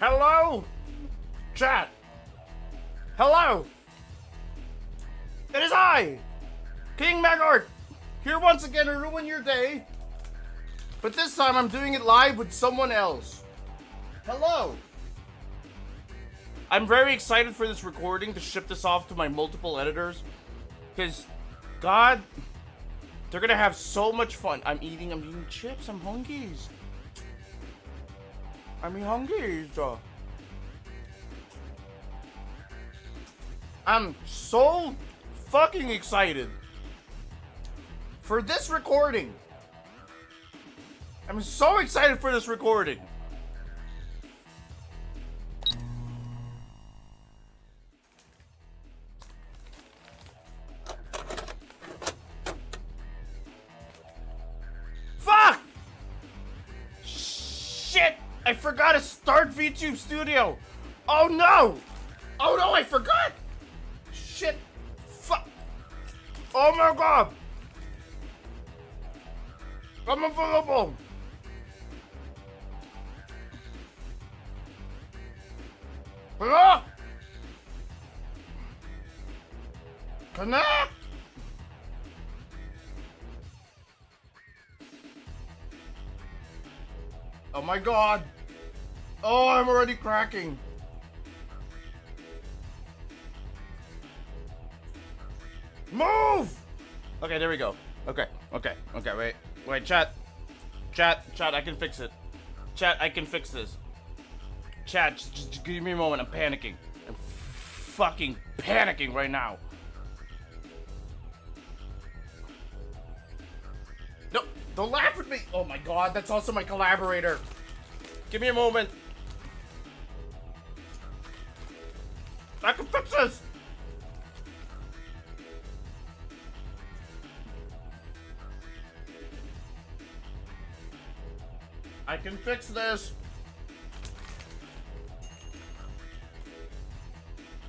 Hello? Chat. Hello? It is I, King Megart, here once again to ruin your day. But this time I'm doing it live with someone else. Hello? I'm very excited for this recording to ship this off to my multiple editors. Because, God, they're gonna have so much fun. I'm eating chips, I'm hungry. I'm hungry. I'm so fucking excited for this recording. I'm so excited for this recording. Fuck! Shit! I forgot to start VTube Studio. Oh no! Oh no, I forgot! Shit! Fuck! Oh my god! I'm available! Hello? Connect! Oh my god! Oh, I'm already cracking. Move! Okay, there we go. Okay, wait, chat, I can fix it. Chat, I can fix this. Chat, just give me a moment, I'm panicking. I'm fucking panicking right now. No, don't laugh at me! Oh my god, that's also my collaborator. Give me a moment. I can fix this! I can fix this.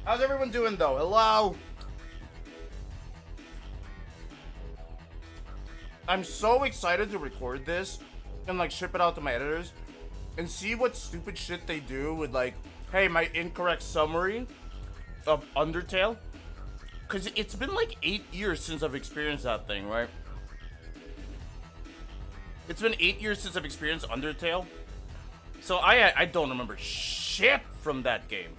How's everyone doing though? Hello? I'm so excited to record this and like ship it out to my editors and see what stupid shit they do with like, hey, my incorrect summary of Undertale. Cause it's been like 8 years since I've experienced that thing, right? It's been 8 years since I've experienced Undertale. So I don't remember shit from that game.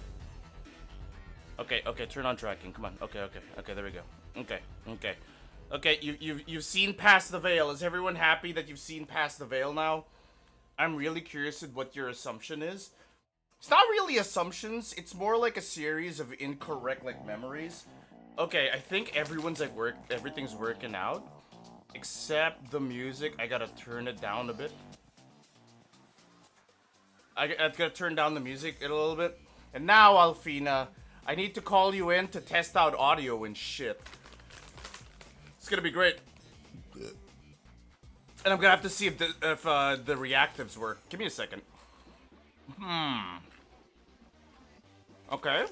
Okay, turn on tracking. Come on. Okay, there we go. Okay, you've seen past the veil. Is everyone happy that you've seen past the veil now? I'm really curious at what your assumption is. It's not really assumptions, it's more like a series of incorrect like memories. Okay, I think everything's working out. Except the music, I gotta turn it down a bit. I've gotta turn down the music a little bit. And now, Alfina, I need to call you in to test out audio and shit. It's gonna be great. And I'm gonna have to see if the reactives work. Give me a second. Okay.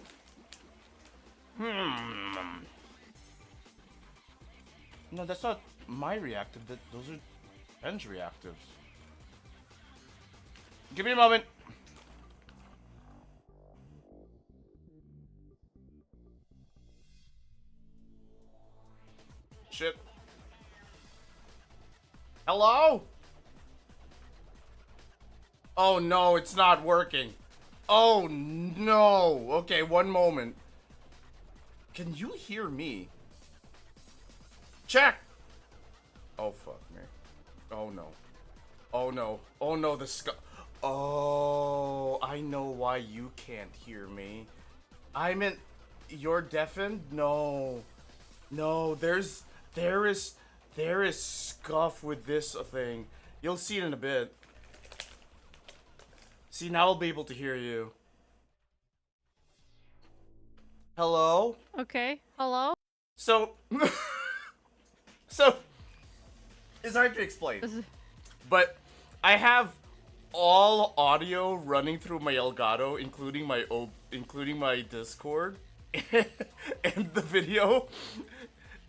No, that's not my reactive. Those are Ben's reactives. Give me a moment. Shit. Hello? Oh no, it's not working. Oh no. Okay, one moment. Can you hear me? Check! Oh fuck me. Oh no. Oh no. Oh no, the sky. Oh, I know why you can't hear me. I meant you're deafened? No. No, there is scuff with this thing. You'll see it in a bit. See, now I'll be able to hear you. Hello? Okay, hello? So, it's hard to explain, but I have all audio running through my Elgato, including my Discord, and the video,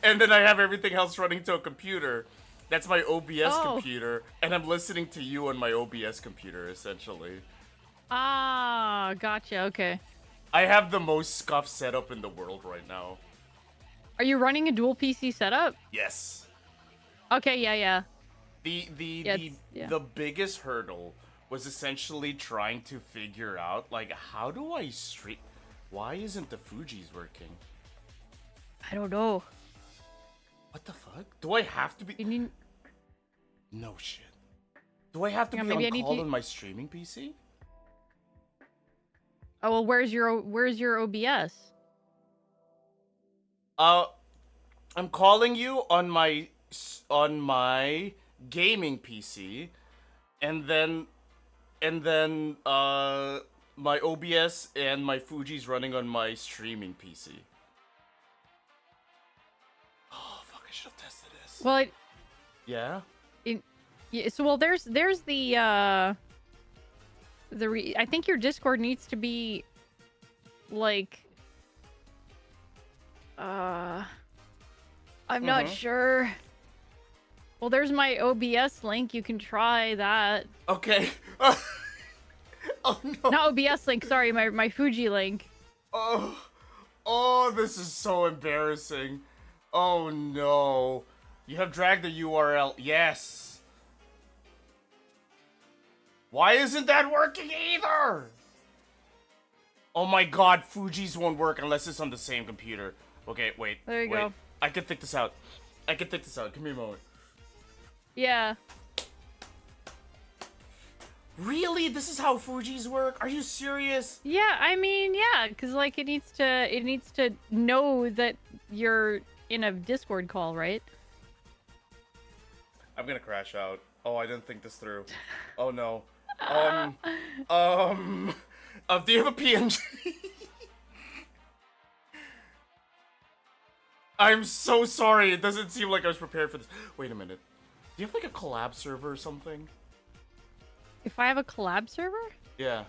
and then I have everything else running to a computer. That's my OBS computer, and I'm listening to you on my OBS computer, essentially. Ah, gotcha. Okay. I have the most scuffed setup in the world right now. Are you running a dual PC setup? Yes. Okay, yeah. Yeah, The biggest hurdle was essentially trying to figure out, like, how do I stream? Why isn't the Fuji's working? I don't know. What the fuck? Do I have to be? You need... No shit. Do I have to Yeah, be maybe I on need call to... on my streaming PC? Oh, well, where's your OBS? I'm calling you on my gaming PC, and then my OBS and my Fuji's running on my streaming PC. Oh fuck! I should have tested this. Well, Yeah. yeah, so well, there's the I think your Discord needs to be like I'm not sure. Well, there's my OBS link. You can try that. Okay. Oh no. Not OBS link. Sorry, my Fuji link. Oh, this is so embarrassing. Oh no. You have dragged the URL. Yes. Why isn't that working either? Oh my god, Fuji's won't work unless it's on the same computer. Okay, wait. There you go. I can think this out. Give me a moment. Yeah. Really? This is how Fuji's work? Are you serious? Yeah, I mean, yeah, because like it needs to know that you're in a Discord call, right? I'm gonna crash out. Oh, I didn't think this through. Oh no. Do you have a PNG? I'm so sorry. It doesn't seem like I was prepared for this. Wait a minute. Do you have like a collab server or something? If I have a collab server? Yeah.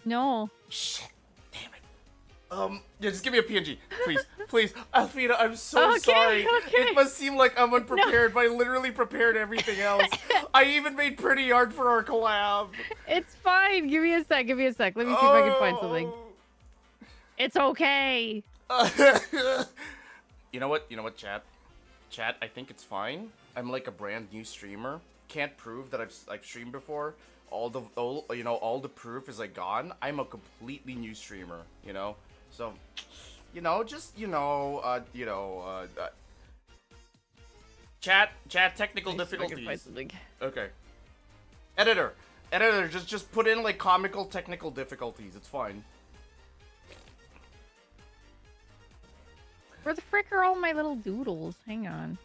No. Shit. Damn it. Yeah, just give me a PNG. Please. Please. Alfina, I'm so sorry. Okay. It must seem like I'm unprepared, but I literally prepared everything else. I even made pretty art for our collab. It's fine. Give me a sec. Let me see if I can find something. It's okay. You know what, chat? Chat, I think it's fine. I'm like a brand new streamer. Can't prove that I've streamed before. All the proof is like gone. I'm a completely new streamer, you know? So, chat, technical difficulties. Okay. Editor, just put in like comical technical difficulties. It's fine. Where the frick are all my little doodles? Hang on.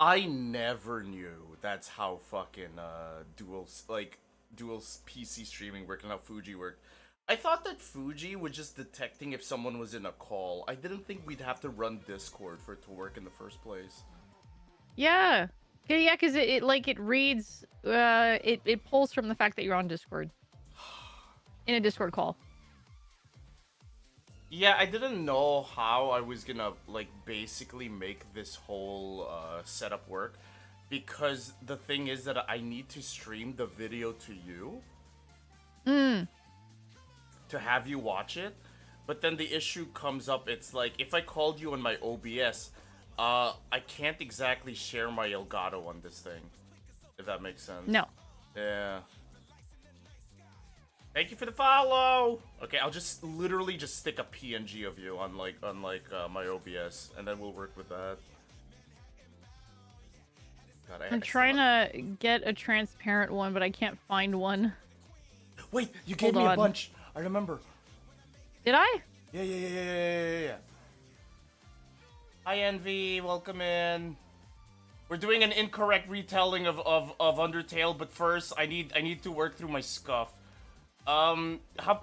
I never knew that's how fucking dual PC streaming worked and how Fuji worked. I thought that Fuji was just detecting if someone was in a call. I didn't think we'd have to run Discord for it to work in the first place. Yeah. Yeah, because it reads, it pulls from the fact that you're on Discord. In a Discord call. Yeah, I didn't know how I was gonna, like, basically make this whole setup work. Because the thing is that I need to stream the video to you. To have you watch it. But then the issue comes up, it's like, if I called you on my OBS, I can't exactly share my Elgato on this thing. If that makes sense. No. Yeah. Thank you for the follow. Okay, I'll just literally just stick a PNG of you on my OBS, and then we'll work with that. God, I'm trying to get a transparent one, but I can't find one. Wait, you gave me a bunch. I remember. Did I? Yeah. Hi, Envy. Welcome in. We're doing an incorrect retelling of Undertale, but first I need to work through my scuff.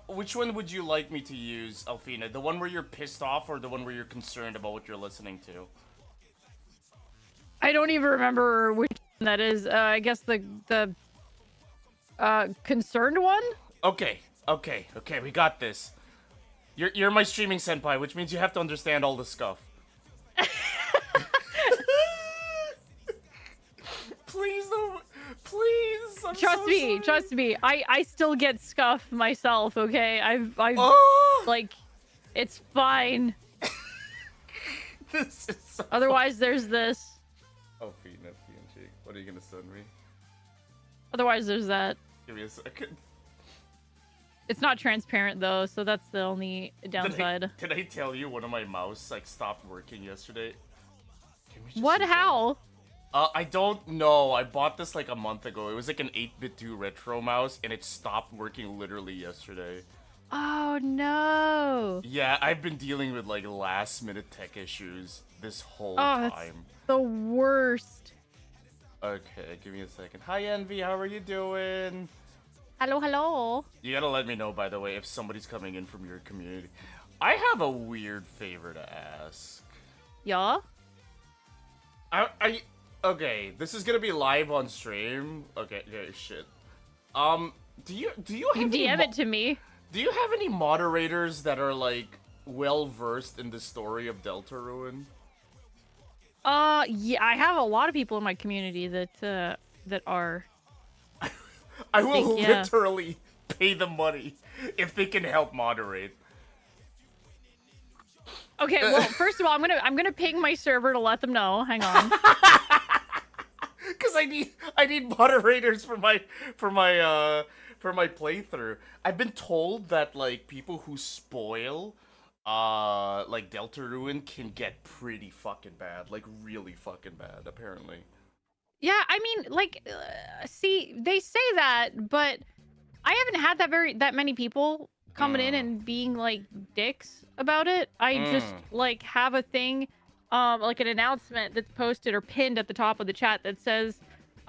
Which one would you like me to use, Alfina? The one where you're pissed off, or the one where you're concerned about what you're listening to? I don't even remember which one that is. I guess the concerned one? Okay, we got this. You're my streaming senpai, which means you have to understand all the stuff. Please don't. Please. I'm Trust Trust me. I still get scuff myself. Okay, I've Oh! like, it's fine. This is so Otherwise, there's this. Oh, PNG. What are you gonna send me? Otherwise, there's that. Give me a second. It's not transparent though, so that's the only downside. Did I tell you one of my mouse like stopped working yesterday? Can we just What? see that? How? I don't know. I bought this like a month ago. It was like an 8-bit 2 retro mouse, and it stopped working literally yesterday. Oh no. Yeah, I've been dealing with like last-minute tech issues this whole That's time. the worst. Okay, give me a second. Hi, Envy. How are you doing? Hello, hello. You gotta let me know, by the way, if somebody's coming in from your community. I have a weird favor to ask. Yeah? Okay, this is gonna be live on stream. Okay, shit. Do you have You any DM it to me. Do you have any moderators that are like well versed in the story of Deltarune? Yeah, I have a lot of people in my community that are. I will yeah. literally pay them money if they can help moderate. Okay, well, first of all, I'm gonna ping my server to let them know. Hang on. Cause I need moderators for my playthrough. I've been told that like people who spoil like Deltarune can get pretty fucking bad, like really fucking bad apparently. Yeah, I mean, like, see, they say that, but I haven't had that many people coming in and being like dicks about it. I just like have a thing, like an announcement that's posted or pinned at the top of the chat that says,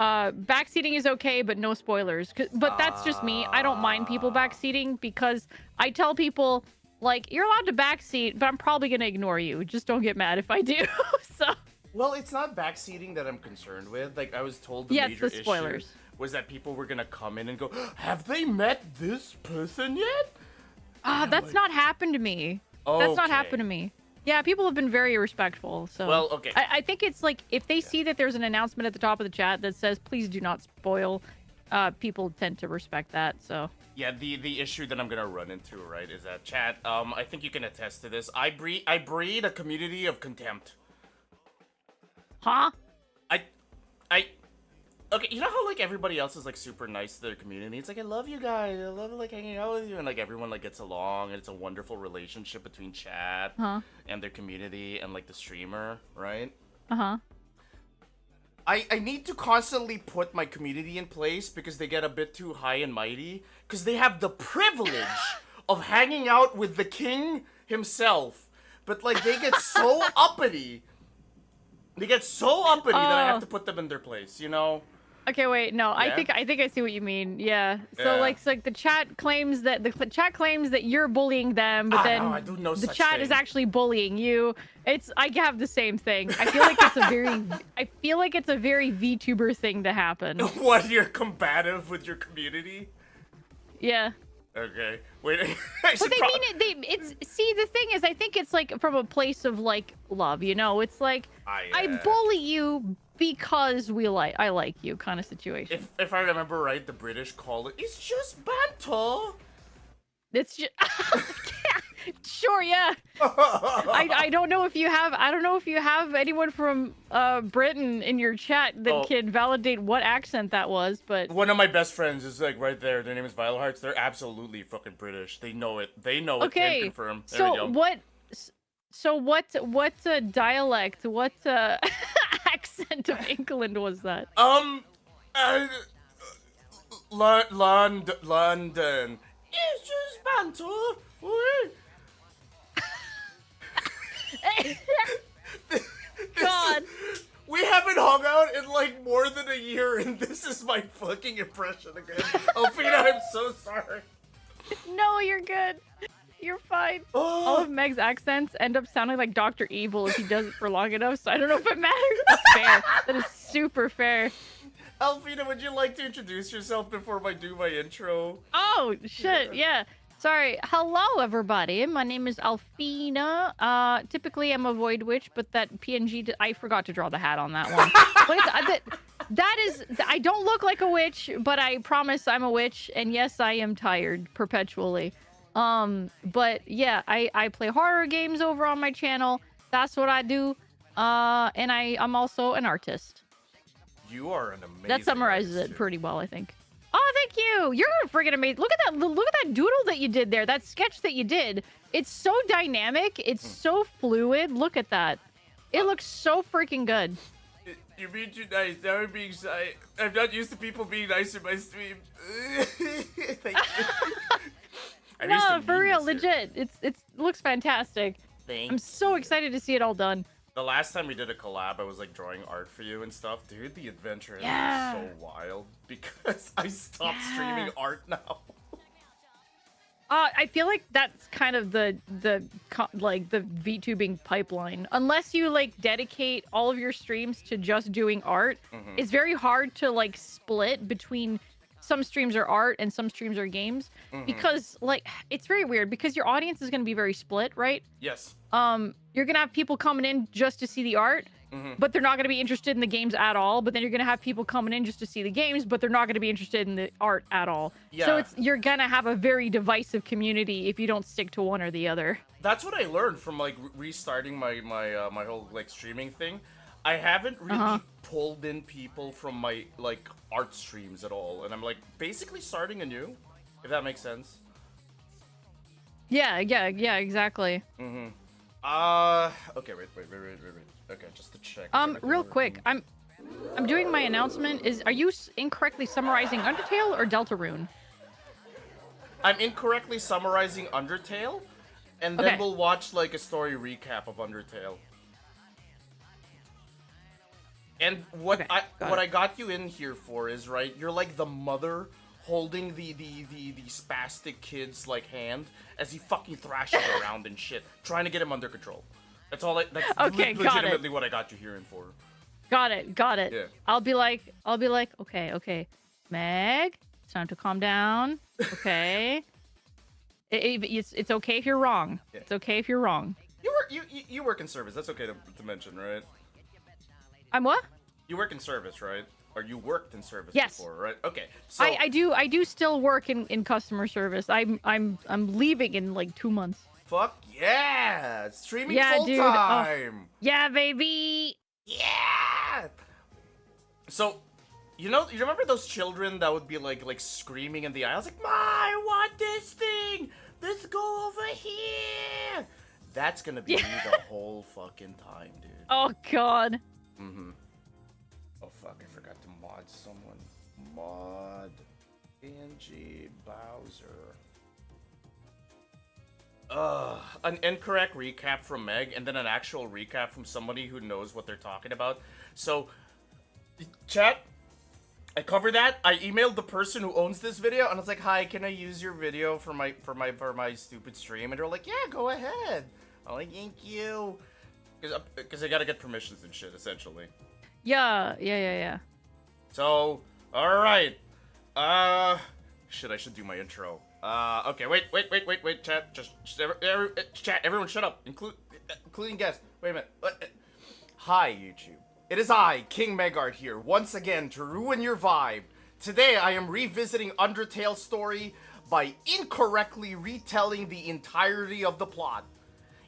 backseating is okay, but no spoilers. But that's just me. I don't mind people backseating because I tell people, like, you're allowed to backseat, but I'm probably gonna ignore you. Just don't get mad if I do. So. Well, it's not backseating that I'm concerned with. Like, I was told the major it's the spoilers. issue was that people were gonna come in and go, have they met this person yet? That's not happened to me. Okay. That's not happened to me. Yeah, people have been very respectful. So well, okay. I think it's like if they see that there's an announcement at the top of the chat that says please do not spoil, people tend to respect that. So yeah, the issue that I'm gonna run into, right, is that chat. I think you can attest to this. I breed a community of contempt. Huh? Okay, you know how like everybody else is like super nice to their community? It's like, I love you guys, I love like hanging out with you, and like everyone like gets along, and it's a wonderful relationship between chat and their community and like the streamer, right? I need to constantly put my community in place because they get a bit too high and mighty, because they have the privilege of hanging out with the king himself, but like they get so uppity. They get so uppity that I have to put them in their place, you know? Okay, wait, no, Yeah? I think I see what you mean. Yeah. So Yeah. like the chat claims that you're bullying them, but then I do no the such chat thing. is actually bullying you. I have the same thing. I feel like it's a very VTuber thing to happen. What, you're combative with your community? Yeah. Okay. Wait. But they mean it. See, the thing is, I think it's like from a place of like love. You know, it's like I bully you because I like you, kind of situation. If I remember right, the British call it, it's just banter. It's just sure, yeah. I don't know if you have anyone from Britain in your chat that can validate what accent that was, but one of my best friends is like right there. Their name is Vile Hearts. They're absolutely fucking British. They know it. They know it. Okay. Can confirm. There we go. What dialect, what accent of England was that? London. It's just banter. God. We haven't hung out in like more than a year, and this is my fucking impression again. Alfina, I'm so sorry. No, you're good. You're fine. All of Meg's accents end up sounding like Dr. Evil if he does it for long enough, so I don't know if it matters. That's fair. That is super fair. Alfina, would you like to introduce yourself before I do my intro? Oh, shit, yeah. Sorry. Hello, everybody. My name is Alfina. Typically, I'm a Void Witch, but that PNG... I forgot to draw the hat on that one. But That is, I don't look like a witch, but I promise I'm a witch, and yes, I am tired perpetually. But yeah, I play horror games over on my channel. That's what I do. And I'm also an artist. You are an amazing That summarizes artist, it dude. pretty well, I think. Oh, thank you. You're freaking amazing. Look at that. Look at that doodle that you did there. That sketch that you did. It's so dynamic. It's so fluid. Look at that. It looks so freaking good. You're being too nice. Now I'm being shy. I'm not used to people being nice in my stream. Thank you. I'm used to No, for real, meanness here. legit. It looks fantastic. I'm so excited to see it all done. The last time we did a collab, I was like drawing art for you and stuff. Dude, the adventure has Yeah. been so wild because I stopped Yeah. streaming art now. I feel like that's kind of the VTubing pipeline. Unless you like dedicate all of your streams to just doing art, it's very hard to like split between some streams are art and some streams are games because like it's very weird because your audience is going to be very split, right? Yes. You're going to have people coming in just to see the art, but they're not going to be interested in the games at all. But then you're going to have people coming in just to see the games, but they're not going to be interested in the art at all. Yeah. So you're going to have a very divisive community if you don't stick to one or the other. That's what I learned from like restarting my whole like streaming thing. I haven't really pulled in people from my like art streams at all, and I'm like basically starting anew, if that makes sense. Yeah, exactly. Okay, wait. Okay, just to check. Real quick, I'm doing my announcement. Are you incorrectly summarizing Undertale or Deltarune? I'm incorrectly summarizing Undertale, and then Okay. we'll watch like a story recap of Undertale. And what Okay, got I got you in here for is right. You're like the mother holding the spastic kid's like hand as he fucking thrashes around and shit, trying to get him under control. That's all. That's Okay, got it. legitimately what I got you here in for. Got it. Yeah. I'll be like, okay, Meg, it's time to calm down. Okay. It's okay if you're wrong. Yeah. It's okay if you're wrong. You work in service. That's okay to mention, right? I'm what? You work in service, right? Or you worked in service Yes. before, right? Okay. So I do still work in customer service. I'm leaving in like 2 months. fuck yeah, streaming Yeah, full dude. time. Yeah, baby. Yeah. So, you remember those children that would be like screaming in the aisles, like, "Ma, I want this thing. Let's go over here." That's gonna be me the whole fucking time, dude. Oh god. Oh fuck, I forgot to mod someone. Mod NG Bowser. An incorrect recap from Meg, and then an actual recap from somebody who knows what they're talking about. So, chat, I covered that. I emailed the person who owns this video, and I was like, "Hi, can I use your video for my stupid stream?" And they're like, "Yeah, go ahead." I'm like, "Thank you," because I gotta get permissions and shit, essentially. Yeah. So, all right. Shit, I should do my intro. Okay, wait, chat. Chat, everyone shut up, including guests. Wait a minute. Hi, YouTube. It is I, King Megard here, once again to ruin your vibe. Today, I am revisiting Undertale story by incorrectly retelling the entirety of the plot.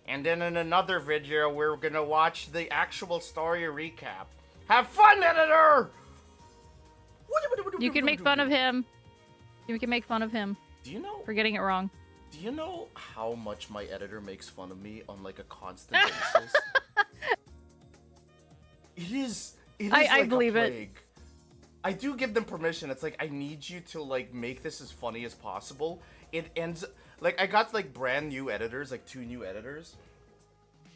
And then in another video, we're gonna watch the actual story recap. Have fun, editor! You can make fun of him. You can make fun of him Do you know? for getting it wrong. Do you know how much my editor makes fun of me on like a constant basis? It is I like believe a it. plague. I do give them permission. It's like, I need you to like make this as funny as possible. It ends like I got like brand new editors, like 2 new editors.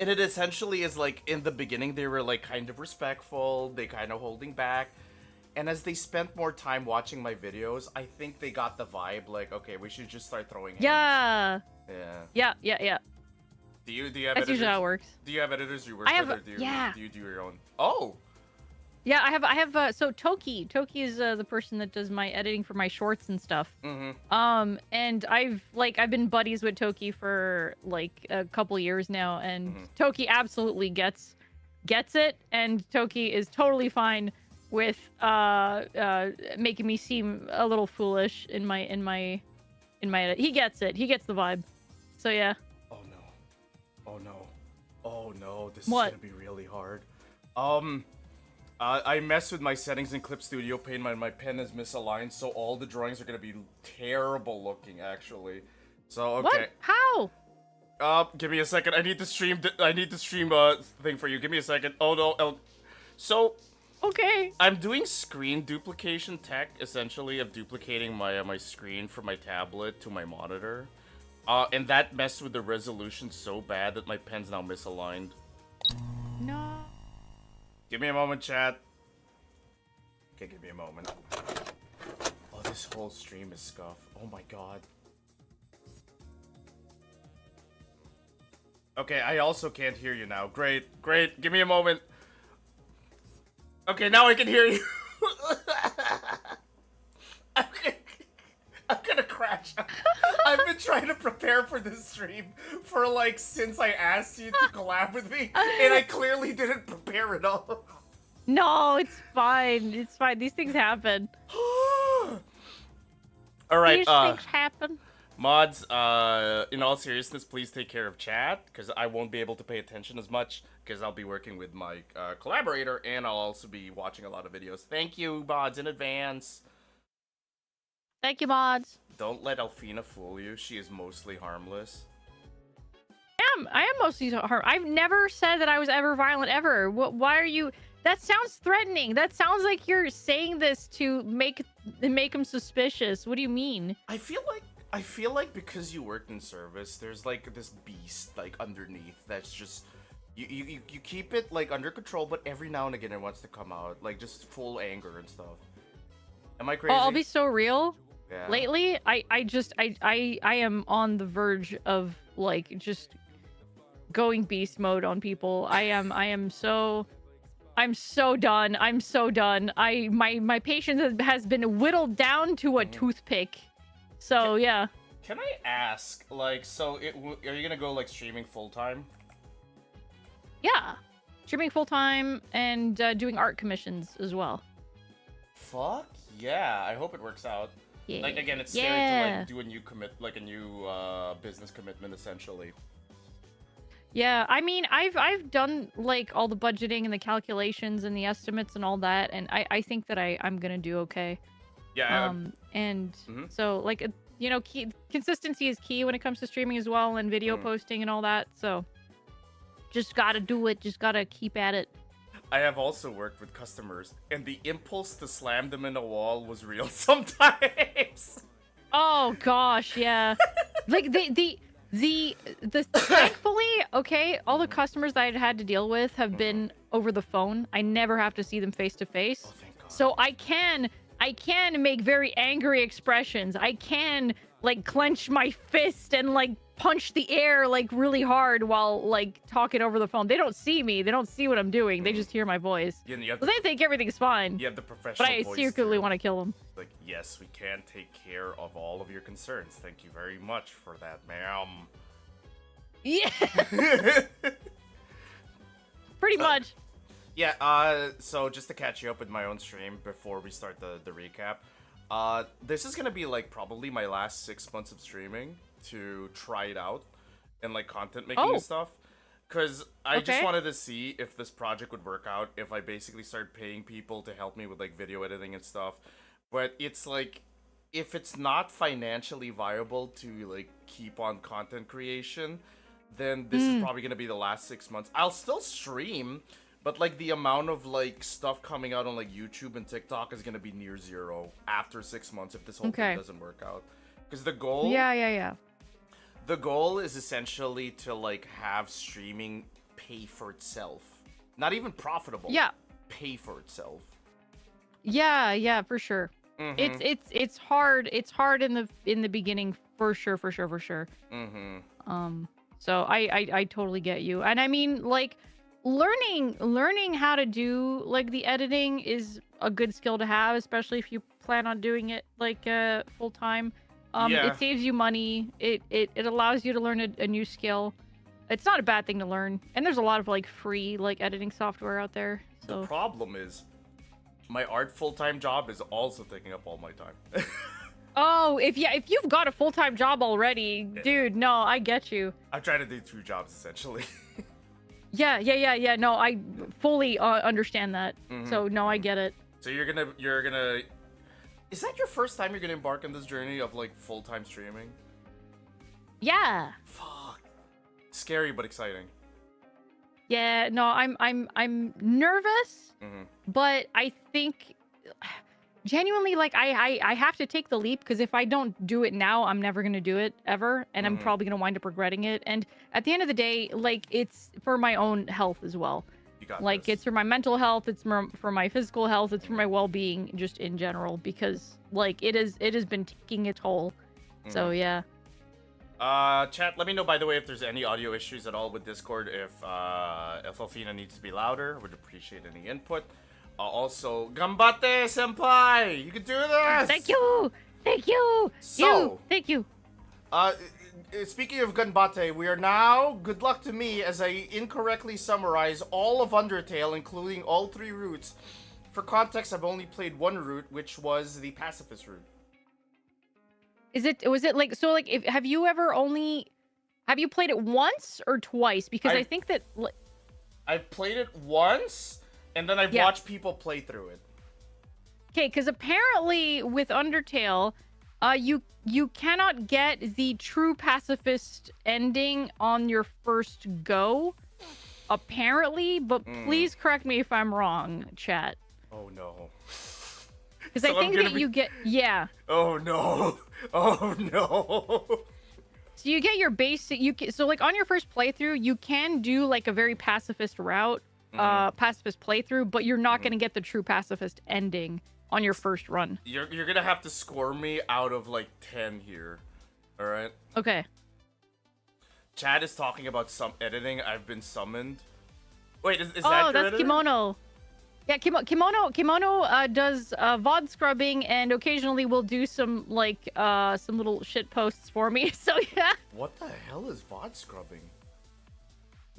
And it essentially is like, in the beginning they were like kind of respectful, they kind of holding back. And as they spent more time watching my videos, I think they got the vibe like, okay, we should just start throwing hands. Yeah. Yeah. Do you have That's editors? usually how it works. Do you have editors you work I have- with, or do yeah. you do your own? Oh! Yeah, I have so Toki is the person that does my editing for my shorts and stuff. And I've been buddies with Toki for like a couple years now, and Toki absolutely gets it, and Toki is totally fine with making me seem a little foolish in my edit. He gets it. He gets the vibe. So yeah. Oh no. Oh no. Oh no. This is What? gonna be really hard. I messed with my settings in Clip Studio Paint. My pen is misaligned, so all the drawings are gonna be terrible looking, actually. So okay. What? How? Give me a second. I need to stream. Thing for you. Give me a second. Oh no. So Okay. I'm doing screen duplication tech, essentially, of duplicating my screen from my tablet to my monitor. And that messed with the resolution so bad that my pen's now misaligned. No. Give me a moment, chat. Okay, give me a moment. Oh, this whole stream is scuff. Oh my god. Okay, I also can't hear you now. Great, great. Give me a moment. Okay, now I can hear you. I'm gonna crash. I've been trying to prepare for this stream for like since I asked you to collab with me, and I clearly didn't prepare at all. No, it's fine. It's fine. These things happen. All right, These things happen. mods. In all seriousness, please take care of chat because I won't be able to pay attention as much because I'll be working with my collaborator and I'll also be watching a lot of videos. Thank you, mods, in advance. Thank you, mods. Don't let Alfina fool you. She is mostly harmless. I am mostly harm. I've never said that I was ever violent ever. Why are you? That sounds threatening. That sounds like you're saying this to make him suspicious. What do you mean? I feel like because you worked in service, there's like this beast like underneath that's just you keep it like under control, but every now and again it wants to come out, like just full anger and stuff. Am I crazy? Oh, I'll be so real. Yeah. Lately, I am on the verge of like just going beast mode on people. I'm so done. I'm so done. My patience has been whittled down to a toothpick. So yeah. Can I ask, like, so are you gonna go like streaming full time? Yeah. Streaming full time and doing art commissions as well. Fuck yeah! I hope it works out. Yeah. Like again, it's scary to like do a new business commitment essentially. Yeah, I mean, I've done like all the budgeting and the calculations and the estimates and all that, and I think that I'm gonna do okay. Yeah. And so like you know, consistency is key when it comes to streaming as well and video posting and all that. So just gotta do it. Just gotta keep at it. I have also worked with customers, and the impulse to slam them in a wall was real sometimes. Oh gosh, yeah. Like the thankfully, okay, all the customers that I'd had to deal with have been over the phone. I never have to see them face to face. Oh, thank God. So I can make very angry expressions. I can like clench my fist and like punch the air like really hard while like talking over the phone. They don't see me. They don't see what I'm doing. They just hear my voice. Yeah, you have So they think everything's fine. you have the professional But I voice secretly too. want to kill them. Like, yes, we can take care of all of your concerns. Thank you very much for that, ma'am. Yeah, pretty much. Yeah, so just to catch you up with my own stream before we start the recap, this is gonna be like probably my last 6 months of streaming to try it out and like content making and stuff. Cause I just wanted to see if this project would work out if I basically start paying people to help me with like video editing and stuff. But it's like, if it's not financially viable to like keep on content creation, then this is probably gonna be the last 6 months. I'll still stream, but like the amount of like stuff coming out on like YouTube and TikTok is gonna be near zero after 6 months if this whole thing doesn't work out. Because the goal, the goal is essentially to like have streaming pay for itself, not even profitable. Yeah, pay for itself. Yeah, for sure. It's hard. It's hard in the beginning for sure. So I totally get you. And I mean, like, learning how to do like the editing is a good skill to have, especially if you plan on doing it like full time. It saves you money. It allows you to learn a new skill. It's not a bad thing to learn. And there's a lot of like free like editing software out there. So The problem is My art full-time job is also taking up all my time. Oh, if you've got a full-time job already, dude, no, I get you. I'm trying to do 2 jobs essentially. Yeah. No, I fully understand that. So no, I get it. So you're gonna. Is that your first time you're gonna embark on this journey of like full-time streaming? Yeah. Fuck. Scary but exciting. Yeah. No, I'm nervous, but I think genuinely, like, I have to take the leap, because if I don't do it now, I'm never gonna do it ever, and I'm probably gonna wind up regretting it. And at the end of the day, like, it's for my own health as well. You got like this. It's for my mental health, it's for my physical health, it's for my well-being just in general, because like it has been taking a toll. So yeah. Chat, let me know, by the way, if there's any audio issues at all with Discord. If Elfina needs to be louder, would appreciate any input. Also, Gambate senpai, you can do this. Thank you. So, Thank you. Speaking of Gunbate, we are now, good luck to me, as I incorrectly summarize all of Undertale, including all 3 routes. For context, I've only played 1 route, which was the pacifist route. Was it like, so like, have you played it once or twice? Because I think that I've played it once, and then I've watched people play through it. Okay, because apparently with Undertale, you cannot get the true pacifist ending on your first go, apparently. But please correct me if I'm wrong, chat. Oh no. Because I think that you get Oh no. Oh no. So you get your basic. So like on your first playthrough, you can do like a very pacifist route, pacifist playthrough, but you're not gonna get the true pacifist ending on your first run. You're gonna have to score me out of like 10 here. Alright? Okay. Chad is talking about some editing. I've been summoned. Wait, is that Oh, your that's editor? Kimono. Yeah, Kimono does VOD scrubbing, and occasionally will do some like some little shit posts for me. So yeah. What the hell is VOD scrubbing?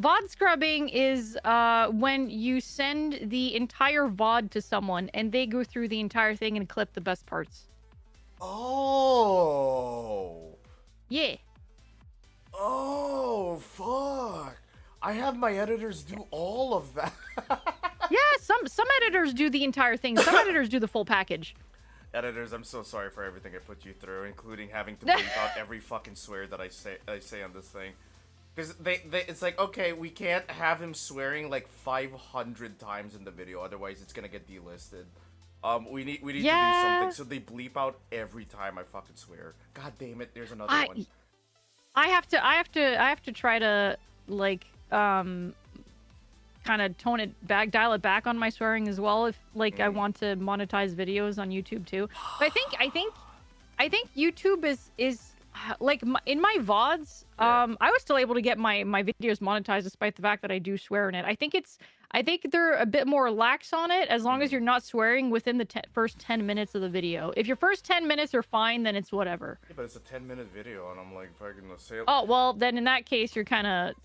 VOD scrubbing is when you send the entire VOD to someone and they go through the entire thing and clip the best parts. Oh. Yeah. Oh, fuck. I have my editors do all of that. Yeah, some editors do the entire thing. Some editors do the full package. Editors, I'm so sorry for everything I put you through, including having to bleep out every fucking swear that I say on this thing. Because it's like, okay, we can't have him swearing like 500 times in the video, otherwise it's gonna get delisted. We need to do something, so they bleep out every time I fucking swear. God damn it, there's another one. I have to try to like kind of tone it back, dial it back on my swearing as well, if like I want to monetize videos on YouTube too. But I think YouTube is like in my VODs, I was still able to get my videos monetized despite the fact that I do swear in it. I think they're a bit more lax on it as long as you're not swearing within the first 10 minutes of the video. If your first 10 minutes are fine, then it's whatever. Yeah, but it's a 10-minute video, and I'm like, fucking say. Oh well, then in that case, you're kind of.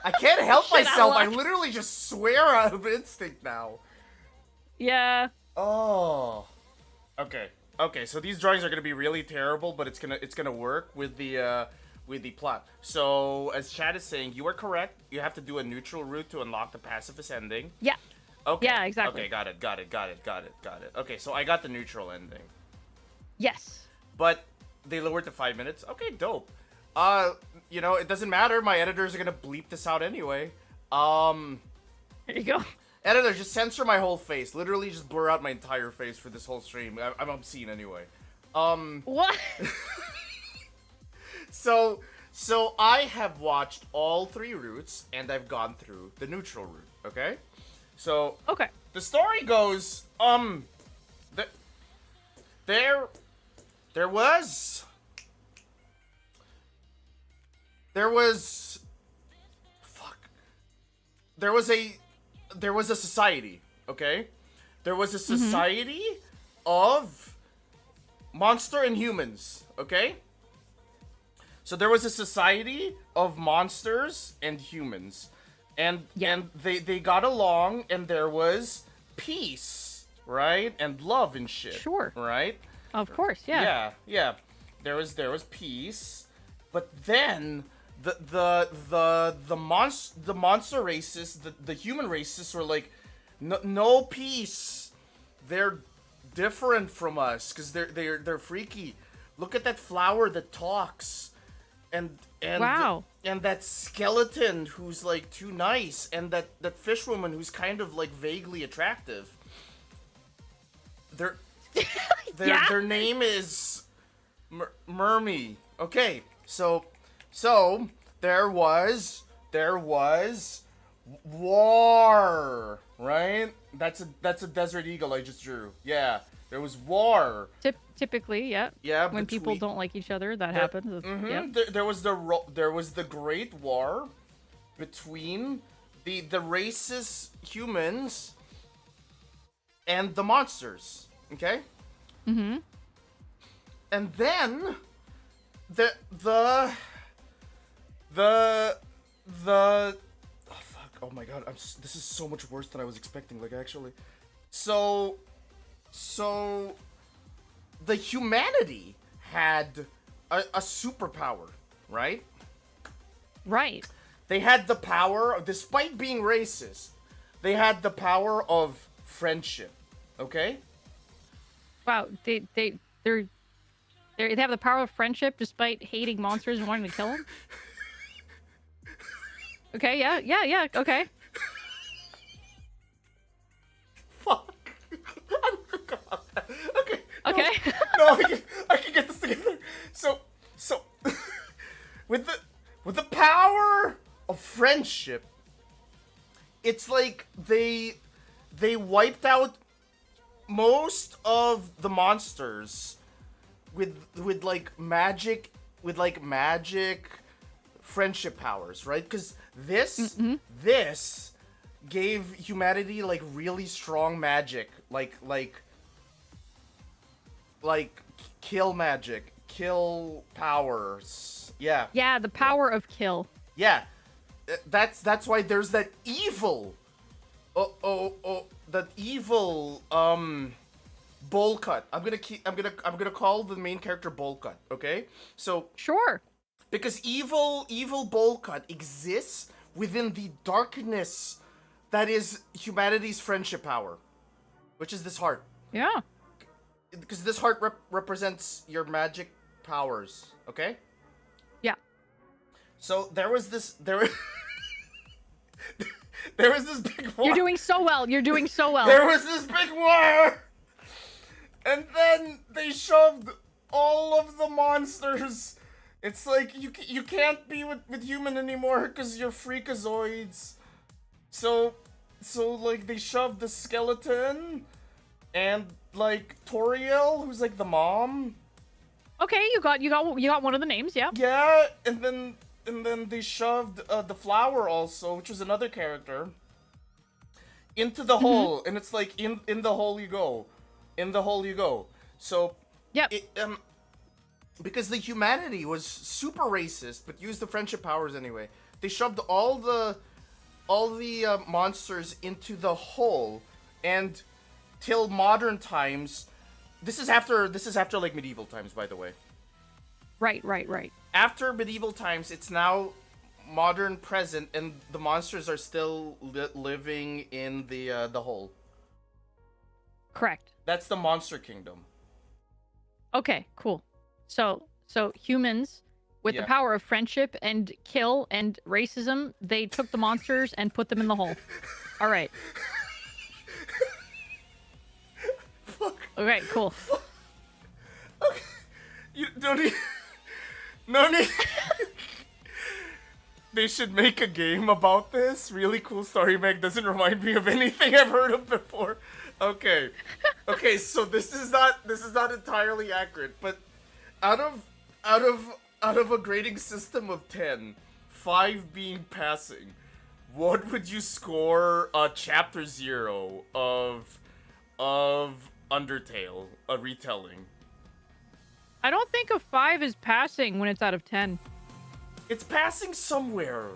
I can't help myself. I literally just swear out of instinct now. Yeah. Oh. Okay. Okay. So these drawings are gonna be really terrible, but it's gonna work with the plot. So as Chad is saying, you are correct. You have to do a neutral route to unlock the pacifist ending. Yeah. Okay. Yeah. Exactly. Okay. Got it. Okay. So I got the neutral ending. Yes. But they lowered to 5 minutes. Okay. Dope. You know, it doesn't matter. My editors are gonna bleep this out anyway. There you go. Editor, just censor my whole face. Literally, just blur out my entire face for this whole stream. I'm obscene anyway. What? So I have watched all 3 routes, and I've gone through the neutral route. Okay. So. Okay. The story goes. There was a society, okay? There was a society of monster and humans, okay? So there was a society of monsters and humans. And they got along, and there was peace, right? And love and shit. Sure. Right? Of course, yeah. Yeah. There was peace, but then the monster races, the human races were like, no peace. They're different from us because they're freaky. Look at that flower that talks, and Wow. and that skeleton who's like too nice, and that fish woman who's kind of like vaguely attractive. Their Yeah? their name is Mermy. Okay, so there was war, right? That's a desert eagle I just drew. Yeah, there was war. Typically, yeah. Yeah, When people don't like each other, that happens. Yeah. There was the Great War between the racist humans and the monsters. Okay. Mm-hmm. And then the oh fuck, oh my god, this is so much worse than I was expecting, like, actually. So the humanity had a superpower, right? Right. They had the power, despite being racist, they had the power of friendship. Okay? Wow. They have the power of friendship despite hating monsters and wanting to kill them. Okay. Yeah. Okay. Fuck. I forgot about that. Okay. Okay. No, I can get this together. So with the power of friendship, it's like they wiped out most of the monsters with magic friendship powers, right? Because this gave humanity like really strong magic, like kill magic, kill powers. Yeah. Yeah, the power of kill. Yeah. That's why there's that evil that evil bowl cut. I'm gonna call the main character Bowl Cut, okay? So Sure. because evil bowl cut exists within the darkness that is humanity's friendship power, which is this heart. Yeah. Because this heart represents your magic powers, okay? Yeah. So there was this big war. You're doing so well. You're doing so well. There was this big war, and then they shoved all of the monsters. It's like you can't be with human anymore because you're freakazoids. So like they shoved the skeleton and like Toriel, who's like the mom. Okay, you got one of the names, yeah. Yeah, and then they shoved the flower also, which was another character, into the hole, and it's like in the hole you go, in the hole you go. So Yep. because the humanity was super racist, but used the friendship powers anyway. They shoved all the monsters into the hole, and till modern times, this is after like medieval times, by the way. Right. After medieval times, it's now modern present, and the monsters are still living in the hole. Correct. That's the monster kingdom. Okay, cool. So humans with the Yeah. power of friendship and kill and racism, they took the monsters and put them in the hole. All right. Fuck. Okay, cool. Okay. You don't need. No need. They should make a game about this. Really cool story, Meg. Doesn't remind me of anything I've heard of before. Okay. Okay, so this is not entirely accurate, but out of a grading system of 10, 5 being passing, what would you score chapter 0 of Undertale, a retelling? I don't think a 5 is passing when it's out of 10. It's passing somewhere,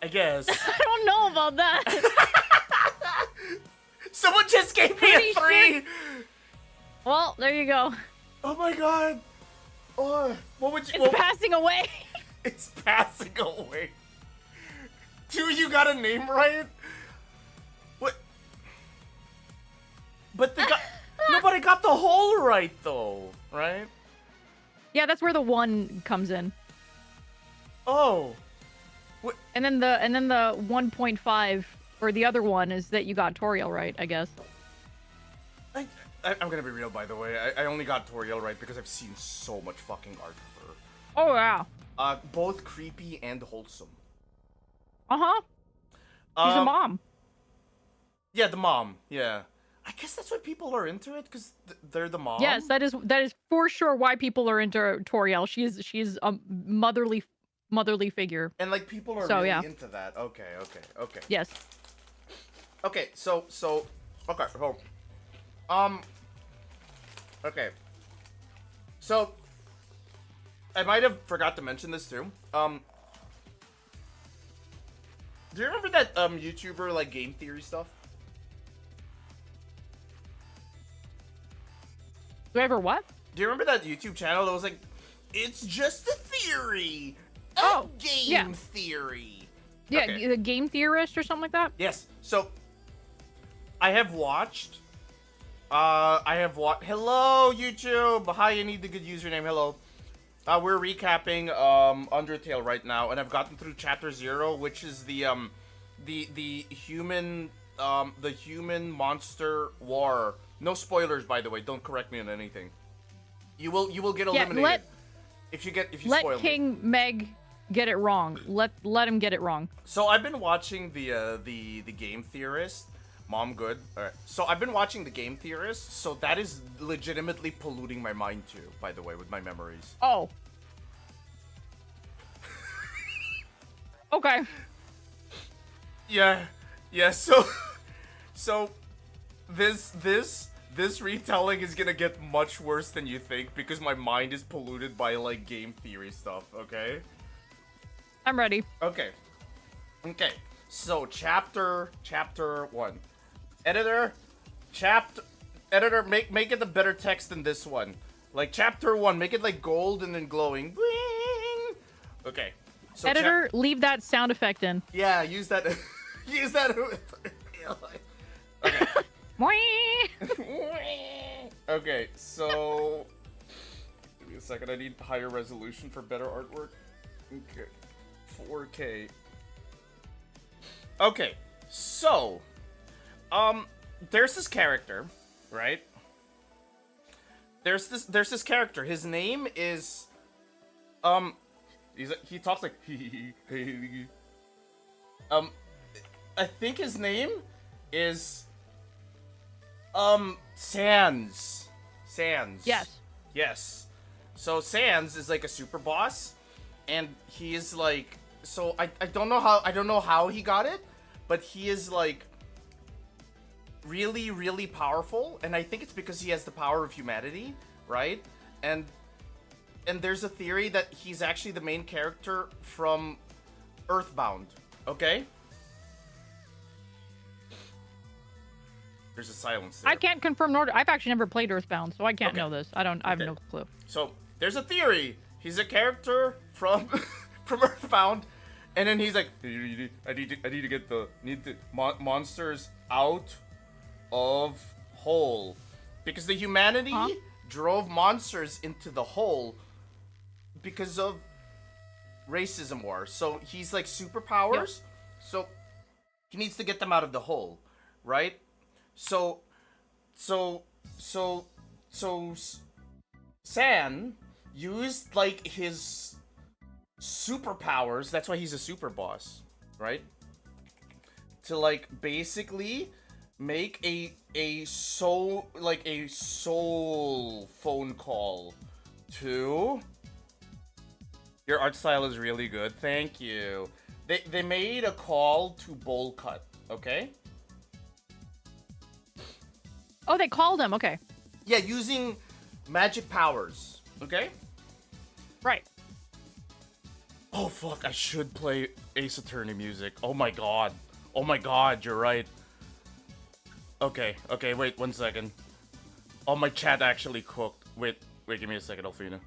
I guess. I don't know about that. Someone just gave me Pretty a 3! Well, there you go. Oh my god! Oh, what would you... It's passing away. It's passing away. 2, you got a name right? What? But the guy... Nobody got the whole right, though, right? Yeah, that's where the 1 comes in. Oh. And then the 1.5 or the other one is that you got Toriel right, I guess. I'm gonna be real, by the way. I only got Toriel right because I've seen so much fucking art of her. Oh yeah. Both creepy and wholesome. Uh-huh. She's a mom. Yeah, the mom. Yeah. I guess that's why people are into it, because they're the mom. Yes, that is for sure why people are into Toriel. She's a motherly figure. And like people are really into that. Okay. Yes. Okay, so okay, hold. Okay. So I might have forgot to mention this too. Do you remember that YouTuber like game theory stuff? Do I ever what? Do you remember that YouTube channel that was like, it's just a theory? Game theory. Yeah, Okay. the game theorist or something like that? Yes. So I have watched hello YouTube. Hi, you need the good username. Hello. We're recapping Undertale right now, and I've gotten through chapter 0, which is the human monster war. No spoilers, by the way. Don't correct me on anything. You will get eliminated if you spoil Let King Meg get it wrong. Let him get it wrong. So I've been watching the game theorist. Mom, good. All right. So I've been watching the game theorist. So that is legitimately polluting my mind too. By the way, with my memories. Oh. Okay. Yeah. So this retelling is gonna get much worse than you think because my mind is polluted by like game theory stuff. Okay. I'm ready. Okay. So chapter 1. Editor, make it a better text than this one. Like chapter 1, make it like gold and then glowing. Bling! Okay. So Editor, leave that sound effect in. Yeah, use that. Use that. Okay. Okay, so give me a second. I need higher resolution for better artwork. Okay. 4K. Okay, so there's this character, right? There's this character. His name is he talks like I think his name is Sans. Yes. So Sans is like a super boss, and he is like, so I don't know how he got it, but he is like really, really powerful, and I think it's because he has the power of humanity, right? And there's a theory that he's actually the main character from Earthbound, okay? There's a silence there. I can't confirm nor I've actually never played Earthbound, so I can't know this. I have no clue. So there's a theory. He's a character from from Earthbound, and then he's like, I need to get the monsters out of hole, because the humanity drove monsters into the hole because of racism war. So he's like superpowers. So he needs to get them out of the hole, right? So San used like his superpowers, that's why he's a super boss, right? To like basically make a soul phone call to your art style is really good, thank you. They made a call to Bowl Cut, okay? Oh, they called him. Okay. Yeah, using magic powers. Okay? Right. Oh, fuck. I should play Ace Attorney music. Oh, my God. Oh, my God. You're right. Okay, okay, wait 1 second. Oh, my chat actually cooked. Wait, give me a second, Alfina.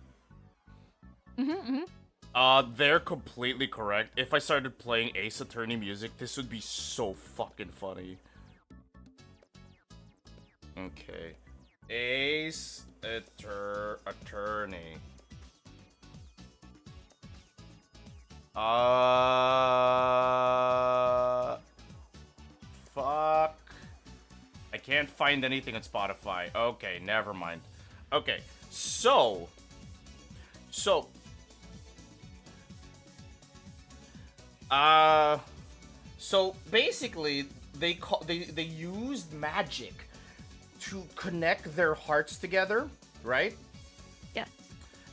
They're completely correct. If I started playing Ace Attorney music, this would be so fucking funny. Okay. Ace Attorney. Fuck. I can't find anything on Spotify. Okay, never mind. Okay, so basically they used magic to connect their hearts together, right? Yeah.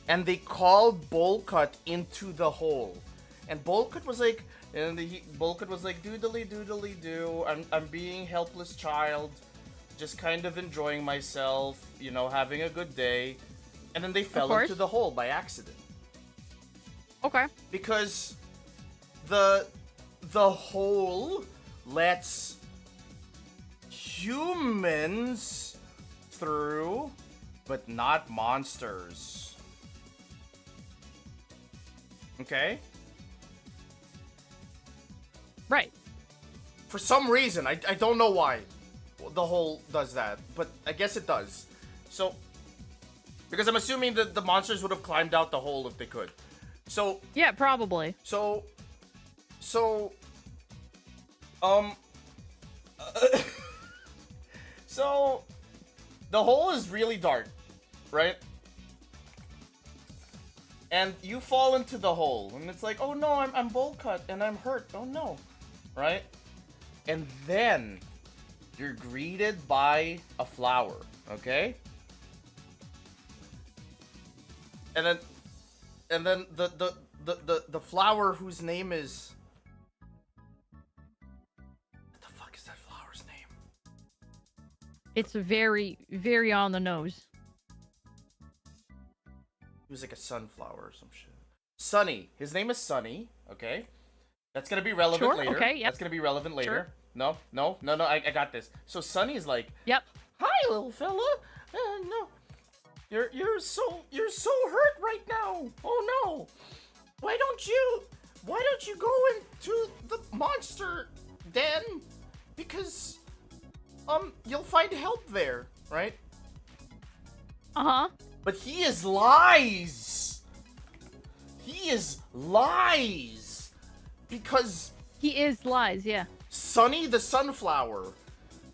And they called Bolcut into the hole. And Bolcut was like, doodly doodly doo. I'm being helpless child, just kind of enjoying myself, you know, having a good day. And then they fell into the hole by accident. Okay. Because the hole lets humans through, but not monsters. Okay? Right. For some reason, I don't know why the hole does that, but I guess it does. So, because I'm assuming that the monsters would have climbed out the hole if they could. So yeah, probably. So the hole is really dark, right? And you fall into the hole, and it's like, oh no, I'm bowl cut and I'm hurt. Oh no, right? And then you're greeted by a flower, okay? And then the flower whose name is, what the fuck is that flower's name? It's very, very on the nose. He was like a sunflower or some shit. Sunny. His name is Sunny, okay? That's gonna be relevant later. Okay, yep. That's gonna be relevant later. Sure. No, I got this. So Sunny's like, yep. Hi, little fella. No. You're so hurt right now. Oh no. Why don't you go into the monster den? Because you'll find help there, right? Uh-huh. But he is lies. Because he is lies, yeah. Sunny the sunflower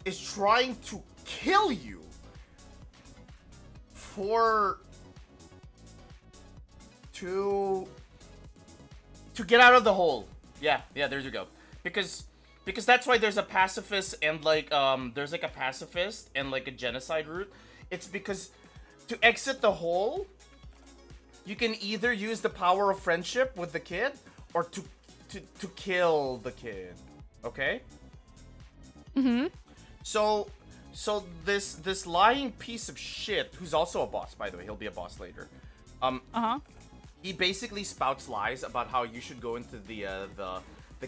is trying to kill you to get out of the hole. Yeah, there you go. Because that's why there's a pacifist and like there's like a pacifist and like a genocide route. It's because to exit the hole, you can either use the power of friendship with the kid or to kill the kid. Okay? Mm-hmm. So this lying piece of shit, who's also a boss, by the way, he'll be a boss later. Uh-huh. He basically spouts lies about how you should go into the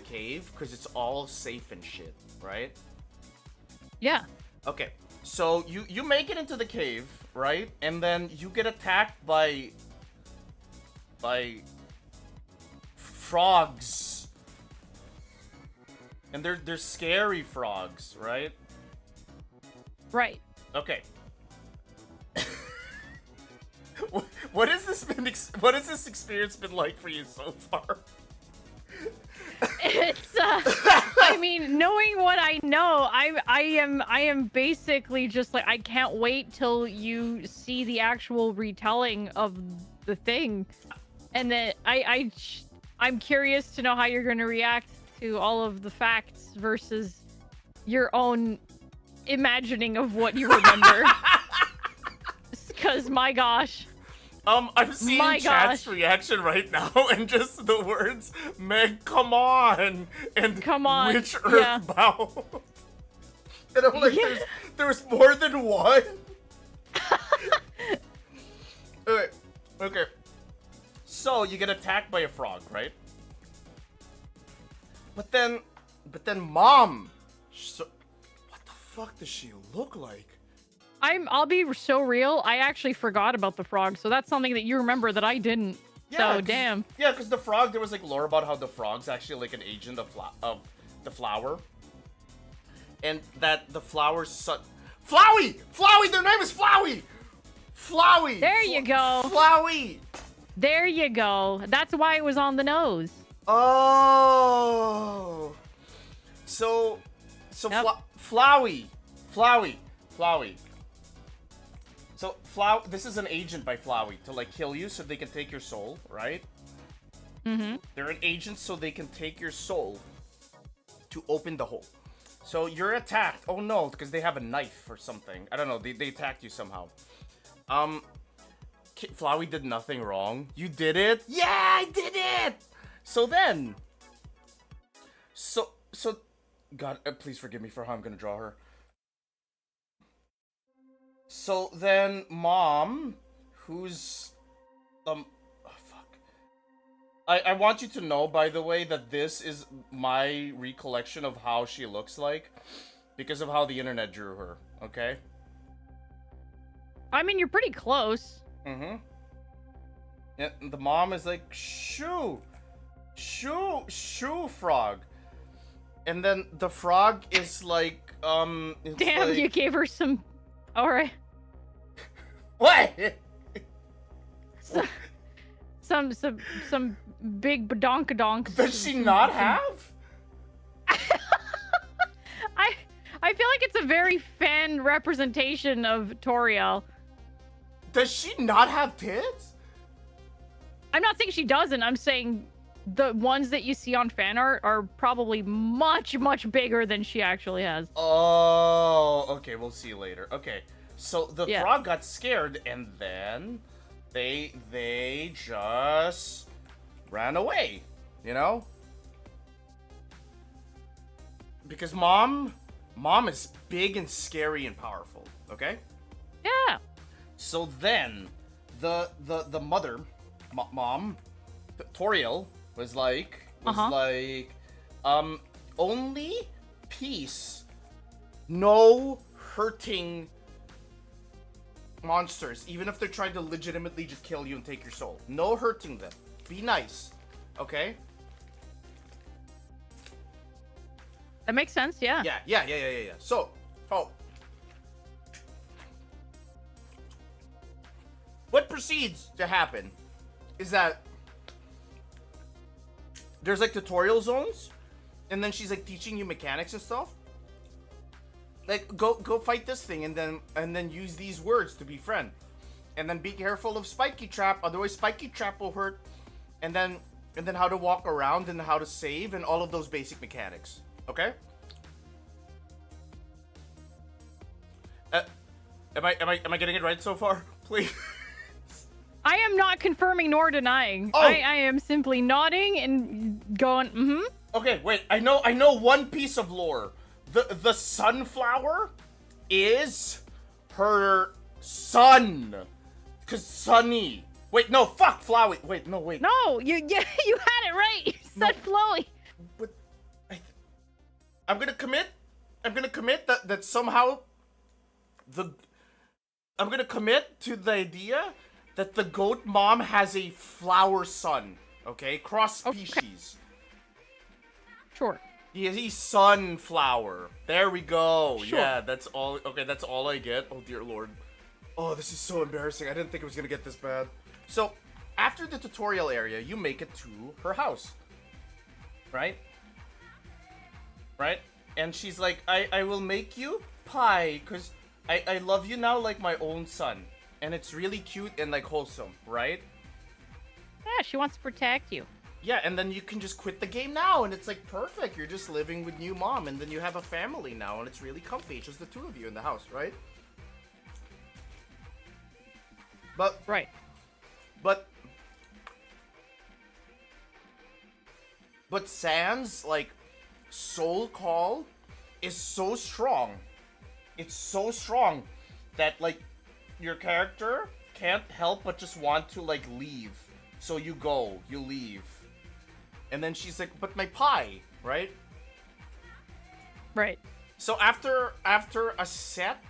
cave because it's all safe and shit, right? Yeah. Okay. So you make it into the cave, right? And then you get attacked by frogs. And they're scary frogs, right? Right. Okay. What has this experience been like for you so far? It's I mean, knowing what I know, I am basically just like, I can't wait till you see the actual retelling of the thing. And then I'm curious to know how you're going to react to all of the facts versus your own imagining of what you remember. Because my gosh. I'm seeing chat's reaction right now, and just the words, Meg, come on, and come on, which Earthbound. And I'm like, there's more than one? Okay. So, you get attacked by a frog, right? But then Mom... So, what the fuck does she look like? I'll be so real. I actually forgot about the frog, so that's something that you remember that I didn't. So damn. Yeah, because the frog, there was like lore about how the frog's actually like an agent of the flower, and that the flower's son. Flowey! Flowey! Their name is Flowey! Flowey! There you go. Flowey! There you go. That's why it was on the nose. Oh. So Yep. Flowey. So this is an agent by Flowey to like kill you so they can take your soul, right? Mm-hmm. They're an agent so they can take your soul to open the hole. So you're attacked. Oh no, because they have a knife or something. I don't know. They attacked you somehow. Flowey did nothing wrong. You did it? Yeah, I did it! So then... So... God, please forgive me for how I'm gonna draw her. So then, Mom, who's... oh, fuck. I want you to know, by the way, that this is my recollection of how she looks like. Because of how the internet drew her, okay? I mean, you're pretty close. Mm-hmm. Yeah, the mom is like, shoo, frog. And then the frog is like, it's Damn, like... you gave her some... Alright. What? Some big badonkadonks. Does she not have? I feel like it's a very fan representation of Toriel. Does she not have tits? I'm not saying she doesn't. I'm saying the ones that you see on fan art are probably much, much bigger than she actually has. Oh, okay, we'll see later. Okay, so the frog got scared and then they just ran away, you know? Because mom is big and scary and powerful, okay? Yeah. So then the mother, mom, Toriel was like, only peace, no hurting monsters, even if they're trying to legitimately just kill you and take your soul. No hurting them. Be nice, okay? That makes sense, yeah. Yeah. So, what proceeds to happen is that there's like tutorial zones, and then she's like teaching you mechanics and stuff. Like go fight this thing, and then use these words to befriend, and then be careful of spiky trap, otherwise spiky trap will hurt, and then how to walk around and how to save and all of those basic mechanics. Okay. Am I getting it right so far? Please. I am not confirming nor denying. Oh. I am simply nodding and going, mm-hmm. Okay, wait. I know one piece of lore. The sunflower is her son. Cause Sunny. Wait, no, fuck Flowey. Wait, no, wait. No, you had it right. You said Flowy. But I'm gonna commit that somehow I'm gonna commit to the idea that the goat mom has a flower son. Okay, cross species. Okay. Sure. He's sunflower. There we go. Sure. Yeah, that's all. Okay, that's all I get. Oh dear lord. Oh, this is so embarrassing. I didn't think it was gonna get this bad. So, after the tutorial area, you make it to her house. Right? Right? And she's like, I will make you pie, because I love you now like my own son. And it's really cute and like wholesome, right? Yeah, she wants to protect you. Yeah, and then you can just quit the game now, and it's like perfect. You're just living with new mom, and then you have a family now, and it's really comfy. It's just the two of you in the house, right? But Sans like soul call is so strong. It's so strong that like your character can't help but just want to like leave. So you leave. And then she's like, but my pie, right? Right. So after a set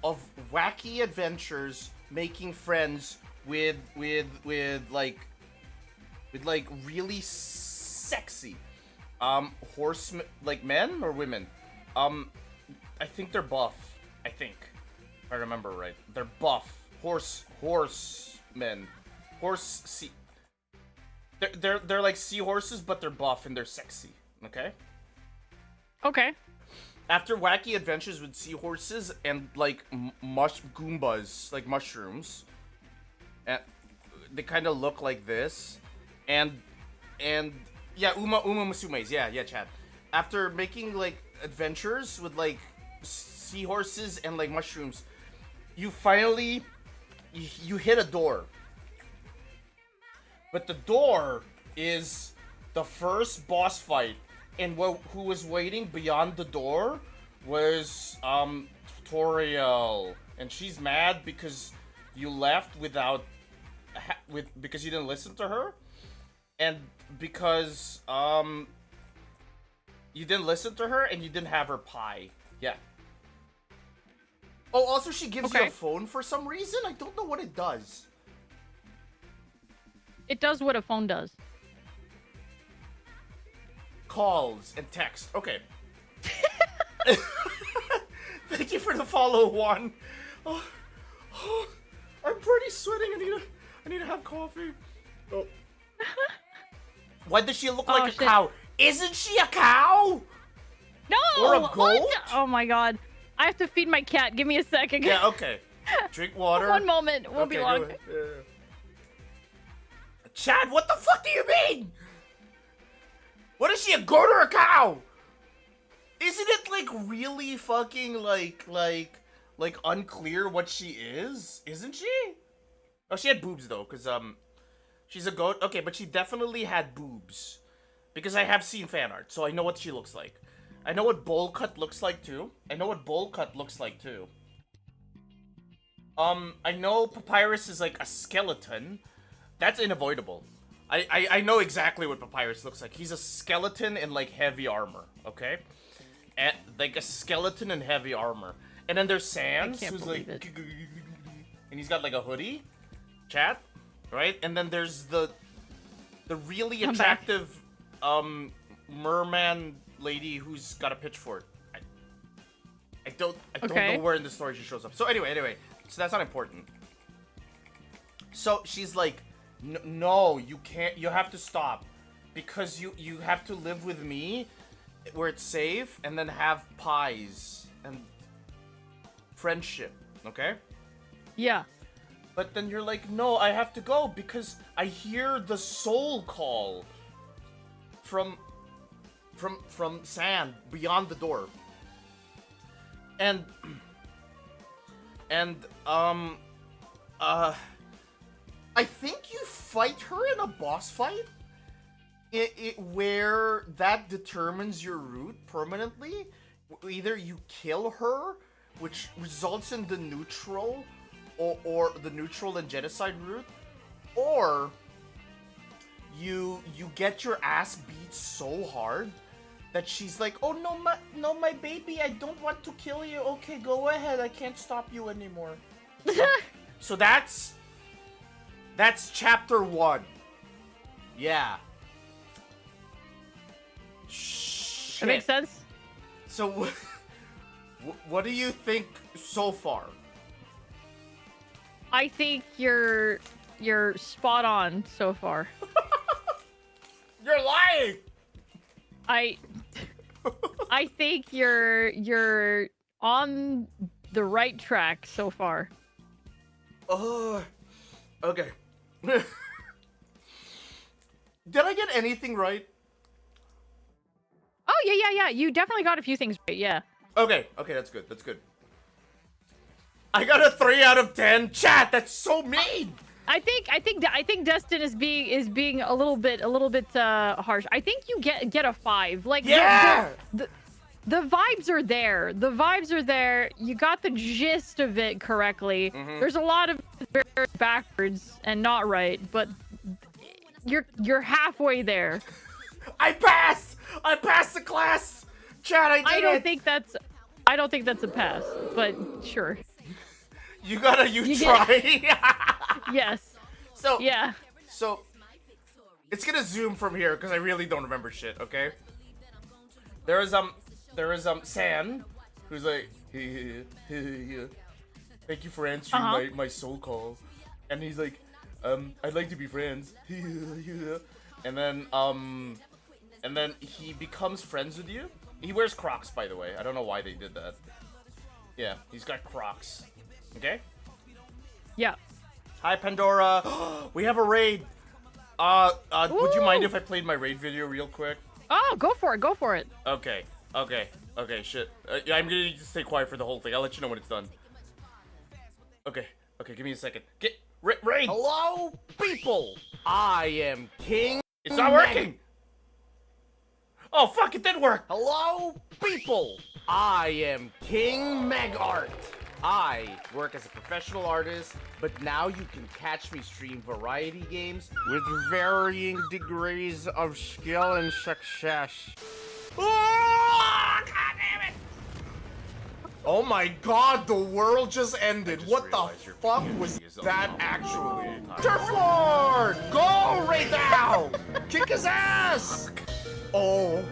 of wacky adventures, making friends with really sexy horsemen, like men or women. I think they're buff. I think, if I remember right, they're buff. Horsemen. Sea. They're like seahorses, but they're buff and they're sexy. Okay. Okay. After wacky adventures with seahorses and like goombas, like mushrooms, and they kind of look like this, and yeah, Uma Musume's, yeah, Chad. After making like adventures with like seahorses and like mushrooms, you finally you hit a door, but the door is the first boss fight. And who was waiting beyond the door was Toriel, and she's mad because you left because you didn't listen to her, and because you didn't listen to her and you didn't have her pie. Yeah. Oh, also she gives you a phone for some reason. I don't know what it does. It does what a phone does. Calls and text. Okay. Thank you for the follow, Juan. Oh, I'm pretty sweating. I need to have coffee. Oh. Why does she look like a cow? Isn't she a cow? No. Or a goat? What? Oh my god. I have to feed my cat. Give me a second. Yeah. Okay. Drink water. One moment. Won't be long. Yeah. Chad, what the fuck do you mean? What is she, a goat or a cow? Isn't it like really fucking like unclear what she is? Isn't she? Oh, she had boobs though, cause she's a goat. Okay, but she definitely had boobs, because I have seen fan art, so I know what she looks like. I know what bowl cut looks like too. I know Papyrus is like a skeleton. That's unavoidable. I know exactly what Papyrus looks like. He's a skeleton in like heavy armor, okay? And like a skeleton in heavy armor. And then there's Sans, who's like, and he's got like a hoodie, chat, right? And then there's the really attractive merman lady who's got a pitchfork. I don't know where in the story she shows up. So anyway, so that's not important. So she's like, no, you can't. You have to stop, because you have to live with me, where it's safe, and then have pies and friendship. Okay? Yeah. But then you're like, no, I have to go because I hear the soul call from sand beyond the door. And I think you fight her in a boss fight, where that determines your route permanently. Either you kill her, which results in the neutral, or the neutral and genocide route, or you get your ass beat so hard that she's like, oh no my baby, I don't want to kill you. Okay, go ahead, I can't stop you anymore. So that's chapter 1. Yeah. Shit. That makes sense. So, what do you think so far? I think you're spot on so far. You're lying. I think you're on the right track so far. Oh, okay. Did I get anything right? Oh yeah. You definitely got a few things right. Yeah. Okay, that's good. I got a 3 out of 10. Chat, that's so mean. I think Destin is being a little bit harsh. I think you get a 5. Like, yeah. The vibes are there. The vibes are there. You got the gist of it correctly. Mm-hmm. There's a lot of very backwards and not right, but you're halfway there. I passed the class. Chat, I did it. I don't think that's I don't think that's a pass, but sure. You try. Yes. So Yeah. so it's gonna zoom from here because I really don't remember shit. Okay. There is San, who's like, thank you for answering my soul call, and he's like, I'd like to be friends, and then he becomes friends with you. He wears Crocs, by the way. I don't know why they did that. Yeah, he's got Crocs. Okay. Yeah. Hi, Pandora. We have a raid. Would you mind if I played my raid video real quick? Oh, go for it. Go for it. Okay, shit. Yeah, I'm gonna need to stay quiet for the whole thing. I'll let you know when it's done. Okay, give me a second. Get raid. Hello, people. I am King. It's not working. Oh fuck! It did work. Hello, people. I am King Megart. I work as a professional artist, but now you can catch me stream variety games with varying degrees of skill and success. Oh, God damn it! Oh my god, the world just ended. What the fuck was that actually? Turf Lord! Go right now! Kick his ass! Oh.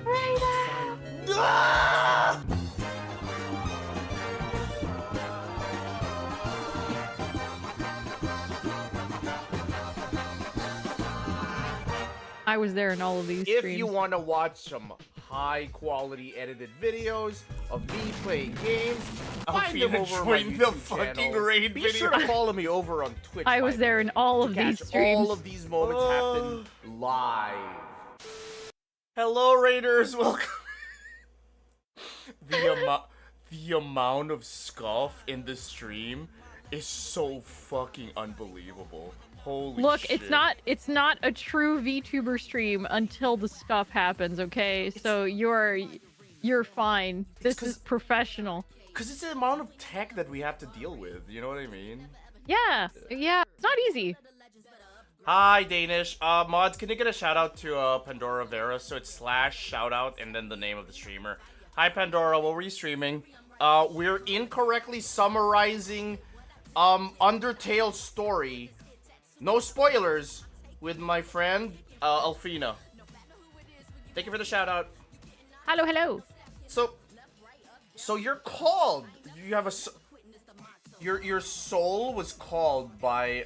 Right now. Ah! I was there in all of these If streams. you want to watch some high quality edited videos of me playing games, find them over my join the YouTube fucking channel. raid Be video. sure to follow me over on Twitch. I was there in all of these catch streams. all of these moments happen live. Hello, Raiders. Welcome. The amount of scuff in the stream is so fucking unbelievable. Holy Look, shit. it's not a true VTuber stream until the stuff happens, okay? So you're fine. This is professional. Cause it's the amount of tech that we have to deal with, you know what I mean? Yeah. It's not easy. Hi, Danish. Mods, can you get a shout out to Pandora Vera? So it's / shout out and then the name of the streamer. Hi, Pandora. What were you streaming? We're incorrectly summarizing Undertale story. No spoilers with my friend Alfina. Thank you for the shout out. Hello. So you're called. You have your soul was called by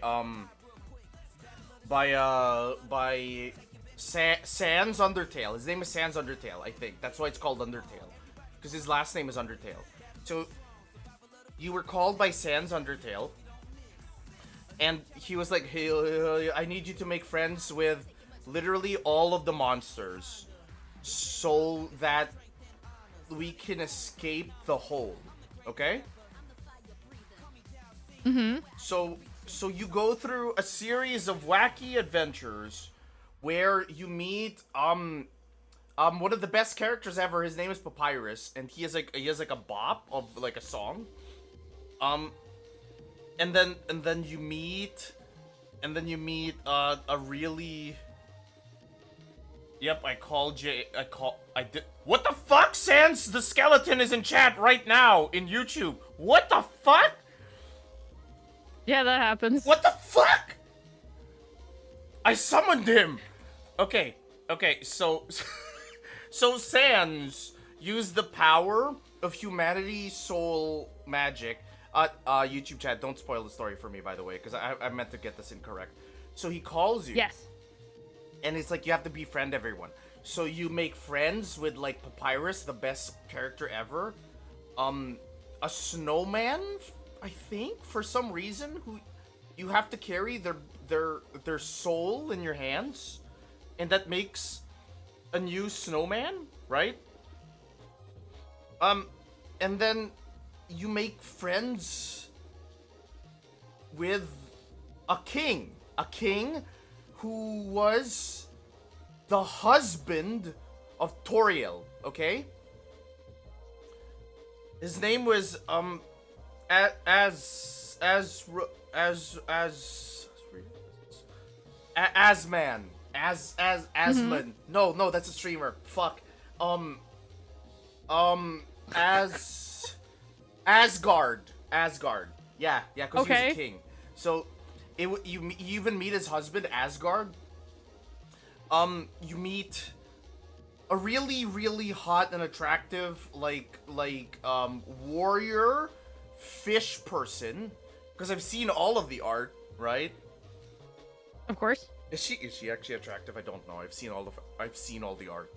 Sans Undertale. His name is Sans Undertale, I think. That's why it's called Undertale, because his last name is Undertale. So you were called by Sans Undertale, and he was like, "Hey, I need you to make friends with literally all of the monsters, so that we can escape the hole." Okay? So you go through a series of wacky adventures where you meet one of the best characters ever. His name is Papyrus, and he has like a bop of like a song. And then you meet a really. Yep, I did. What the fuck, Sans? The skeleton is in chat right now in YouTube. What the fuck? Yeah, that happens. What the fuck? I summoned him. Okay, so Sans used the power of humanity soul magic. YouTube chat, don't spoil the story for me, by the way, because I meant to get this incorrect. So he calls you. Yes. And it's like you have to befriend everyone. So you make friends with like Papyrus, the best character ever. A snowman, I think, for some reason, who you have to carry their soul in your hands, and that makes a new snowman, right? And then you make friends with a king who was the husband of Toriel, okay? His name was Asman. Asman. No, that's a streamer. Fuck. As Asgard. Yeah, because he was Okay. a king. So, you even meet his husband, Asgard. You meet a really, really hot and attractive, warrior fish person. Because I've seen all of the art, right? Of course. Is she actually attractive? I don't know. I've seen all the art.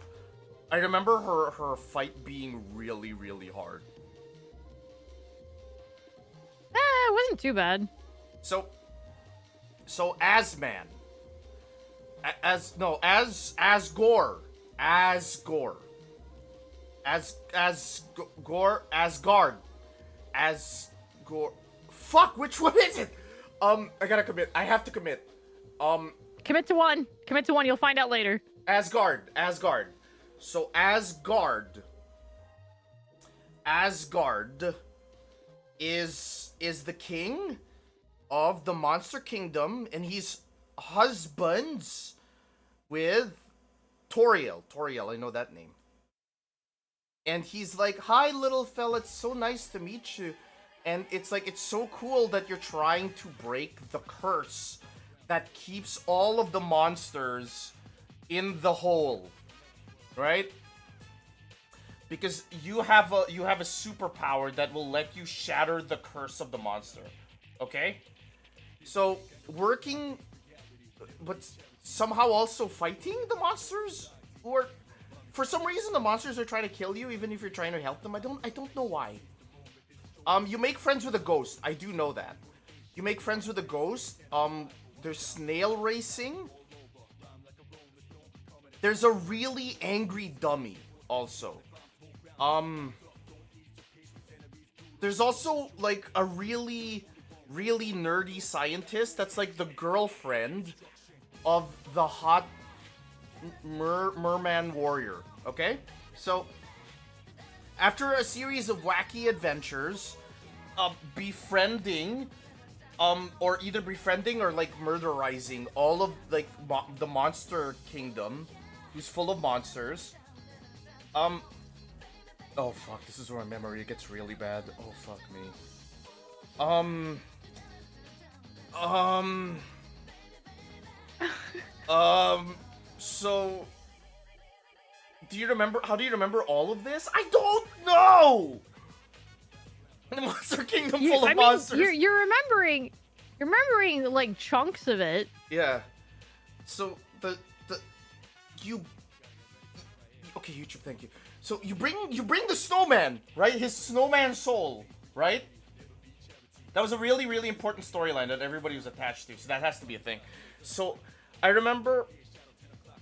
I remember her fight being really, really hard. It wasn't too bad. So Asman. Asgore. Asgore. Fuck, which one is it? I gotta commit. I have to commit. Commit to one. Commit to one. You'll find out later. Asgard. So Asgard is the king of the Monster Kingdom, and he's husbands with Toriel. I know that name. And he's like, "Hi, little fella. It's so nice to meet you." And it's like, it's so cool that you're trying to break the curse that keeps all of the monsters in the hole, right? Because you have a superpower that will let you shatter the curse of the monster. Okay? So working, but somehow also fighting the monsters, or for some reason the monsters are trying to kill you even if you're trying to help them. I don't know why. You make friends with a ghost. I do know that. You make friends with a ghost. There's snail racing. There's a really angry dummy also. There's also like a really, really nerdy scientist that's like the girlfriend of the hot merman warrior. Okay? So, after a series of wacky adventures, befriending or either befriending or like murderizing all of like the monster kingdom, who's full of monsters. Oh fuck, this is where my memory gets really bad. Oh fuck me. So how do you remember all of this? I don't know! The Monster Kingdom full of monsters. You're remembering like chunks of it. Yeah. So okay, YouTube, thank you. So you bring the snowman, right? His snowman soul, right? That was a really, really important storyline that everybody was attached to, so that has to be a thing. So I remember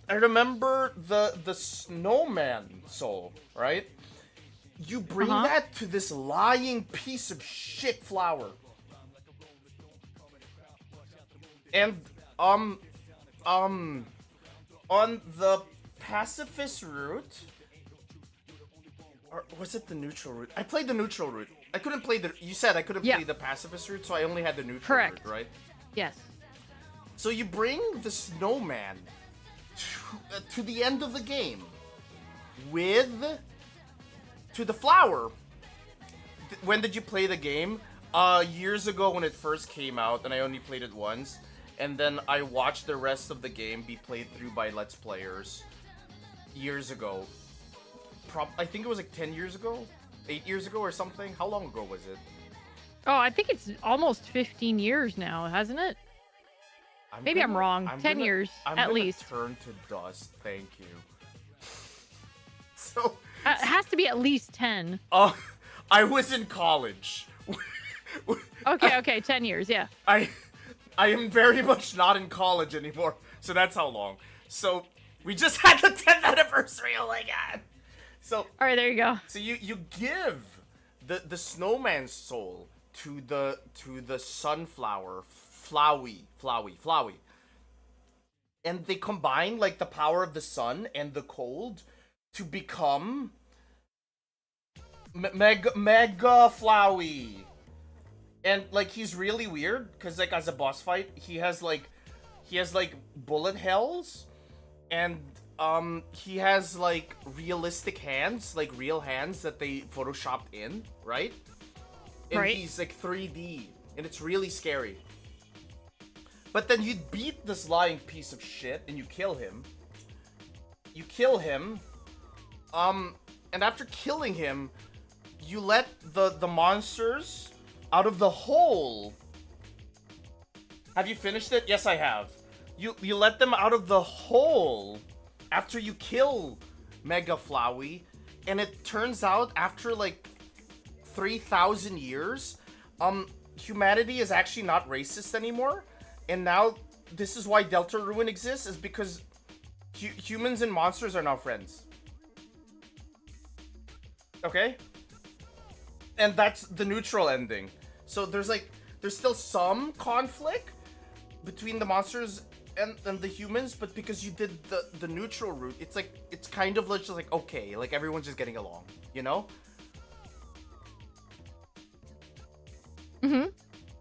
the snowman soul, right? You bring that to this lying piece of shit flower. And on the pacifist route, or was it the neutral route? I played the neutral route. I couldn't play you said I couldn't play the pacifist route, so I only had the neutral route, right? Yes. So you bring the snowman to the end of the game to the flower. When did you play the game? Years ago when it first came out, and I only played it once. And then I watched the rest of the game be played through by Let's Players years ago. I think it was like 10 years ago? 8 years ago or something? How long ago was it? Oh, I think it's almost 15 years now, hasn't it? Maybe I'm wrong. 10 years, at least. Turn to dust, thank you. So... it has to be at least 10. I was in college. Okay, 10 years, yeah. I am very much not in college anymore, so that's how long. So, we just had the 10th anniversary, oh my god! So... Alright, there you go. So you give the snowman's soul to the sunflower, Flowey. And they combine, like, the power of the sun and the cold to become... Mega Flowey. And, like, he's really weird, because, like, as a boss fight, he has, like, bullet hells, and he has like realistic hands, like real hands that they photoshopped in, right? And Right. he's like 3D, and it's really scary. But then you beat this lying piece of shit, and you kill him. You kill him, and after killing him, you let the monsters out of the hole. Have you finished it? Yes, I have. You let them out of the hole after you kill Mega Flowey, and it turns out after like 3,000 years, humanity is actually not racist anymore, and now this is why Deltarune exists, is because humans and monsters are now friends. Okay? And that's the neutral ending. So there's still some conflict between the monsters and the humans, but because you did the neutral route, it's kind of just like, okay, like everyone's just getting along, you know? Mm-hmm.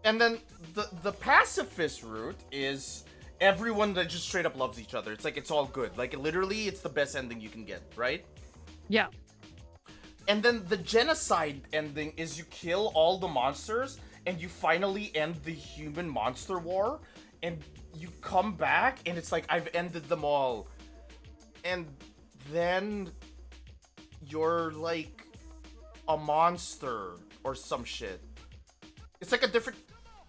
And then the pacifist route is everyone that just straight up loves each other. It's like it's all good. Like literally it's the best ending you can get, right? Yeah. And then the genocide ending is you kill all the monsters and you finally end the human monster war, and you come back and it's like, I've ended them all. And then you're like a monster or some shit. It's like a different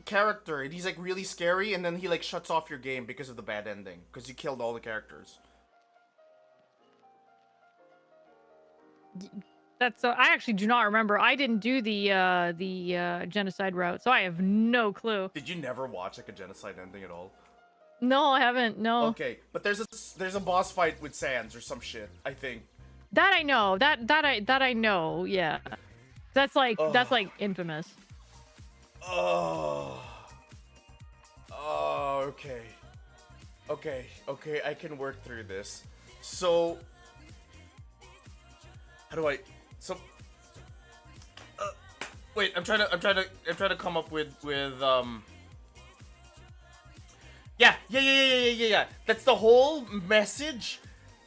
character, and he's like really scary, and then he like shuts off your game because of the bad ending, because you killed all the characters. That's so. I actually do not remember. I didn't do the genocide route, so I have no clue. Did you never watch like a genocide ending at all? No, I haven't. No. Okay, but there's a boss fight with Sans or some shit, I think. That I know. That I know. Yeah. That's like infamous. Oh. Oh, okay. Okay, I can work through this. So how do I wait, I'm trying to come up with yeah. That's the whole message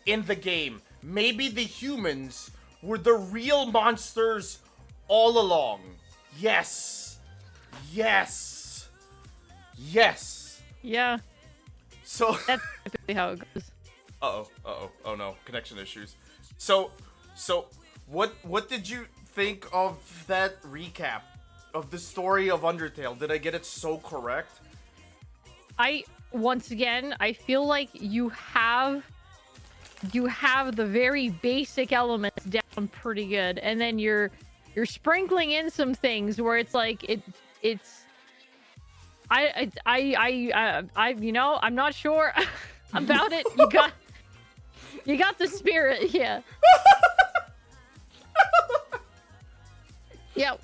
in the game. Maybe the humans were the real monsters all along. Yes. Yeah. So That's typically how it goes. oh no, connection issues. So what did you think of that recap of the story of Undertale? Did I get it so correct? Once again, I feel like you have the very basic elements down pretty good, and then you're sprinkling in some things where it's like it's you know, I'm not sure about it. You got the spirit, yeah. Yep.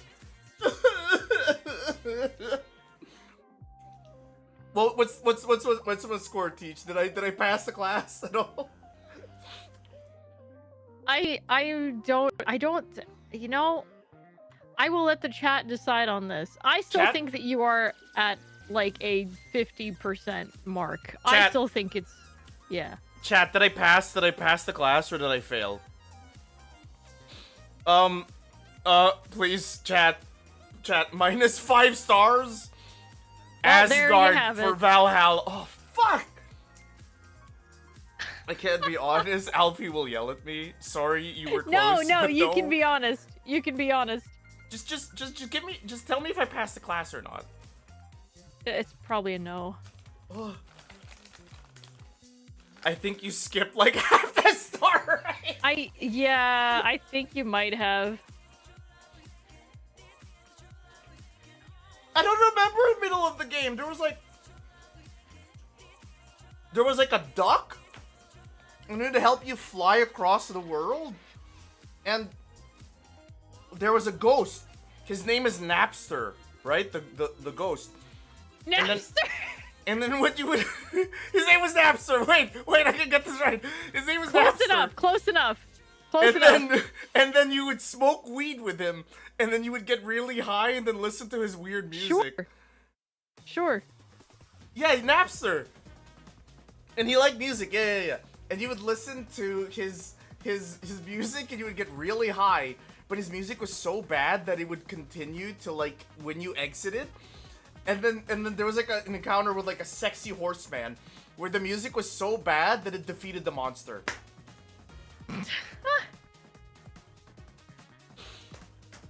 Well, what's my score, Teach? Did I pass the class at all? I don't, you know, I will let the chat decide on this. I still Chat? think that you are at like a 50% mark. I Chat. still think it's, yeah. Chat, did I pass the class or did I fail? Please, chat, -5 stars. Well, there you Asgard have for it. Valhalla. Oh, fuck! I can't be honest. Alfie will yell at me. Sorry, you were close. No, but you can be honest. You can be honest. Just tell me if I passed the class or not. It's probably a no. Oh. I think you skipped like half the star, right? I think you might have. I don't remember in the middle of the game. There was like a duck, and it would help you fly across the world, and there was a ghost. His name is Napster, right? The ghost. Napster. And then what you would his name was Napster. Wait, I can get this right. His name was Napster. Close enough. And then you would smoke weed with him, and then you would get really high and then listen to his weird music. Sure. Yeah, Napster. And he liked music. Yeah. and you would listen to his music, and you would get really high. But his music was so bad that it would continue to like when you exited. And then there was like an encounter with like a sexy horseman, where the music was so bad that it defeated the monster.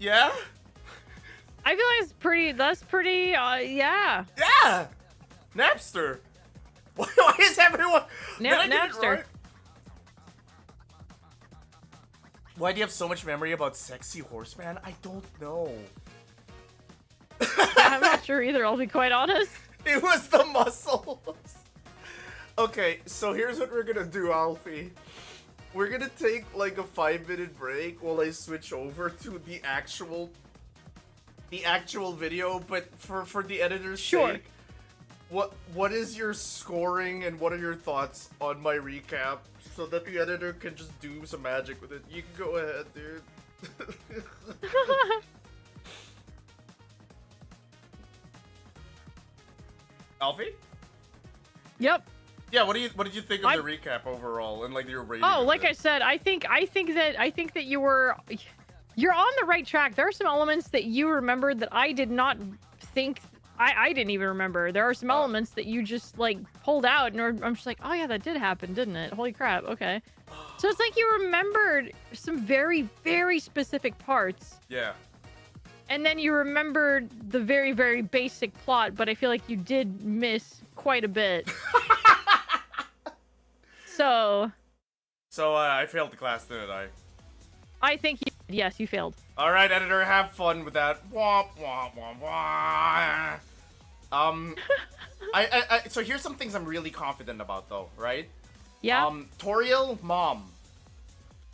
Yeah? I feel like that's pretty, yeah. Yeah! Napster! Why is everyone... Did I get it Napster. right? Why do you have so much memory about sexy horseman? I don't know. I'm not sure either, I'll be quite honest. It was the muscles. Okay, so here's what we're gonna do, Alfie. We're gonna take like a 5-minute break while I switch over to the actual video, but for the editor's sake, what is your scoring and what are your thoughts on my recap so that the editor can just do some magic with it? You can go ahead, dude. Alfie? Yep. Yeah, what did you think of the recap overall and like your rating? Oh, like I said, I think that you're on the right track. There are some elements that you remembered that I did not think I didn't even remember. There are some elements that you just like pulled out, and I'm just like, oh yeah, that did happen, didn't it? Holy crap! Okay, so it's like you remembered some very, very specific parts. Yeah. And then you remembered the very, very basic plot, but I feel like you did miss quite a bit. So I failed the class, didn't I? I think yes, you failed. All right, editor, have fun with that. Womp womp womp womp. So here's some things I'm really confident about, though, right? Yeah. Toriel, mom.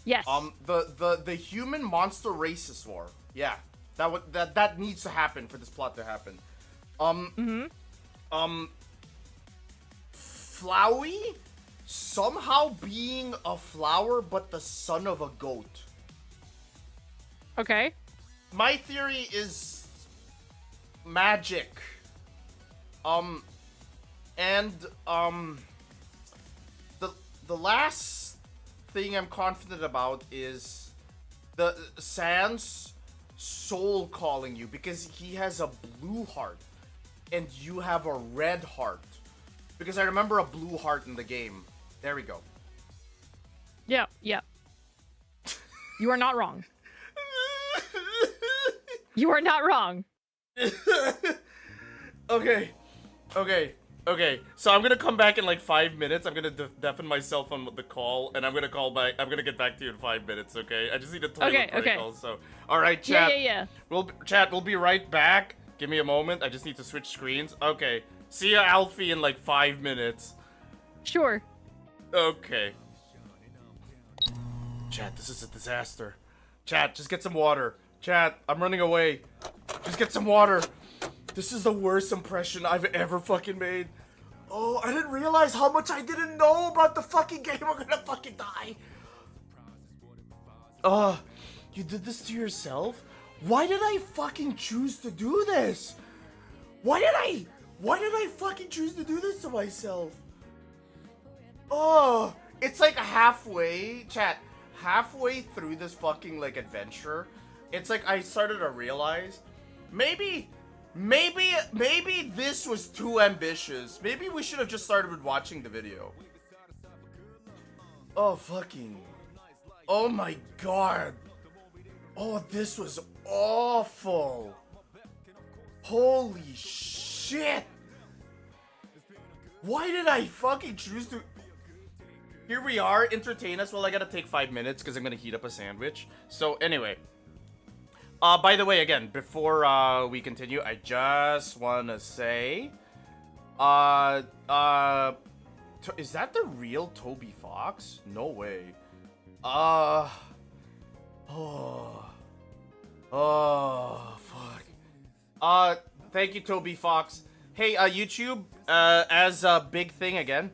Yes. The human monster racist war. Yeah. That needs to happen for this plot to happen. Flowey somehow being a flower but the son of a goat. Okay. My theory is magic. The last thing I'm confident about is the Sans soul calling you, because he has a blue heart and you have a red heart. Because I remember a blue heart in the game. There we go. Yeah, yeah. You are not wrong. You are not wrong. Okay. So I'm gonna come back in like 5 minutes. I'm gonna deafen myself on the call, and I'm gonna call back. I'm gonna get back to you in 5 minutes. Okay? I just need a toilet break also. All right, chat. Yeah. We'll be right back. Give me a moment. I just need to switch screens. Okay. See ya, Alfie, in like 5 minutes. Sure. Okay. Chat, this is a disaster. Chat, just get some water. Chat, I'm running away. Just get some water. This is the worst impression I've ever fucking made. Oh, I didn't realize how much I didn't know about the fucking game. I'm gonna fucking die. You did this to yourself? Why did I fucking choose to do this? Why did I fucking choose to do this to myself? Oh, it's like halfway through this fucking like adventure. It's like I started to realize maybe this was too ambitious. Maybe we should have just started with watching the video. Oh my god. Oh, this was awful. Holy shit. Why did I fucking choose to... Here we are, entertain us. Well, I gotta take 5 minutes because I'm gonna heat up a sandwich. So anyway, by the way, again, before we continue, I just wanna say, is that the real Toby Fox? No way. Fuck. Thank you, Toby Fox. Hey, YouTube, as a big thing again,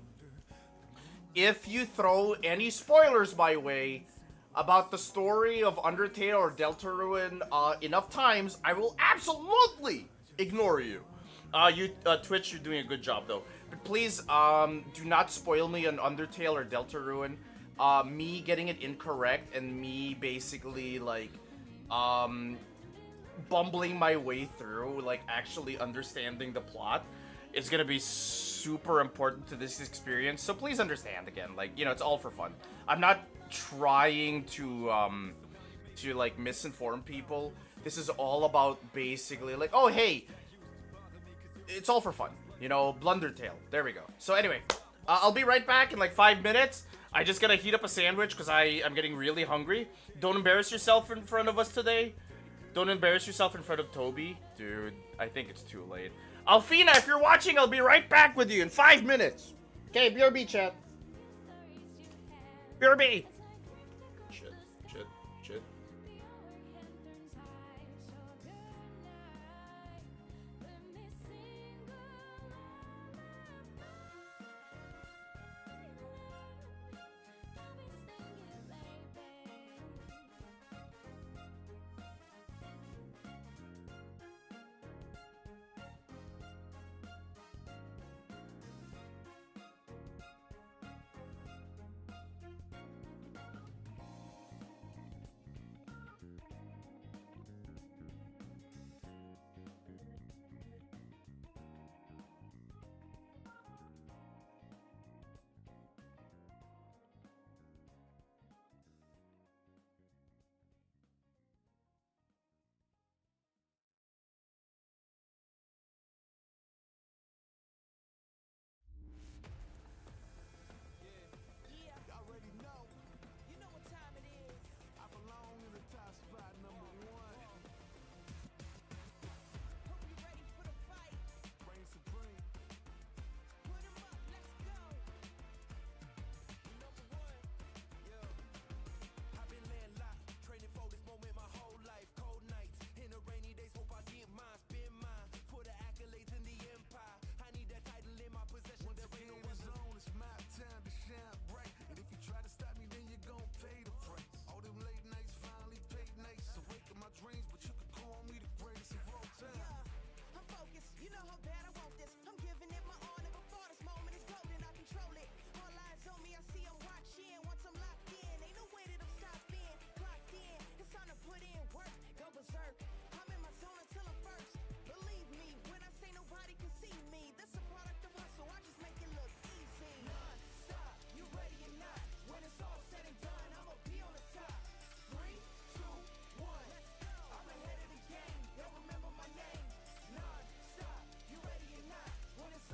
if you throw any spoilers my way about the story of Undertale or Deltarune enough times, I will absolutely ignore you. Twitch, you're doing a good job, though. But please, do not spoil me on Undertale or Deltarune. Me getting it incorrect and me basically like, bumbling my way through, like actually understanding the plot is gonna be super important to this experience. So please understand again, like, you know, it's all for fun. I'm not trying to like misinform people. This is all about basically like, oh hey, it's all for fun, you know, Blundertail. There we go. So anyway, I'll be right back in like 5 minutes. I just gotta heat up a sandwich because I'm getting really hungry. Don't embarrass yourself in front of us today. Don't embarrass yourself in front of Toby. Dude, I think it's too late. Alfina, if you're watching, I'll be right back with you in 5 minutes. Okay, BRB chat. BRB. Shit, shit, shit.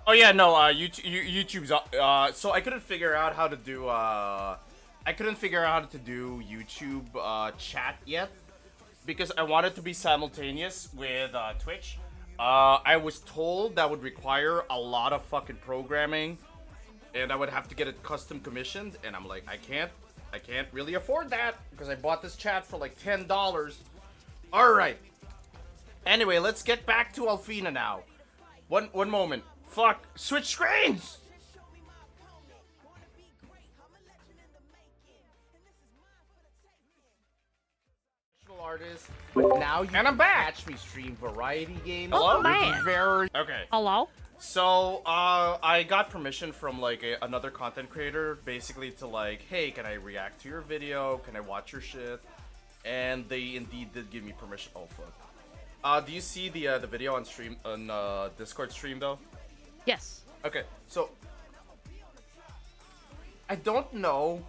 Oh yeah, no, YouTube's so I couldn't figure out how to do YouTube chat yet because I wanted to be simultaneous with Twitch. I was told that would require a lot of fucking programming and I would have to get it custom commissioned, and I'm like, I can't really afford that because I bought this chat for like $10. All right. Anyway, let's get back to Alfina now. One moment. Fuck. Switch screens! Artist, but now you and I'm back. Catch me stream variety games. Hello? Oh, man. Very Okay. Hello? So, I got permission from, like, another content creator, basically to, like, hey, can I react to your video? Can I watch your shit? And they indeed did give me permission. Oh, fuck. Do you see the video on stream, on, Discord stream, though? Yes. Okay, so, I don't know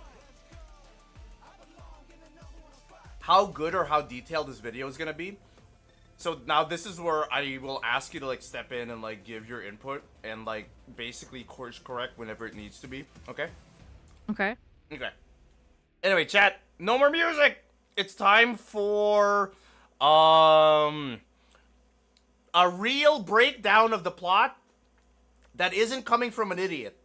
how good or how detailed this video is gonna be. So now this is where I will ask you to like step in and like give your input and like basically course correct whenever it needs to be. Okay? Okay. Okay. Anyway, chat, no more music. It's time for a real breakdown of the plot that isn't coming from an idiot.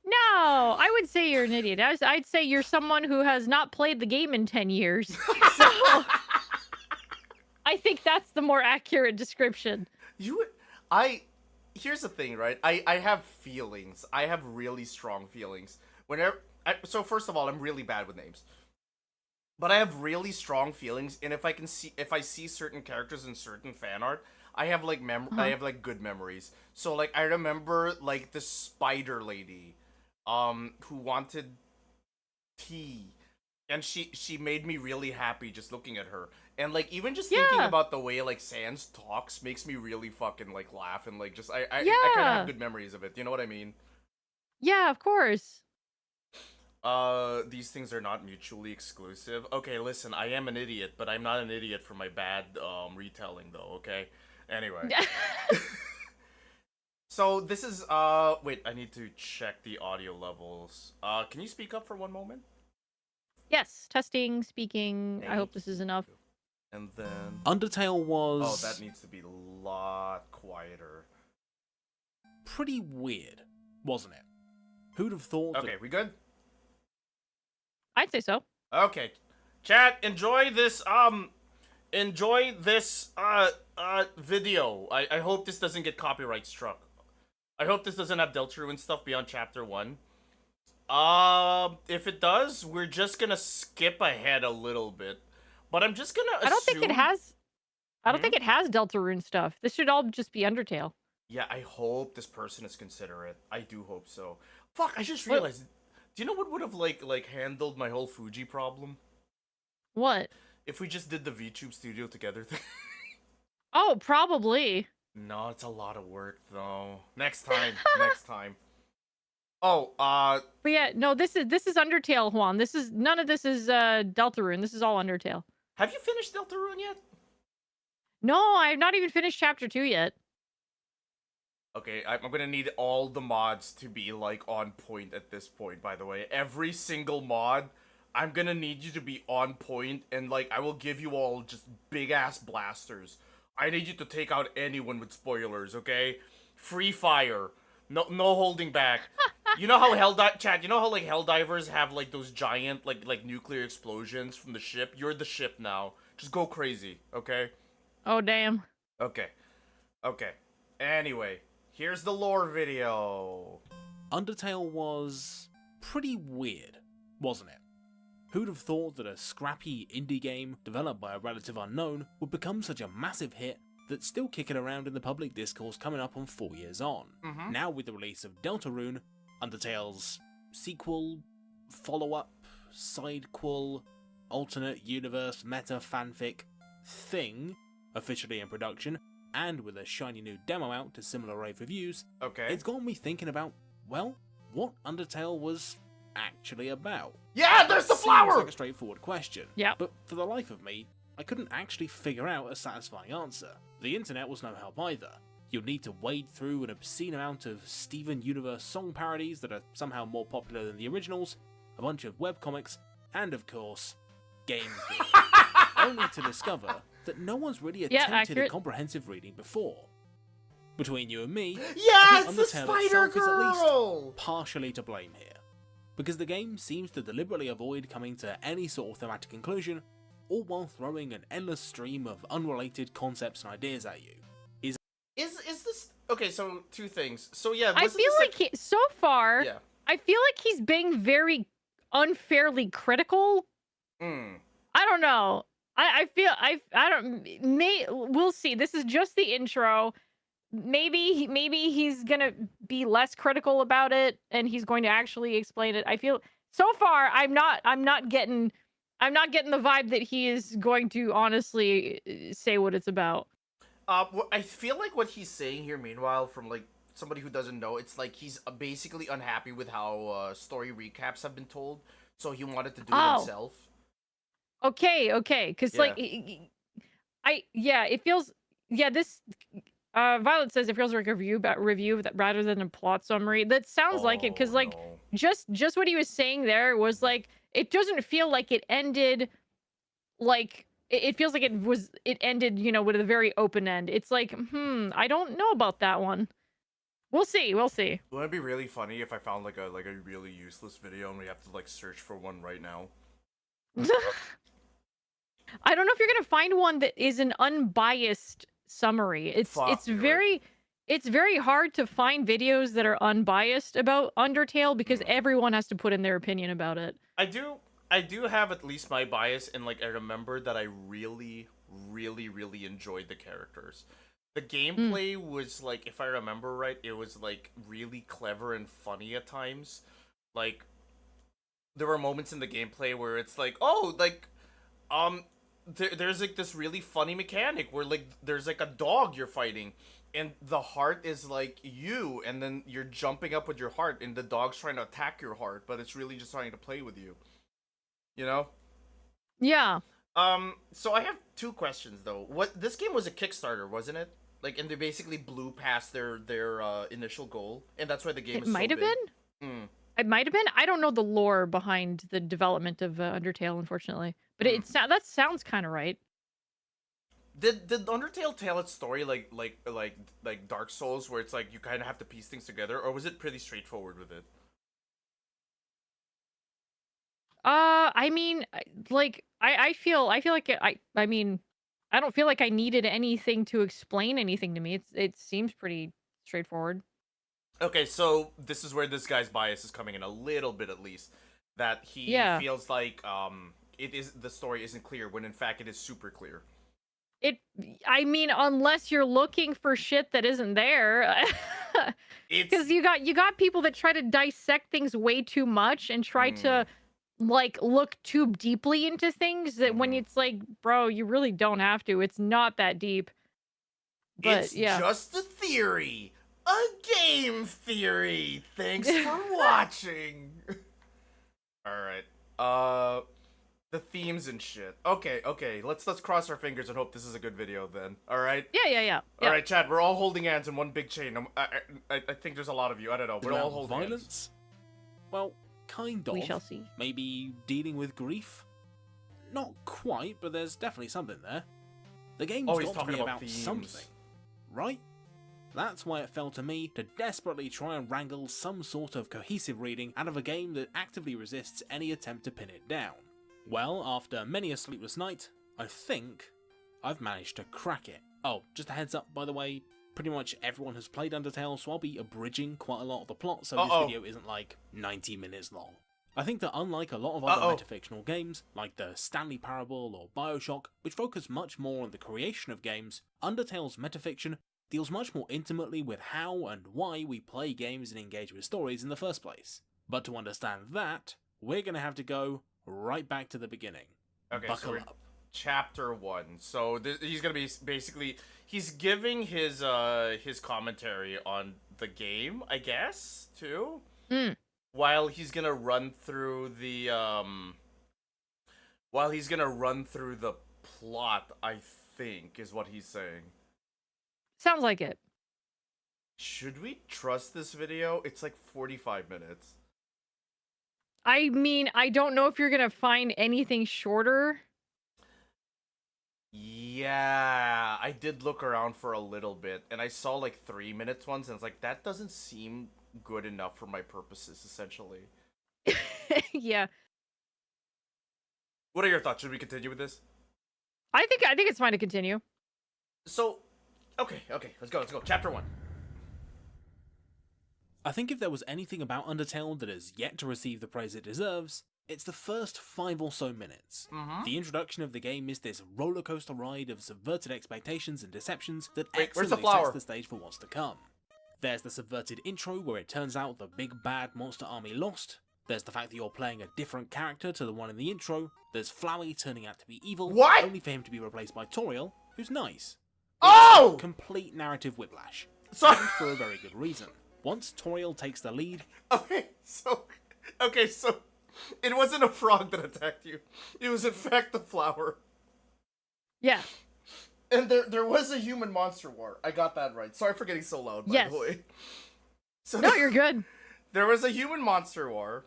No, I would say you're an idiot. I'd say you're someone who has not played the game in 10 years. So I think that's the more accurate description. Here's the thing, right? I have feelings. I have really strong feelings. So first of all, I'm really bad with names. but I have really strong feelings, and if I see certain characters in certain fan art, I have like I have like good memories. So like I remember like the spider lady, who wanted tea, and she made me really happy just looking at her. And like even just thinking Yeah. about the way like Sans talks makes me really fucking like laugh, and like just I kind of Yeah. have good memories of it. You know what I mean? Yeah, of course. These things are not mutually exclusive. Okay, listen, I am an idiot, but I'm not an idiot for my bad retelling though, okay? Anyway. So this is wait, I need to check the audio levels. Can you speak up for one moment? Yes, testing, speaking. I hope Thank this is enough. And then Undertale was oh, that needs to be a lot quieter. pretty weird, wasn't it? Who'd have thought Okay, we good? I'd say so. Okay. Chat, enjoy this video. I hope this doesn't get copyright struck. I hope this doesn't have Deltarune stuff beyond chapter 1. If it does, we're just gonna skip ahead a little bit. But I'm just gonna assume... I don't think it has. I don't Hmm? think it has Deltarune stuff. This should all just be Undertale. Yeah, I hope this person is considerate. I do hope so. Fuck, I just What- realized... Do you know what would have, like, handled my whole Fuji problem? What? If we just did the VTube Studio together thing. Oh, probably. No, it's a lot of work, though. Next time. Next time. Oh, But yeah, no, this is Undertale, Juan. None of this is Deltarune. This is all Undertale. have you finished Deltarune yet? No, I've not even finished chapter 2 yet. Okay, I'm gonna need all the mods to be, like, on point at this point, by the way. Every single mod, I'm gonna need you to be on point, and, like, I will give you all just big-ass blasters. I need you to take out anyone with spoilers, okay? Free fire. No holding back. You know how Chat, you know how, like, Helldivers have, like, those giant, like nuclear explosions from the ship? You're the ship now. Just go crazy, okay? Oh, damn. Okay. Okay. Anyway, here's the lore video. Undertale was pretty weird, wasn't it? Who'd have thought that a scrappy indie game developed by a relative unknown would become such a massive hit that's still kicking around in the public discourse coming up on 4 years on? Mhm. Now with the release of Deltarune, Undertale's sequel, follow-up, sidequel, alternate universe meta fanfic thing officially in production, and with a shiny new demo out to similar rave reviews, Okay. it's got me thinking about, well, what Undertale was actually about. Yeah, there's the Seems flower! like a straightforward question. Yeah. But for the life of me, I couldn't actually figure out a satisfying answer. The internet was no help either. You'll need to wade through an obscene amount of Steven Universe song parodies that are somehow more popular than the originals, a bunch of webcomics, and of course, game theory. Only to discover that no one's really Yeah, attempted a accurate. comprehensive reading before. Between you and me, Yeah, I it's think the Undertale Spider itself is at least Girl! partially to blame here, because the game seems to deliberately avoid coming to any sort of thematic conclusion, all while throwing an endless stream of unrelated concepts and ideas at you. Is this... Okay, so two things. So yeah, I wasn't feel this like so far, Yeah. I feel like he's being very unfairly critical. Mm. I don't know. I feel I don't we'll see. This is just the intro. Maybe he's gonna be less critical about it and he's going to actually explain it. I feel so far I'm not getting the vibe that he is going to honestly say what it's about. I feel like what he's saying here, meanwhile, from, like, somebody who doesn't know, it's like he's basically unhappy with how story recaps have been told, so he wanted to do it Oh. himself. Okay, because like it feels this Violet says it feels like a review that rather than a plot summary. That sounds like it because like no. just what he was saying there was like it doesn't feel like it ended like it feels like it ended, you know, with a very open end. It's like, I don't know about that one. We'll see. Wouldn't it be really funny if I found like a really useless video and we have to like search for one right now? I don't know if you're gonna find one that is an unbiased summary. It's Fuck, you're very it's very hard to find videos that are unbiased about Undertale because everyone has to put in their opinion about it. I do I do have at least my bias, and like I remember that I really, really, really enjoyed the characters. The Mm. gameplay was like, if I remember right, it was like really clever and funny at times. Like there were moments in the gameplay where it's like, oh, like um, there's like this really funny mechanic where like there's like a dog you're fighting, and the heart is like you, and then you're jumping up with your heart, and the dog's trying to attack your heart, but it's really just trying to play with you. You know? Yeah. So I have two questions though. What this game was a Kickstarter, wasn't it? Like, and they basically blew past their initial goal, and that's why the game It is so might have big. been. Mm. It might have been. I don't know the lore behind the development of Undertale, unfortunately. But that sounds kind of right. Did Undertale tell its story like Dark Souls, where it's like you kind of have to piece things together, or was it pretty straightforward with it? I mean, I feel like I mean, I don't feel like I needed anything to explain anything to me. It seems pretty straightforward. Okay, so this is where this guy's bias is coming in a little bit, at least, that he Yeah. feels like it is the story isn't clear when in fact it is super clear. It I mean, unless you're looking for shit that isn't there. It's Cuz you got people that try to dissect things way too much and try to like look too deeply into things that when Mhm. it's like, bro, you really don't have to. It's not that deep. But it's yeah. just a theory, a game theory. Thanks for watching. All right. The themes and shit. Okay. Let's cross our fingers and hope this is a good video then. All right. Yeah. All right, Chad. We're all holding hands in one big chain. I think there's a lot of you. I don't know. We're all About holding violence? hands. Well, kind of. We shall see. Maybe dealing with grief? Not quite, but there's definitely something there. The game's Oh, he's got to talking be about about themes. something, right? That's why it fell to me to desperately try and wrangle some sort of cohesive reading out of a game that actively resists any attempt to pin it down. Well, after many a sleepless night, I think I've managed to crack it. Oh, just a heads up, by the way, pretty much everyone has played Undertale, so I'll be abridging quite a lot of the plot, so this video isn't like 90 minutes long. I think that unlike a lot of other metafictional games, like the Stanley Parable or Bioshock, which focus much more on the creation of games, Undertale's metafiction deals much more intimately with how and why we play games and engage with stories in the first place. But to understand that, we're gonna have to go right back to the beginning. Okay, Buckle so we're up. chapter 1. So he's gonna be basically he's giving his commentary on the game, I guess, too. While he's gonna run through the plot, I think is what he's saying. Sounds like it. Should we trust this video? It's like 45 minutes. I mean, I don't know if you're gonna find anything shorter. Yeah, I did look around for a little bit, and I saw like 3 minutes ones, and I was like, that doesn't seem good enough for my purposes, essentially. Yeah. What are your thoughts? Should we continue with this? I think it's fine to continue. So, okay, let's go. Chapter 1. I think if there was anything about Undertale that has yet to receive the praise it deserves, it's the first 5 or so minutes. The introduction of the game is this rollercoaster ride of subverted expectations and deceptions that excellently sets the stage for what's to come. There's the subverted intro where it turns out the big bad monster army lost. There's the fact that you're playing a different character to the one in the intro. There's Flowey turning out to be evil, only for him to be replaced by Toriel, who's nice. Oh! Complete narrative whiplash. Sorry. And for a very good reason. Once Toriel takes the lead... Okay, so it wasn't a frog that attacked you. It was in fact the flower. Yeah. And there was a human monster war. I got that right. Sorry for getting so loud, by the way. So no, you're good. There was a human monster war.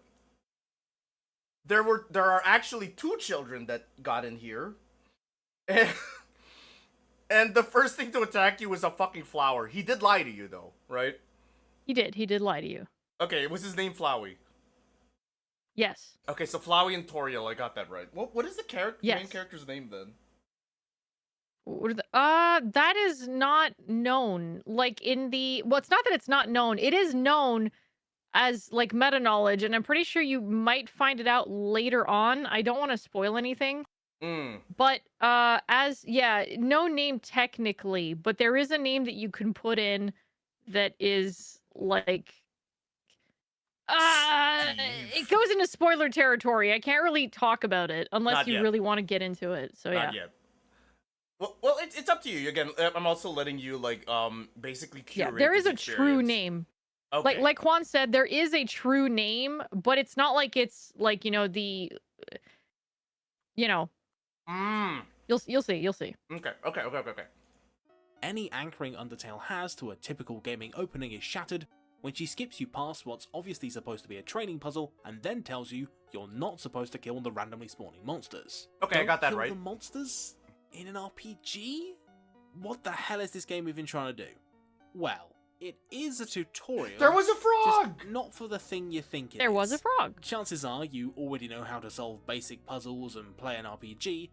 There are actually 2 children that got in here. And the first thing to attack you was a fucking flower. He did lie to you though, right? He did lie to you. Okay, was his name Flowey? Yes. Okay, so Flowey and Toriel, I got that right. What is the main character's name then? That is not known. Like in the... Well, it's not that it's not known. It is known as like meta knowledge, and I'm pretty sure you might find it out later on. I don't want to spoil anything. Mm. But no name technically, but there is a name that you can put in that is like it goes into spoiler territory. I can't really talk about it unless Not you yet. really want to get into it. So Not yet. Well, it's up to you. Again, I'm also letting you like basically curate. Yeah, there is this a true experience. name. Okay. Like Juan said, there is a true name, but it's not like it's like, the you know, Mm. you'll see. Okay. Any anchoring Undertale has to a typical gaming opening is shattered when she skips you past what's obviously supposed to be a training puzzle and then tells you you're not supposed to kill the randomly spawning monsters. Okay, I got that Don't right. kill the monsters? In an RPG? What the hell is this game even trying to do? Well, it is a tutorial. There was a frog! Just not for the thing you think it is. There was a frog. Chances are you already know how to solve basic puzzles and play an RPG.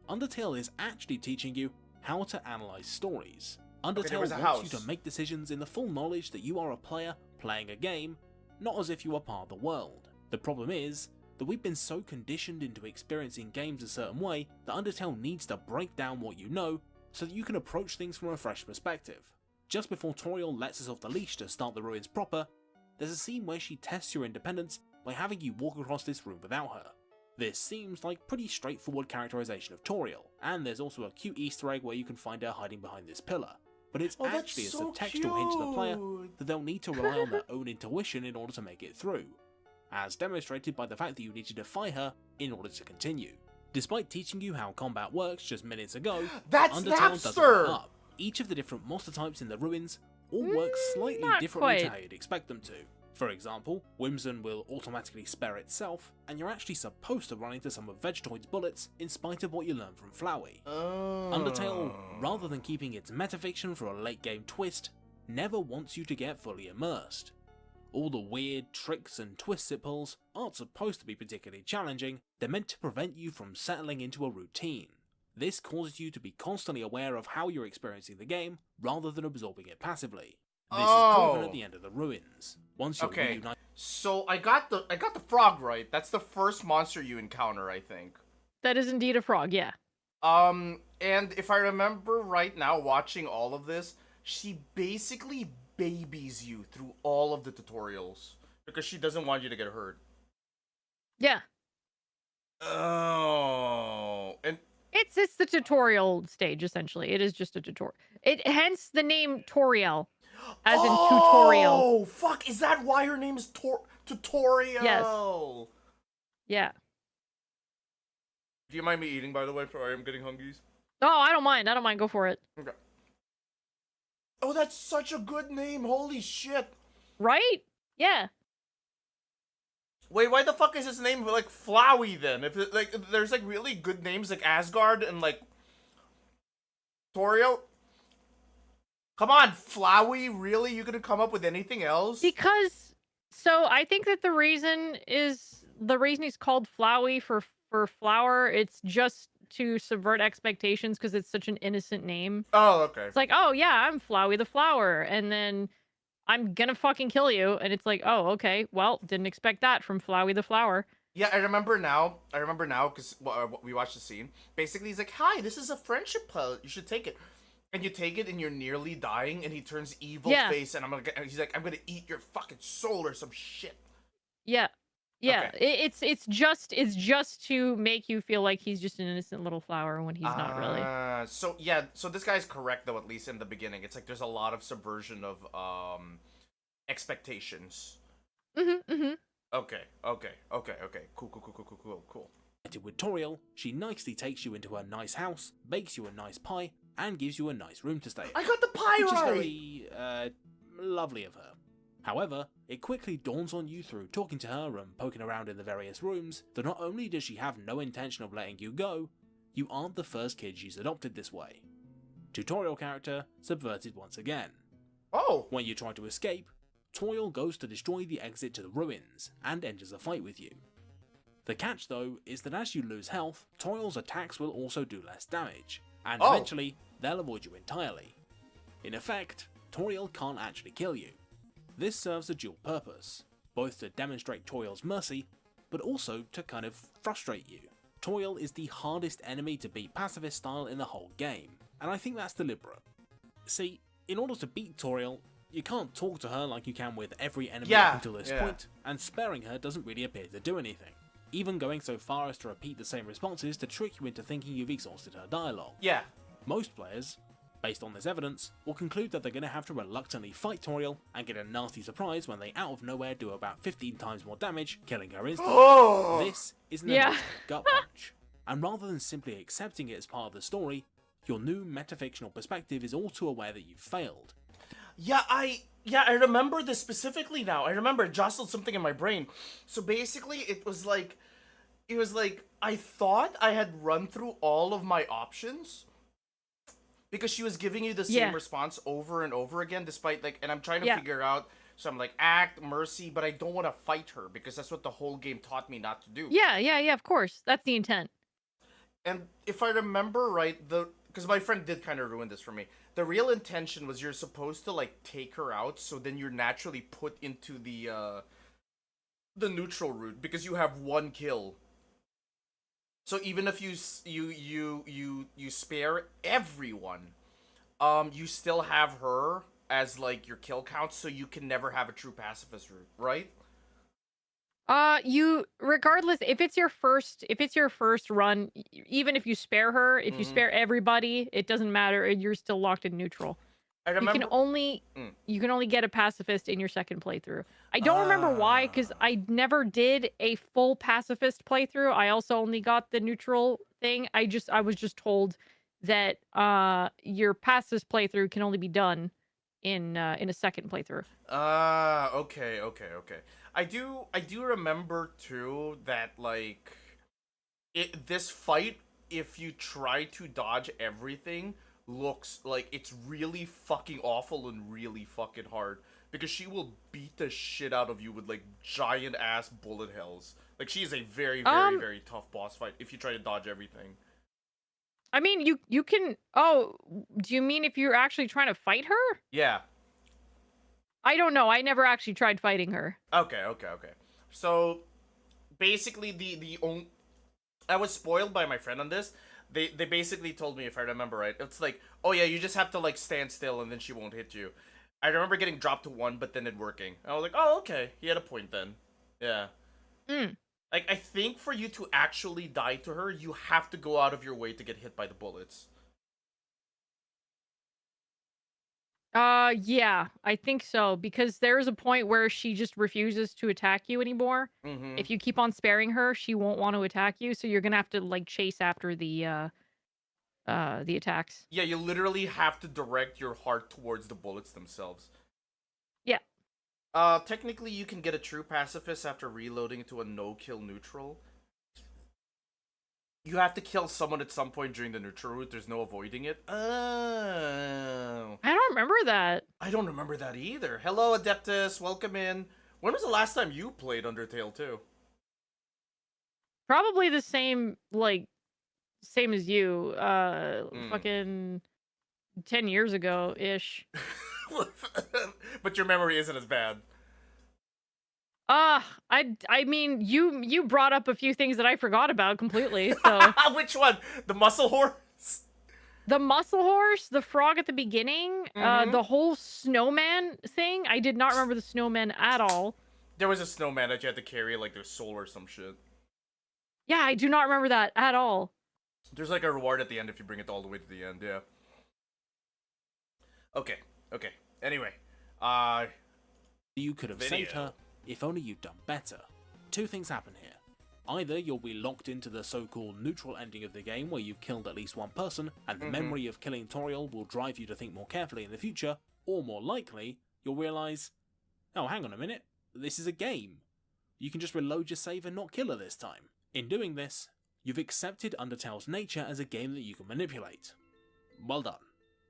Undertale is actually teaching you how to analyze stories. there Undertale was a wants you house. to make decisions in the full knowledge that you are a player playing a game, not as if you are part of the world. The problem is that we've been so conditioned into experiencing games a certain way that Undertale needs to break down what you know so that you can approach things from a fresh perspective. Just before Toriel lets us off the leash to start the ruins proper, there's a scene where she tests your independence by having you walk across this room without her. This seems like pretty straightforward characterization of Toriel, and there's also a cute Easter egg where you can find her hiding behind this pillar. But it's that's actually a so subtextual hint to the player cute. that they'll need to rely on their own intuition in order to make it through, as demonstrated by the fact that you need to defy her in order to continue. Despite teaching you how combat works just minutes ago, That's Undertale doesn't let Napster! up. Each of the different monster types in the ruins all work slightly not differently to quite. how you'd expect them to. For example, Whimsun will automatically spare itself, and you're actually supposed to run into some of Vegetoid's bullets in spite of what you learn from Flowey. Undertale, rather than keeping its metafiction for a late game twist, never wants you to get fully immersed. All the weird tricks and twists it pulls aren't supposed to be particularly challenging, they're meant to prevent you from settling into a routine. This causes you to be constantly aware of how you're experiencing the game, rather than absorbing it passively. This is proven at the end of the ruins. Once you're Okay, reunited, so I got the frog right. That's the first monster you encounter, I think. That is indeed a frog, yeah. And if I remember right now, watching all of this, she basically babies you through all of the tutorials because she doesn't want you to get hurt. Yeah. Oh, and It's the tutorial stage, essentially. It is just a tutorial. Hence the name Toriel, as in tutorial. Oh, fuck! Is that why her name is Tutorial? Yes. Yeah. Do you mind me eating, by the way? For I am getting hungry. Oh, I don't mind. Go for it. Okay. Oh, that's such a good name. Holy shit. Right? Yeah. Wait, why the fuck is his name like Flowey then? If it, like there's like really good names like Asgard and like Toriel. Come on, Flowey, really? You gonna come up with anything else? Because I think that the reason he's called Flowey for flower, it's just to subvert expectations because it's such an innocent name. Oh, okay. It's like, oh yeah, I'm Flowey the flower, and then I'm gonna fucking kill you, and it's like, oh okay, well, didn't expect that from Flowey the flower. Yeah, I remember now because we watched the scene. Basically, he's like, "Hi, this is a friendship puzzle. You should take it." And you take it, and you're nearly dying, and he turns evil face, and he's like, "I'm gonna eat your fucking soul or some shit." Yeah. Yeah, Okay. it's just to make you feel like he's just an innocent little flower when he's not really. So this guy's correct though, at least in the beginning. It's like there's a lot of subversion of expectations. Mm-hmm. Okay. Cool. with Toriel, she nicely takes you into her nice house, bakes you a nice pie, and gives you a nice room to stay in. I got the pie which right! is very, lovely of her. However, it quickly dawns on you through talking to her and poking around in the various rooms that not only does she have no intention of letting you go, you aren't the first kid she's adopted this way. Tutorial character subverted once again. Oh! When you try to escape, Toriel goes to destroy the exit to the ruins and enters a fight with you. The catch though is that as you lose health, Toriel's attacks will also do less damage, and eventually they'll avoid you entirely. In effect, Toriel can't actually kill you. This serves a dual purpose. both to demonstrate Toriel's mercy, but also to kind of frustrate you. Toriel is the hardest enemy to beat pacifist style in the whole game, and I think that's deliberate. See, in order to beat Toriel, you can't talk to her like you can with every enemy up until this point, and sparing her doesn't really appear to do anything, even going so far as to repeat the same responses to trick you into thinking you've exhausted her dialogue. Yeah. Most players, based on this evidence, will conclude that they're going to have to reluctantly fight Toriel and get a nasty surprise when they out of nowhere do about 15 times more damage, killing her instantly. This is an emotional gut punch, and rather than simply accepting it as part of the story, your new metafictional perspective is all too aware that you've failed. Yeah, I remember this specifically now. I remember it jostled something in my brain. So basically, it was like I thought I had run through all of my options because she was giving you the same response over and over again, despite and I'm trying to figure out. So I'm like, act, mercy, but I don't want to fight her because that's what the whole game taught me not to do. Yeah, of course. That's the intent. And if I remember right, because my friend did kind of ruin this for me. The real intention was you're supposed to take her out, so then you're naturally put into the neutral route because you have one kill. So even if you spare everyone, you still have her as your kill count, so you can never have a true pacifist route, right? Regardless, if it's your first run, even if you spare her, if you spare everybody, it doesn't matter. You're still locked in neutral. I remember you can only get a pacifist in your second playthrough. I don't remember why, because I never did a full pacifist playthrough. I also only got the neutral thing. I was just told that your pacifist playthrough can only be done in a second playthrough. Okay. I do remember too that this fight, if you try to dodge everything, looks like it's really fucking awful and really fucking hard because she will beat the shit out of you with giant ass bullet hells. She is a very very tough boss fight if you try to dodge everything. I mean, you can. Oh, do you mean if you're actually trying to fight her? Yeah. I don't know. I never actually tried fighting her. Okay. So basically, I was spoiled by my friend on this. They basically told me, if I remember right, it's oh yeah, you just have to stand still and then she won't hit you. I remember getting dropped to 1, but then it working. I was like, oh okay, he had a point then. Yeah. I think for you to actually die to her, you have to go out of your way to get hit by the bullets. Yeah, I think so, because there's a point where she just refuses to attack you anymore. Mm-hmm. If you keep on sparing her, she won't want to attack you, so you're gonna have to chase after the attacks. Yeah, you literally have to direct your heart towards the bullets themselves. Yeah. Technically you can get a true pacifist after reloading to a no-kill neutral. You have to kill someone at some point during the neutral route. There's no avoiding it. Oh. I don't remember that. I don't remember that either. Hello, Adeptus. Welcome in. When was the last time you played Undertale 2? Probably the same as you. Fucking 10 years ago-ish. But your memory isn't as bad. I mean, you brought up a few things that I forgot about completely, so... Which one? The muscle horse? The muscle horse, the frog at the beginning, the whole snowman thing. I did not remember the snowman at all. There was a snowman that you had to carry their soul or some shit. Yeah, I do not remember that at all. There's a reward at the end if you bring it all the way to the end, yeah. Okay. Anyway, you could have saved her if only you'd done better. Two things happen here. Either you'll be locked into the so-called neutral ending of the game where you've killed at least one person, and the memory of killing Toriel will drive you to think more carefully in the future, or more likely, you'll realise, oh, hang on a minute, this is a game. You can just reload your save and not kill her this time. In doing this, you've accepted Undertale's nature as a game that you can manipulate. Well done.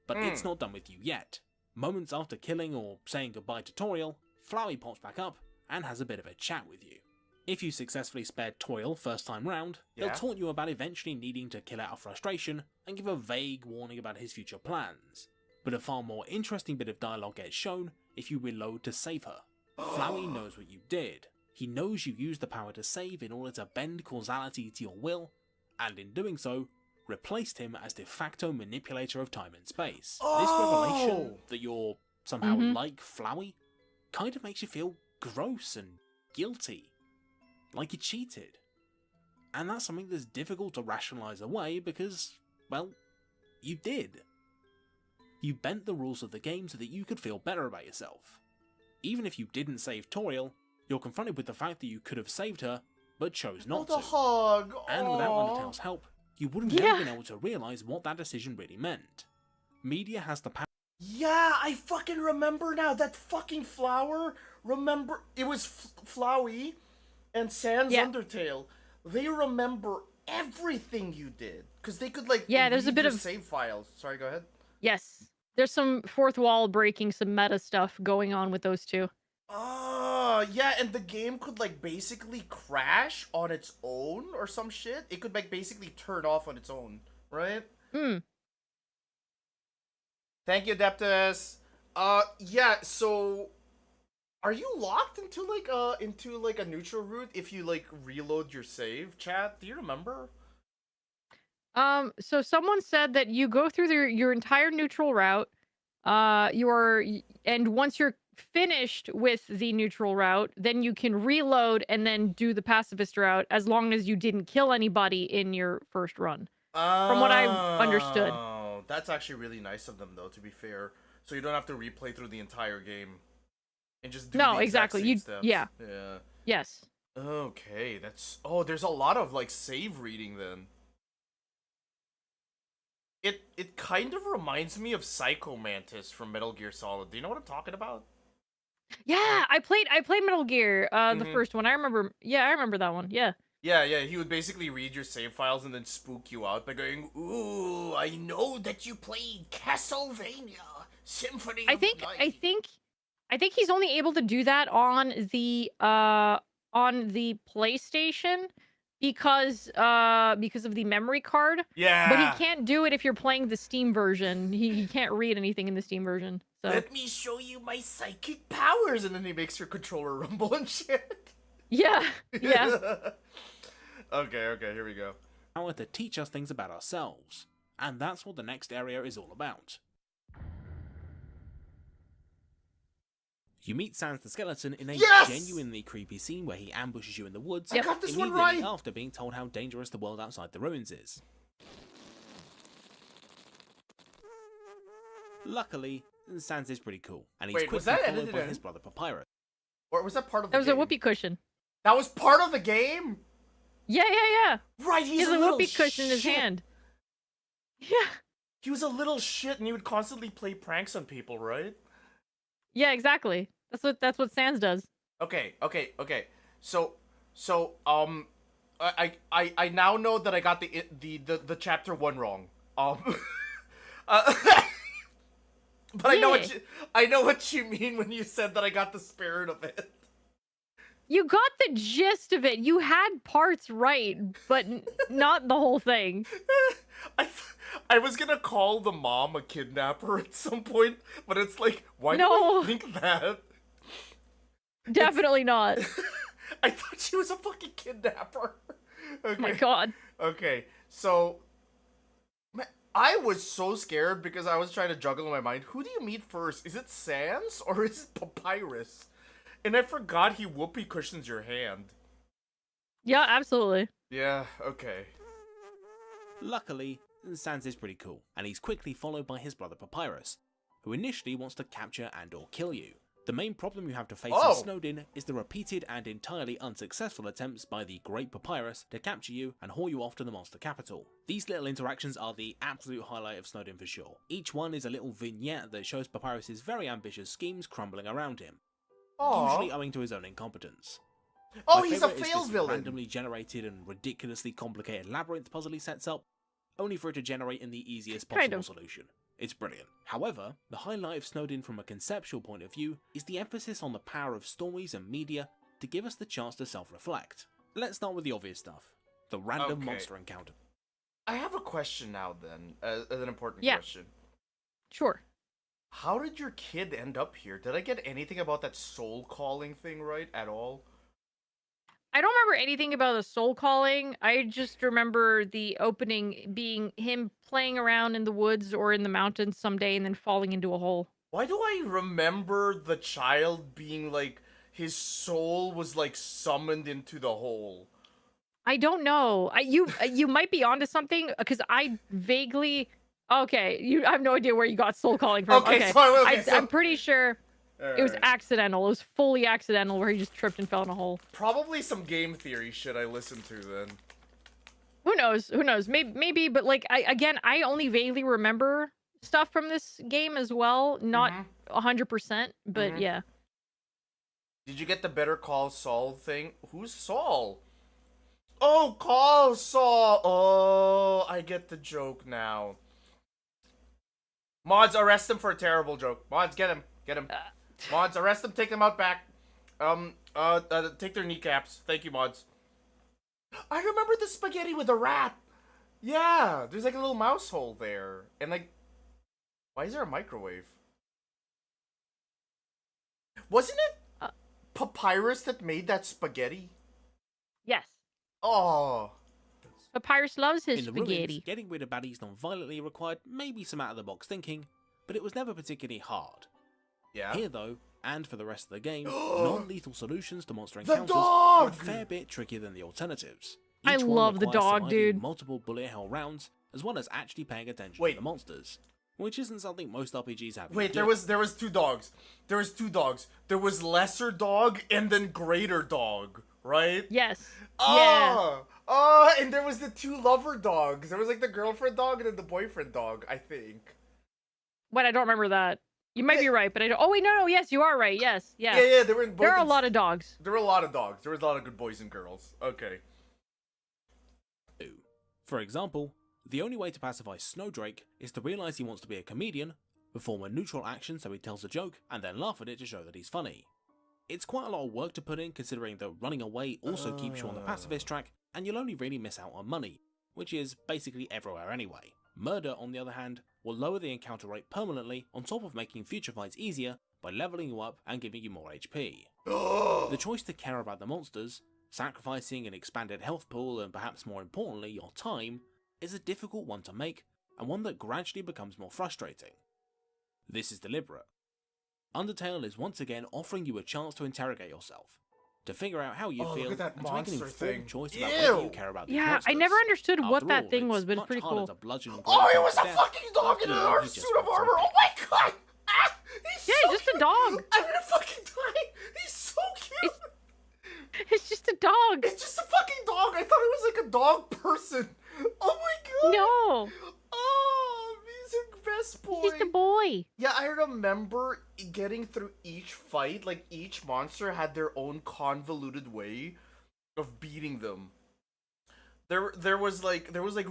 But it's not done with you yet. Moments after killing or saying goodbye to Toriel, Flowey pops back up and has a bit of a chat with you. If you successfully spared Toriel first time round, he'll taunt you about eventually needing to kill out of frustration and give a vague warning about his future plans. But a far more interesting bit of dialogue gets shown if you reload to save her. Flowey knows what you did. He knows you used the power to save in order to bend causality to your will, and in doing so, replaced him as de facto manipulator of time and space. This revelation that you're somehow like Flowey kind of makes you feel gross and guilty. Like you cheated. And that's something that's difficult to rationalize away because, well, you did. You bent the rules of the game so that you could feel better about yourself. Even if you didn't save Toriel, you're confronted with the fact that you could have saved her, but chose not to. hug. And without Undertale's help, you wouldn't have been able to realize what that decision really meant. Media has the power. Yeah, I fucking remember now. That fucking flower. Remember, it was Flowey and Sans Undertale. They remember everything you did. Because they could, like, there's a read bit your of save files. Sorry, go ahead. Yes. There's some fourth wall breaking, some meta stuff going on with those two. Oh, yeah, and the game could, like, basically crash on its own or some shit. It could, like, basically turn off on its own, right? Thank you, Adeptus. Yeah, so are you locked into like a neutral route if you like reload your save, chat? Do you remember? So someone said that you go through your entire neutral route, and once you're finished with the neutral route, then you can reload and then do the pacifist route as long as you didn't kill anybody in your first run. From what I understood. Oh, that's actually really nice of them, though, to be fair. So you don't have to replay through the entire game and just do the exact same steps. Yeah. Yeah. Yes. Okay, that's... Oh, there's a lot of, like, save reading, then. It kind of reminds me of Psycho Mantis from Metal Gear Solid. Do you know what I'm talking about? Yeah, I played Metal Gear, the first one. I remember that one. Yeah. Yeah, he would basically read your save files and then spook you out by going, "Ooh, I know that you played Castlevania Symphony of Night." I think he's only able to do that on the PlayStation because of the memory card. Yeah. But he can't do it if you're playing the Steam version. He can't read anything in the Steam version. So let me show you my psychic powers, and then he makes your controller rumble and shit. Yeah. Okay, here we go. Power to teach us things about ourselves. And that's what the next area is all about. You meet Sans the Skeleton in a genuinely creepy scene where he ambushes you in the woods I got this one immediately right. after being told how dangerous the world outside the ruins is. Luckily, Sans is pretty cool, and he's quickly followed by his brother Papyrus. Or was that part of the That was game? a whoopee cushion. That was part of the game? Yeah. Right, He has a whoopee cushion in his hand. Yeah. He was a little shit and he would constantly play pranks on people, right? Yeah, exactly. That's what Sans does. Okay. So I now know that I got the chapter 1 wrong. But I know what you mean when you said that I got the spirit of it. You got the gist of it. You had parts right, but not the whole thing. I was gonna call the mom a kidnapper at some point, but it's like, why do I think that? Definitely not. I thought she was a fucking kidnapper. Okay. Oh my god. Okay, so I was so scared because I was trying to juggle in my mind. Who do you meet first? Is it Sans or is it Papyrus? And I forgot he whoopee cushions your hand. Yeah, absolutely. Yeah, okay. Luckily, Sans is pretty cool, and he's quickly followed by his brother Papyrus, who initially wants to capture and or kill you. The main problem you have to face in Snowdin is the repeated and entirely unsuccessful attempts by the Great Papyrus to capture you and haul you off to the monster capital. These little interactions are the absolute highlight of Snowdin for sure. Each one is a little vignette that shows Papyrus's very ambitious schemes crumbling around him, usually owing to his own incompetence. Oh, he's a fail villain! Randomly generated and ridiculously complicated labyrinth puzzle he sets up, only for it to generate in the easiest possible solution. It's brilliant. However, the highlight of Snowdin from a conceptual point of view is the emphasis on the power of stories and media to give us the chance to self-reflect. Let's start with the obvious stuff. The random monster encounter. I have a question now then, an important question. Sure. How did your kid end up here? Did I get anything about that soul calling thing right at all? I don't remember anything about the soul calling. I just remember the opening being him playing around in the woods or in the mountains someday and then falling into a hole. Why do I remember the child being like, his soul was like summoned into the hole? I don't know. You might be onto something because I vaguely. Okay, I have no idea where you got soul calling from. Okay, so I'm pretty sure it was Alright. accidental. It was fully accidental where he just tripped and fell in a hole. Probably some game theory shit I listened to then. Who knows? Who knows? Maybe, but like I only vaguely remember stuff from this game as well. Not 100%, but Mhm. yeah. Did you get the Better Call Saul thing? Who's Saul? Oh, Call Saul! Oh, I get the joke now. Mods, arrest him for a terrible joke. Mods, get him. Get him. Mods, arrest him, take them out back. Take their kneecaps. Thank you, mods. I remember the spaghetti with the rat. Yeah, there's like a little mouse hole there. And like, why is there a microwave? Wasn't it Papyrus that made that spaghetti? Yes. Oh. Papyrus loves his In the ruins, spaghetti. getting rid of baddies non-violently required maybe some out-of-the-box thinking, but it was never particularly hard. Yeah. Here though, and for the rest of the game, non-lethal solutions to monster The encounters are a dog! fair bit trickier than the alternatives. I Each one love the requires dog, surviving dude. multiple bullet hell rounds, as well as actually paying attention Wait. to the monsters, which isn't something most RPGs have. Wait, there was two dogs. There was two dogs. There was lesser dog and then greater dog, right? Yes. Yeah. Oh, oh, and there was the two lover dogs. There was like the girlfriend dog and then the boyfriend dog, I think. What? I don't remember that. You might be right, but I don't. Oh wait, no. Yes, you are right. Yes. Yeah. Yeah, they were in both. There are a lot of dogs. There were a lot of dogs. There was a lot of good boys and girls. Okay. For example, the only way to pacify Snowdrake is to realise he wants to be a comedian, perform a neutral action so he tells a joke, and then laugh at it to show that he's funny. It's quite a lot of work to put in considering that running away also keeps you on the pacifist track, and you'll only really miss out on money, which is basically everywhere anyway. Murder, on the other hand, will lower the encounter rate permanently on top of making future fights easier by leveling you up and giving you more HP. The choice to care about the monsters, sacrificing an expanded health pool and perhaps more importantly your time, is a difficult one to make and one that gradually becomes more frustrating. This is deliberate. Undertale is once again offering you a chance to interrogate yourself, to figure out how you Oh, feel look at that and to make an monster informed thing. choice about Ew. whether you care about these Yeah, monsters. I never understood what After that all, thing was, but it's much pretty harder cool. to bludgeon Oh, great it was a to death. fucking dog in You an know, armor he just suit of wants armor. Oh my god! Ah, he's Yeah, so he's just a cute. dog. I'm gonna fucking die. He's so cute. It's just a dog. It's just a fucking dog. I thought it was like a dog person. Oh my god. No, Oh, he's a best boy. he's just a boy. Yeah, I remember getting through each fight. Like each monster had their own convoluted way of beating them. There was like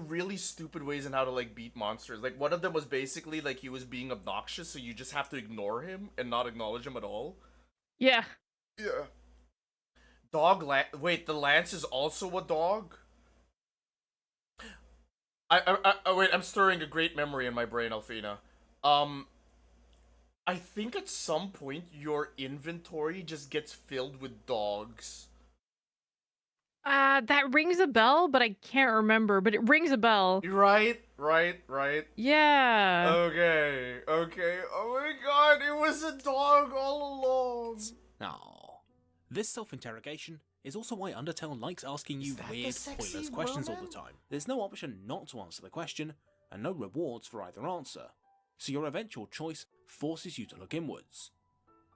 really stupid ways in how to like beat monsters. Like one of them was basically like he was being obnoxious, so you just have to ignore him and not acknowledge him at all. Yeah. Yeah. Wait, the lance is also a dog? Wait, I'm stirring a great memory in my brain, Alfina. I think at some point your inventory just gets filled with dogs. That rings a bell, but I can't remember. But it rings a bell. Right. Yeah. Okay. Oh my god, it was a dog all along. Aww. This self-interrogation is also why Undertale likes asking you that the weird, sexy pointless questions all woman? the time. There's no option not to answer the question, and no rewards for either answer, so your eventual choice forces you to look inwards.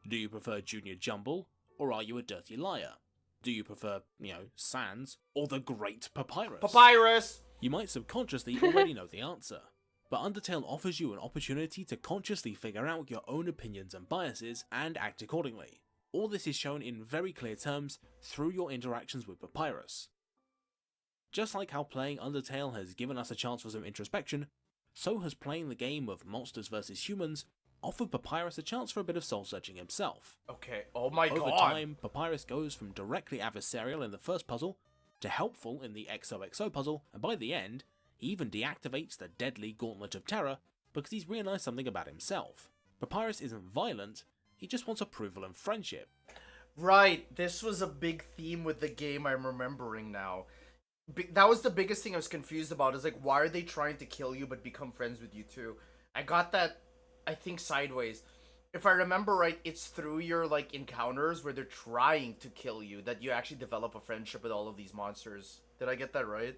Do you prefer Junior Jumble, or are you a dirty liar? Do you prefer, Sans, or the Great Papyrus? Papyrus! You might subconsciously already know the answer, but Undertale offers you an opportunity to consciously figure out your own opinions and biases and act accordingly. All this is shown in very clear terms through your interactions with Papyrus. Just like how playing Undertale has given us a chance for some introspection, so has playing the game of Monsters vs Humans offered Papyrus a chance for a bit of soul-searching himself. Okay, oh my Over god. time, Papyrus goes from directly adversarial in the first puzzle to helpful in the XOXO puzzle, and by the end, he even deactivates the deadly Gauntlet of Terror because he's realised something about himself. Papyrus isn't violent, he just wants approval and friendship. Right, this was a big theme with the game I'm remembering now. That was the biggest thing I was confused about, is like, why are they trying to kill you but become friends with you too? I got that, I think, sideways. If I remember right, it's through your, like, encounters where they're trying to kill you that you actually develop a friendship with all of these monsters. Did I get that right?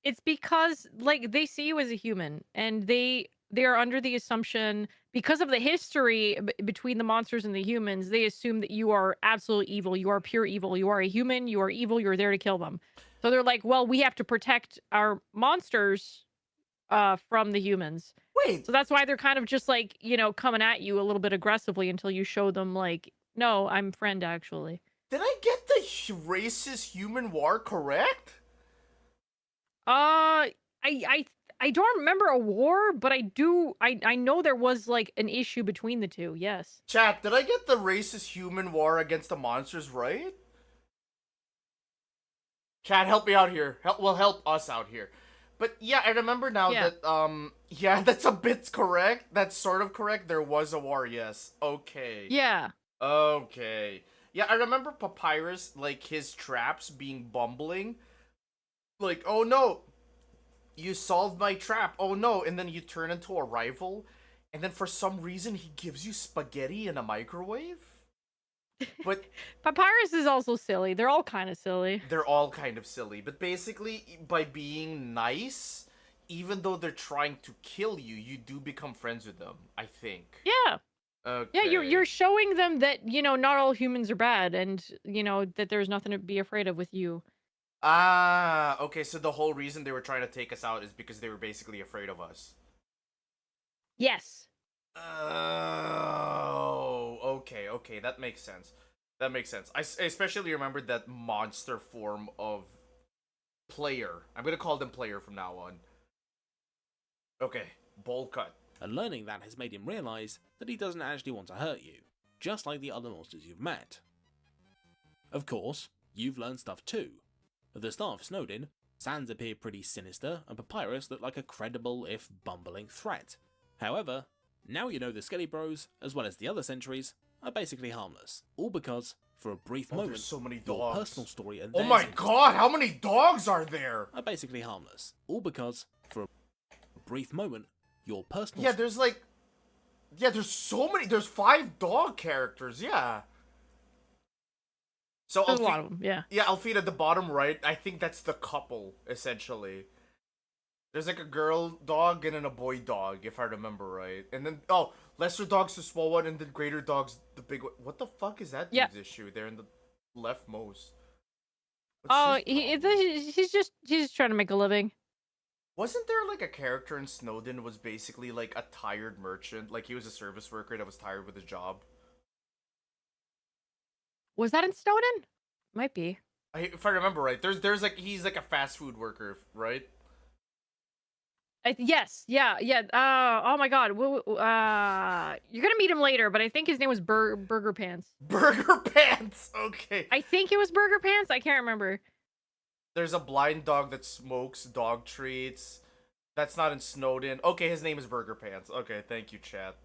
It's because like they see you as a human, and they are under the assumption, because of the history between the monsters and the humans, they assume that you are absolute evil, you are pure evil, you are a human, you are evil, you're there to kill them. So they're like, well, we have to protect our monsters from the humans. Wait, So that's why they're kind of just like, coming at you a little bit aggressively until you show them like, no, I'm friend actually. did I get the racist human war correct? I don't remember a war, but I know there was like an issue between the two. Yes. Chat, did I get the racist human war against the monsters right? Chat, help me out here. Help us out here. But yeah, I remember now Yeah. that, yeah, that's a bit correct. That's sort of correct. There was a war, yes. Okay. Yeah. Okay. Yeah, I remember Papyrus, like, his traps being bumbling. Like, oh no, you solved my trap. Oh no, and then you turn into a rival. And then for some reason, he gives you spaghetti in a microwave? But Papyrus is also silly. They're all kind of silly. they're all kind of silly. But basically, by being nice, even though they're trying to kill you, you do become friends with them, I think. Yeah. Okay. Yeah, you're showing them that, not all humans are bad, and, that there's nothing to be afraid of with you. Ah, okay, so the whole reason they were trying to take us out is because they were basically afraid of us. Yes. Oh, okay, that makes sense. That makes sense. I especially remembered that monster form of player. I'm gonna call them player from now on. Okay, bowl cut. And learning that has made him realise that he doesn't actually want to hurt you, just like the other monsters you've met. Of course, you've learned stuff too. At the start of Snowdin, Sans appeared pretty sinister and Papyrus looked like a credible if bumbling threat. However, now you know the Skelly Bros, as well as the other sentries, are basically harmless. All because, for a brief moment, there's so many your dogs. personal story and Oh their my sentries god, how many dogs are there? are basically harmless. All because, for a brief moment, your personal Yeah, there's like... Yeah, there's so many... There's 5 dog characters, yeah. So There's a lot of them, yeah. Yeah, Alfie, at the bottom right, I think that's the couple, essentially. There's like a girl dog and then a boy dog, if I remember right. And then, oh, lesser dog's the small one, and then greater dog's the big one. What the fuck is that Yeah. dude's issue there in the leftmost? What's Oh, his problem? he's just trying to make a living. Wasn't there like a character in Snowdin was basically like a tired merchant? Like he was a service worker that was tired with his job? Was that in Snowden? Might be. If I remember right, there's like, he's like a fast food worker, right? Yes, yeah. Oh my God. You're gonna meet him later, but I think his name was Burger Pants. Burger Pants! Okay. I think it was Burger Pants. I can't remember. There's a blind dog that smokes dog treats. That's not in Snowdin. Okay, his name is Burger Pants. Okay, thank you, chat.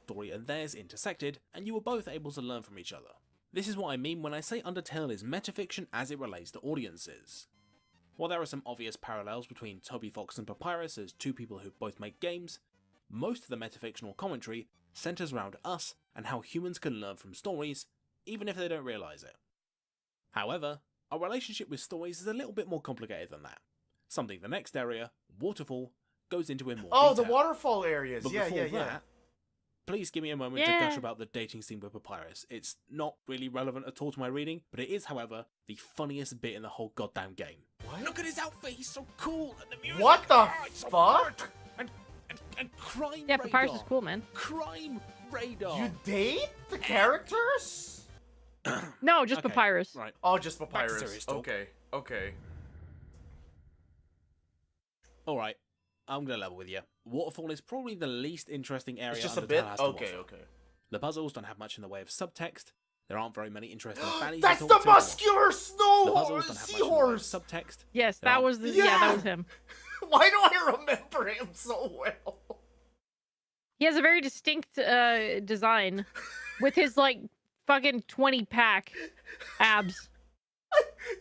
story and theirs intersected, and you were both able to learn from each other. This is what I mean when I say Undertale is metafiction as it relates to audiences. While there are some obvious parallels between Toby Fox and Papyrus as two people who both make games, most of the metafictional commentary centers around us and how humans can learn from stories, even if they don't realize it. However, our relationship with stories is a little bit more complicated than that. Something the next area, Waterfall, goes into in more Oh, detail. the waterfall areas. But Yeah, before yeah, yeah. that, please give me a moment to Yeah. gush about the dating scene with Papyrus. It's not really relevant at all to my reading, but it is, however, the funniest bit in the whole goddamn game. What? Look at his outfit, he's so cool, and the music. What the it's so fuck? good. And Crime Yeah, Radar. Papyrus is cool, man. Crime Radar. You date the characters? No, just Okay, Papyrus. Right. Oh, just Back to Papyrus. serious talk. Okay, okay. Alright, I'm gonna level with you. Waterfall is probably the least interesting area It's just a Undertale bit? has to Okay, offer. okay. The puzzles don't have much in the way of subtext. There aren't very many interesting baddies. That's to the talk to. muscular snow The puzzles don't have much in the way of seahorse! subtext. Yes, There that are- was the, Yeah! that was him. Why do I remember him so well? He has a very distinct design with his like fucking 20-pack abs.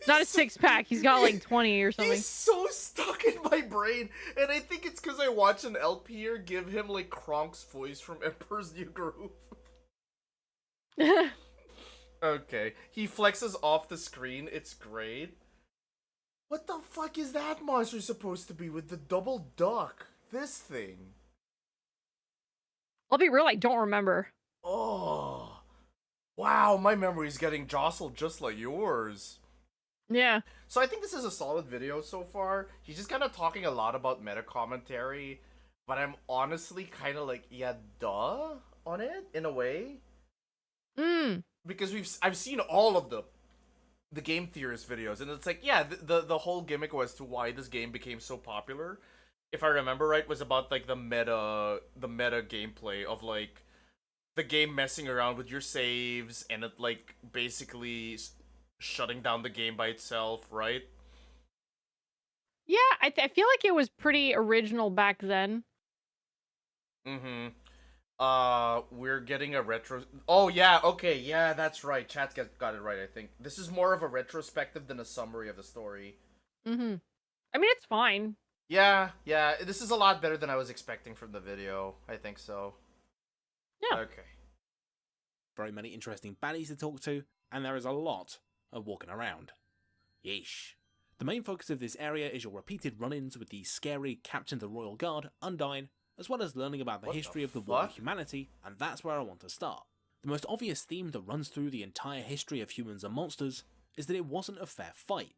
Not a He's so- 6-pack. He's got like 20 or something. He's so stuck in my brain, and I think it's because I watched an LPer give him like Kronk's voice from Emperor's New Groove. Okay, he flexes off the screen. It's great. What the fuck is that monster supposed to be with the double duck? This thing. I'll be real, I don't remember. Oh, wow, my memory's getting jostled just like yours. Yeah. So I think this is a solid video so far. He's just kind of talking a lot about meta commentary, but I'm honestly kind of like, yeah, duh, on it in a way, because I've seen all of the game theorist videos, and it's like, yeah, the whole gimmick was to why this game became so popular, if I remember right, was about like the meta gameplay of like the game messing around with your saves and it like basically shutting down the game by itself, right? Yeah, I feel like it was pretty original back then. Mm-hmm. We're getting a retro. Oh yeah, okay, yeah, that's right. Chat got it right. I think this is more of a retrospective than a summary of the story. I mean, it's fine. Yeah, this is a lot better than I was expecting from the video. I think so. Yeah. Okay. Very many interesting baddies to talk to, and there is a lot of walking around. Yeesh. The main focus of this area is your repeated run-ins with the scary Captain of the Royal Guard, Undyne, as well as learning about the What history the of the war with fuck? humanity, and that's where I want to start. The most obvious theme that runs through the entire history of humans and monsters is that it wasn't a fair fight.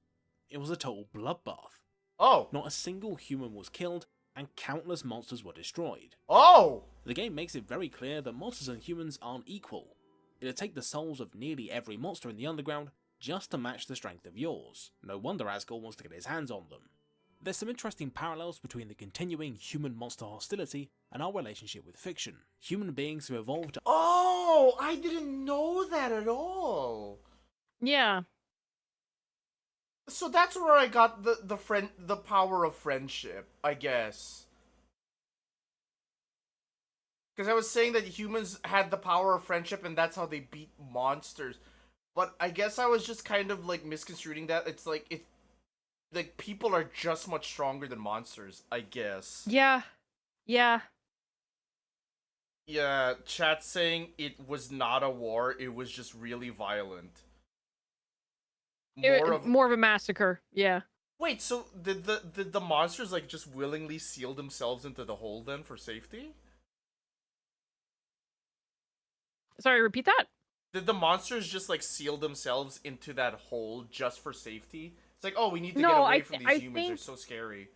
It was a total bloodbath. Oh. Not a single human was killed, and countless monsters were destroyed. Oh. The game makes it very clear that monsters and humans aren't equal. It'll take the souls of nearly every monster in the underground just to match the strength of yours. No wonder Asgore wants to get his hands on them. There's some interesting parallels between the continuing human-monster hostility and our relationship with fiction. Human beings have evolved. Oh, I didn't know that at all. Yeah. So that's where I got the power of friendship, I guess. Because I was saying that humans had the power of friendship and that's how they beat monsters. But I guess I was just kind of like misconstruing that. It's like people are just much stronger than monsters, I guess. Yeah. Yeah. Yeah, chat saying it was not a war, it was just really violent. More of a massacre. Yeah. Wait, so did the monsters like just willingly seal themselves into the hole then for safety? Sorry, repeat that? Did the monsters just like seal themselves into that hole just for safety? It's like, oh, we need to get away from these humans. They're so scary.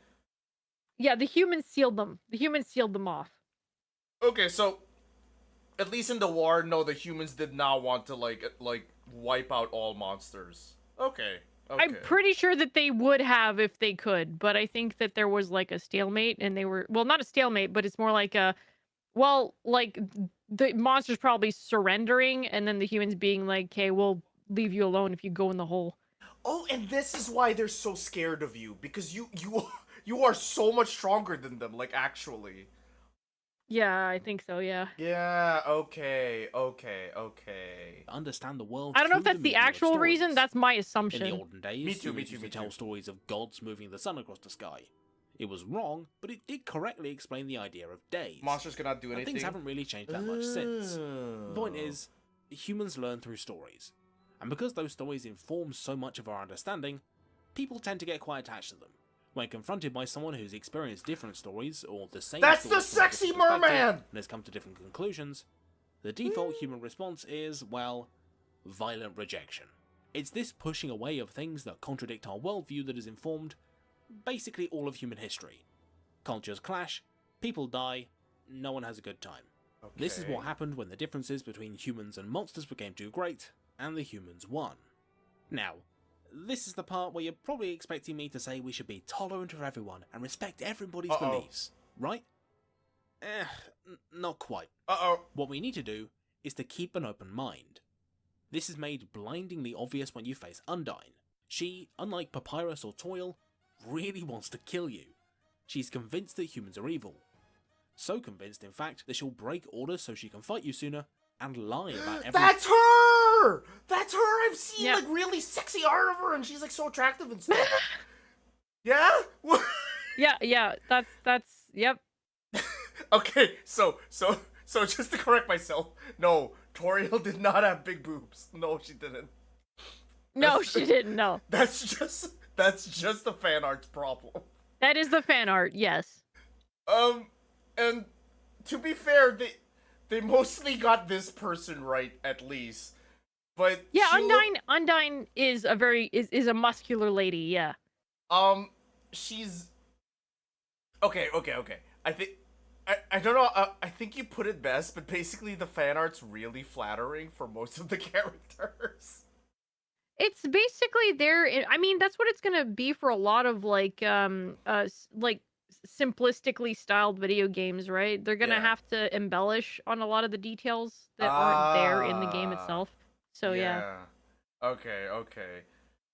Yeah, the humans sealed them. The humans sealed them off. Okay, so at least in the war, no, the humans did not want to like wipe out all monsters. Okay. I'm pretty sure that they would have if they could, but I think that there was like a stalemate and they were, well, not a stalemate, but it's more like a, well, like the monsters probably surrendering and then the humans being like, okay, we'll leave you alone if you go in the hole. Oh, and this is why they're so scared of you, because you are so much stronger than them, like actually. Yeah, I think so, yeah. Yeah, okay. Understand the world. I don't know if through that's the the medium of actual reason, stories. that's my In assumption. the olden days, Me too, humans used to tell stories of gods moving the sun across the sky. It was wrong, but it did correctly explain the idea of days. Monsters cannot do And anything. things haven't really changed that much since. The point is, humans learn through stories. And because those stories inform so much of our understanding, people tend to get quite attached to them. When confronted by someone who's experienced different stories, or the same That's stories the from a sexy different perspective, merman! and has come to different conclusions, the default human response is, well, violent rejection. It's this pushing away of things that contradict our worldview that has informed basically all of human history. Cultures clash, people die, no one has a good time. Okay. This is what happened when the differences between humans and monsters became too great, and the humans won. Now, this is the part where you're probably expecting me to say we should be tolerant of everyone and respect everybody's beliefs, right? Not quite. Uh-oh. What we need to do is to keep an open mind. This is made blindingly obvious when you face Undyne. She, unlike Papyrus or Toil, really wants to kill you. She's convinced that humans are evil. So convinced, in fact, that she'll break orders so she can fight you sooner and lie about everything. That's her! That's her! I've seen Yeah. like really sexy art of her and she's like so attractive and stuff. Yeah? Yeah, that's yep. Okay, so just to correct myself, no, Toriel did not have big boobs. No, she didn't. No, she didn't. No, That's just the fan art's problem. that is the fan art. Yes. And to be fair, they mostly got this person right at least. But Yeah, she Undyne is a a muscular lady. Yeah. she's okay. I don't know. I think you put it best, but basically the fan art's really flattering for most of the characters. It's basically I mean, that's what it's gonna be for a lot of like like simplistically styled video games, right? They're gonna Yeah. have to embellish on a lot of the details that aren't there in the game Ah, itself. So yeah. Okay.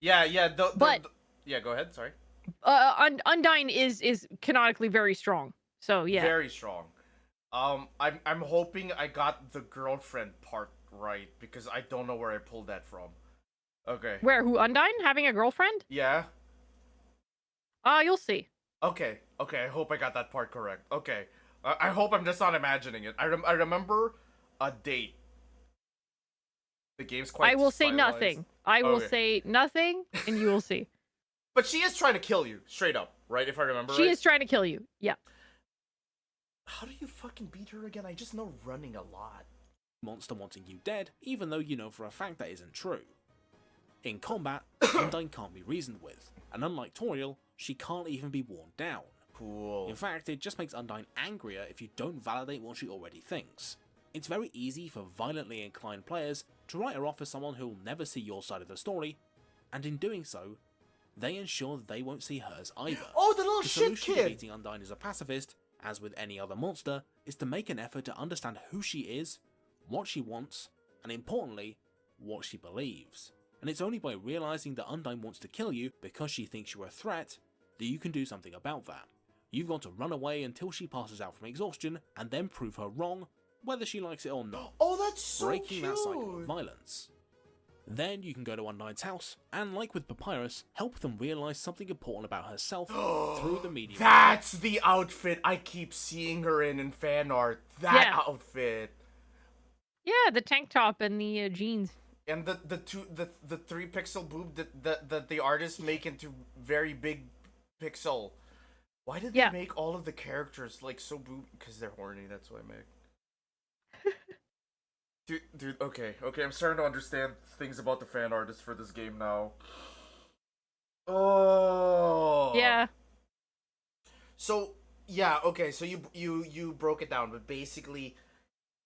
Yeah. But- yeah. Go ahead. Sorry. Undyne is canonically very strong. So yeah. Very strong. I'm hoping I got the girlfriend part right because I don't know where I pulled that from. Okay. Where who Undyne having a girlfriend? Yeah. You'll see. Okay. I hope I got that part correct. Okay. I hope I'm just not imagining it. I remember a date. The game's quite. I will say stylized. nothing. I will Okay. say nothing, and you will see. But she is trying to kill you, straight up, right? If I remember She right. is trying to kill you. Yeah. How do you fucking beat her again? I just know running a lot. Monster wanting you dead, even though you know for a fact that isn't true. In combat, Undyne can't be reasoned with, and unlike Toriel, she can't even be worn down. Cool. In fact, it just makes Undyne angrier if you don't validate what she already thinks. It's very easy for violently inclined players to write her off as someone who'll never see your side of the story, and in doing so, they ensure that they won't see hers either. Oh, the little The shit solution to kid! beating Undyne as a pacifist, as with any other monster, is to make an effort to understand who she is, what she wants, and importantly, what she believes. And it's only by realizing that Undyne wants to kill you because she thinks you're a threat that you can do something about that. You've got to run away until she passes out from exhaustion, and then prove her wrong, whether she likes it or not, Oh, that's so breaking cute. that cycle of violence. Then you can go to Undyne's house, and like with Papyrus, help them realize something important about herself through the medium. That's the outfit I keep seeing her in fan art. That Yeah. outfit. Yeah, the tank top and the jeans. And the 3 pixel boob that the artists make into very big pixel. Why did Yeah. they make all of the characters like so boob? Because they're horny. That's why I make. Dude, okay, I'm starting to understand things about the fan artists for this game now. Oh. Yeah. So yeah, okay. So you broke it down, but basically,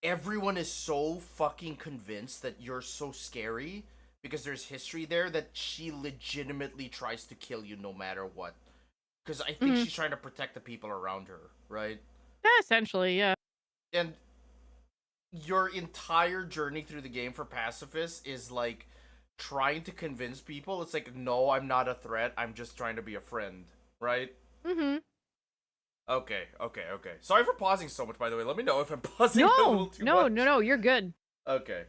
everyone is so fucking convinced that you're so scary because there's history there that she legitimately tries to kill you no matter what. Because I think she's trying to protect the people around her, right? Yeah, essentially, yeah. And your entire journey through the game for pacifist is like trying to convince people. It's like, no, I'm not a threat. I'm just trying to be a friend, right? Mm-hmm. Okay. Sorry for pausing so much, by the way. Let me know if I'm pausing a little too much. No, you're good. Okay.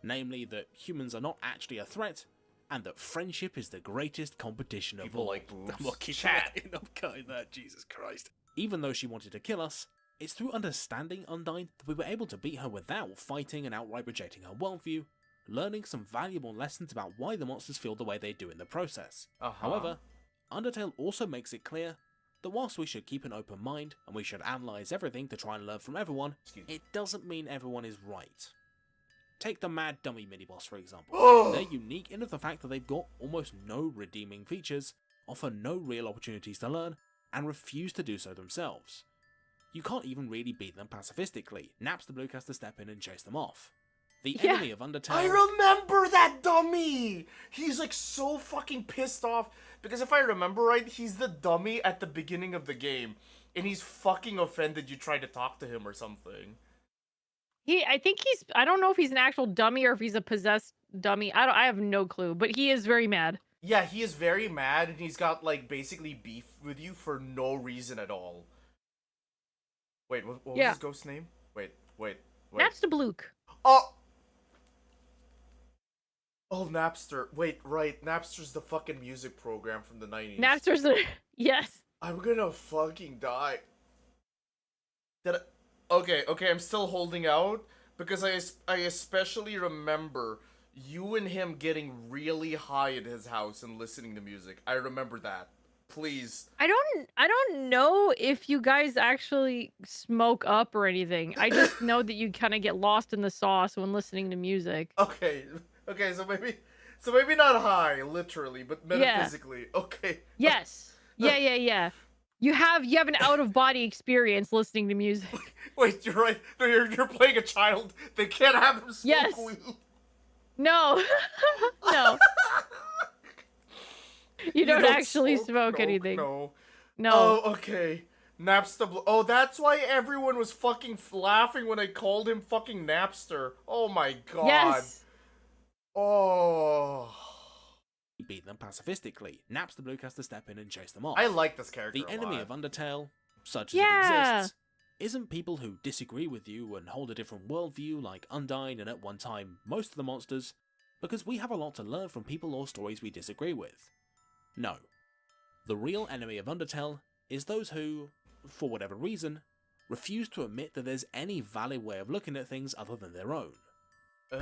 Namely that humans are not actually a threat, and that friendship is the greatest competition of People all. like boobs. I'm not keeping Chat. it in, I'm cutting that, Jesus Christ. Even though she wanted to kill us, it's through understanding Undyne that we were able to beat her without fighting and outright rejecting her worldview, learning some valuable lessons about why the monsters feel the way they do in the process. However, Undertale also makes it clear that whilst we should keep an open mind and we should analyse everything to try and learn from everyone, it doesn't mean everyone is right. Take the Mad Dummy mini-boss for example. They're unique in the fact that they've got almost no redeeming features, offer no real opportunities to learn, and refuse to do so themselves. You can't even really beat them pacifistically. Naps the Blue has to step in and chase them off. The Yeah. enemy of Undertale... I remember that dummy! He's like so fucking pissed off because if I remember right, he's the dummy at the beginning of the game and he's fucking offended you tried to talk to him or something. I don't know if he's an actual dummy or if he's a possessed dummy. I have no clue, but he is very mad. Yeah, he is very mad and he's got like basically beef with you for no reason at all. Wait, what was Yeah. his ghost name? Wait. That's the Blook. Oh! Oh, Napster. Wait, right. Napster's the fucking music program from the 90s. Napster's the yes. I'm gonna fucking die. Okay, I'm still holding out because I especially remember you and him getting really high at his house and listening to music. I remember that. Please. I don't know if you guys actually smoke up or anything. I just know that you kind of get lost in the sauce when listening to music. Okay, so maybe not high, literally, but metaphysically. Yeah. Okay. Yes. Yeah. You have an out of body experience listening to music. Wait, you're right. No, you're playing a child. They can't have him smoke Yes. weed. No. No. You don't actually smoke anything. No. No. Oh, okay. Napster. Oh, that's why everyone was fucking laughing when I called him fucking Napster. Oh my god. Yes. Oh. Beat them pacifistically. Napster Blue has to step in and chase them off. I like this character. The enemy of Undertale, such as Yeah. it exists, isn't people who disagree with you and hold a different worldview like Undyne and at one time most of the monsters, because we have a lot to learn from people or stories we disagree with. No. The real enemy of Undertale is those who, for whatever reason, refuse to admit that there's any valid way of looking at things other than their own.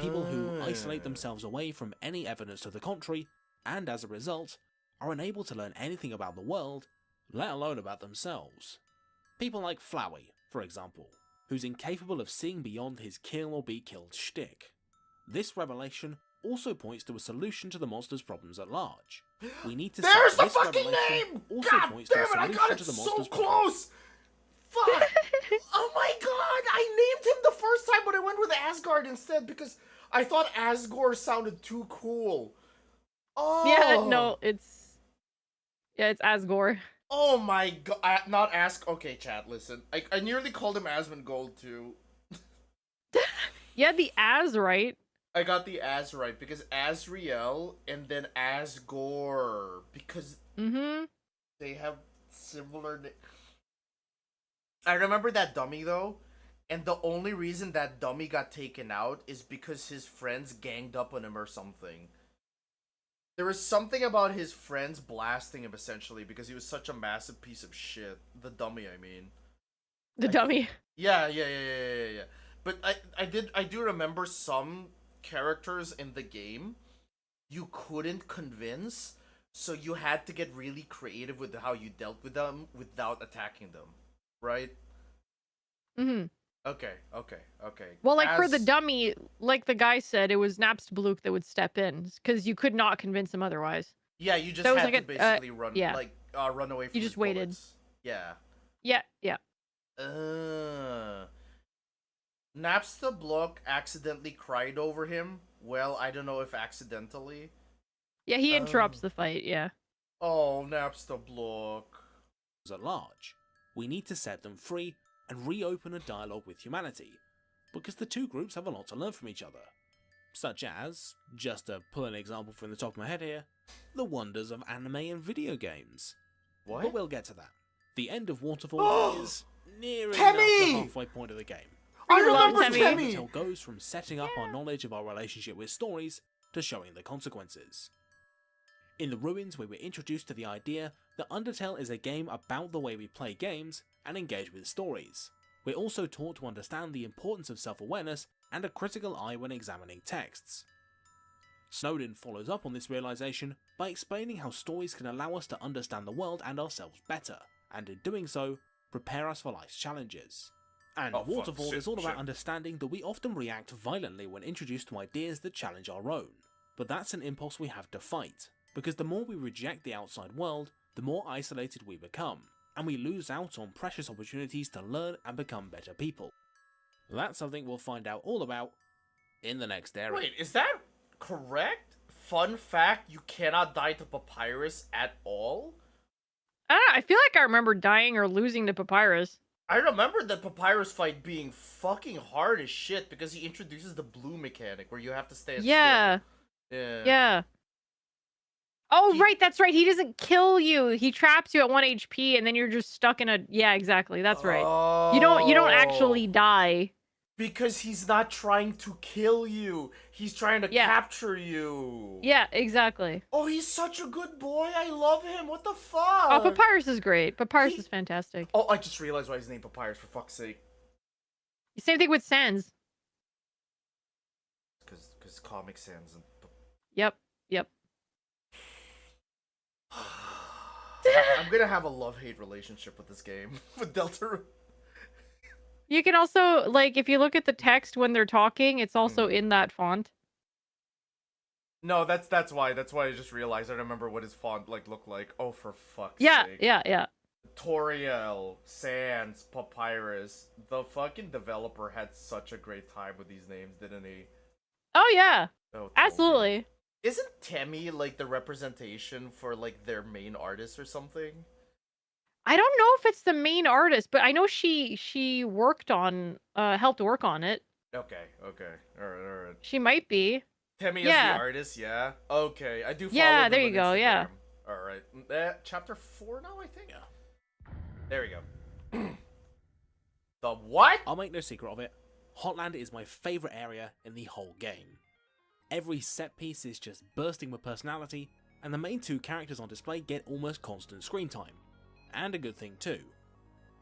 People who isolate themselves away from any evidence to the contrary, and as a result, are unable to learn anything about the world, let alone about themselves. People like Flowey, for example, who's incapable of seeing beyond his kill or be killed shtick. This revelation also points to a solution to the monster's problems at large. We need to There's the this fucking revelation name! also God points damn to a it, I solution got it to the so monster's close! Fuck! Oh my god, I named him the first time, but I went with Asgard instead because I thought Asgore sounded too cool. Oh! Yeah, no, it's Asgore. Oh my god, not Ask. Okay, chat, listen. I nearly called him Asmongold too. Yeah, the Az right. I got the Az right because Asriel and then Asgore because they have similar. I remember that dummy though, and the only reason that dummy got taken out is because his friends ganged up on him or something. There was something about his friends blasting him essentially because he was such a massive piece of shit. The dummy, I mean. The dummy. Yeah. But I do remember some characters in the game you couldn't convince, so you had to get really creative with how you dealt with them without attacking them, right? Okay. Well, like for the dummy, like the guy said, it was Napster Blook that would step in because you could not convince him otherwise. Yeah, you just So it was had like to basically run away from You his just waited. bullets. Yeah. Yeah. Napster Block accidentally cried over him. Well, I don't know if accidentally. Yeah, he interrupts the fight, yeah. Oh, Napster Block. At large, we need to set them free and reopen a dialogue with humanity, because the two groups have a lot to learn from each other. Such as, just to pull an example from the top of my head here, the wonders of anime and video games. What? But we'll get to that. The end of Waterfall is near enough Temmie! the halfway point of the game. I love remember Temmie. Temmie! Undertale goes from setting up our knowledge of our relationship with stories to showing the consequences. In the Ruins, we were introduced to the idea that Undertale is a game about the way we play games and engage with stories. We're also taught to understand the importance of self-awareness and a critical eye when examining texts. Snowden follows up on this realization by explaining how stories can allow us to understand the world and ourselves better, and in doing so, prepare us for life's challenges. And Waterfall is all about understanding that we often react violently when introduced to ideas that challenge our own. But that's an impulse we have to fight, because the more we reject the outside world, the more isolated we become, and we lose out on precious opportunities to learn and become better people. That's something we'll find out all about in the next area. Wait, is that correct? Fun fact, you cannot die to Papyrus at all? I don't know, I feel like I remember dying or losing to Papyrus. I remember the Papyrus fight being fucking hard as shit because he introduces the blue mechanic where you have to stay still. Yeah. Yeah. Yeah. Oh, right, that's right. He doesn't kill you. He traps you at 1 HP, and then you're just stuck in a. Yeah, exactly. That's right. You don't actually die. Because he's not trying to kill you. He's trying to Yeah. capture you. Yeah, exactly. Oh, he's such a good boy. I love him. What the fuck? Oh, Papyrus is great. Papyrus He- is fantastic. Oh, I just realized why his name Papyrus, for fuck's sake. Same thing with Sans. Because Comic Sans and... Yep. I'm gonna have a love-hate relationship with this game. With Deltarune. You can also, like, if you look at the text when they're talking, it's also in that font. No, that's why. That's why I just realized I remember what his font looked like. Oh, for fuck's Yeah, sake. yeah. Toriel, Sans, Papyrus. The fucking developer had such a great time with these names, didn't he? Oh, yeah. Oh, totally. Absolutely. Isn't Temmie like the representation for like their main artist or something? I don't know if it's the main artist, but I know she worked on, helped work on it. Okay. Alright. She might be. Temmie Yeah. is the artist, yeah? Okay, I do follow Yeah, them there on you go, yeah. Instagram. Alright. Chapter 4 now, I think? Yeah. There we go. The what? I'll make no secret of it. Hotland is my favourite area in the whole game. Every set piece is just bursting with personality, and the main two characters on display get almost constant screen time. And a good thing too.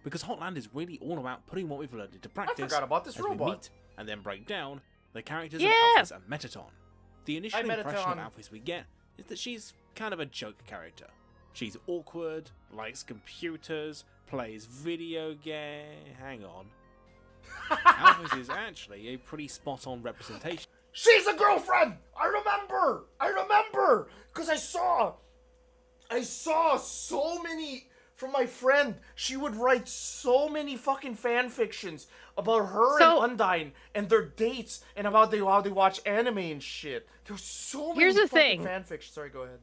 Because Hotland is really all about putting what we've learned into practice forgot about this as we robot. meet and then break down the characters Yeah. of Alphys and Metaton. The initial Hi, impression of Metaton. Alphys we get is that she's kind of a joke character. She's awkward, likes computers, plays video game. Hang on. Alphys is actually a pretty spot-on representation. She's a girlfriend! I remember! Because I saw so many from my friend. She would write so many fucking fan fictions about her So- and Undyne and their dates and about how they watch anime and shit. There's so many Here's the fucking thing. fan fictions. Sorry, go ahead.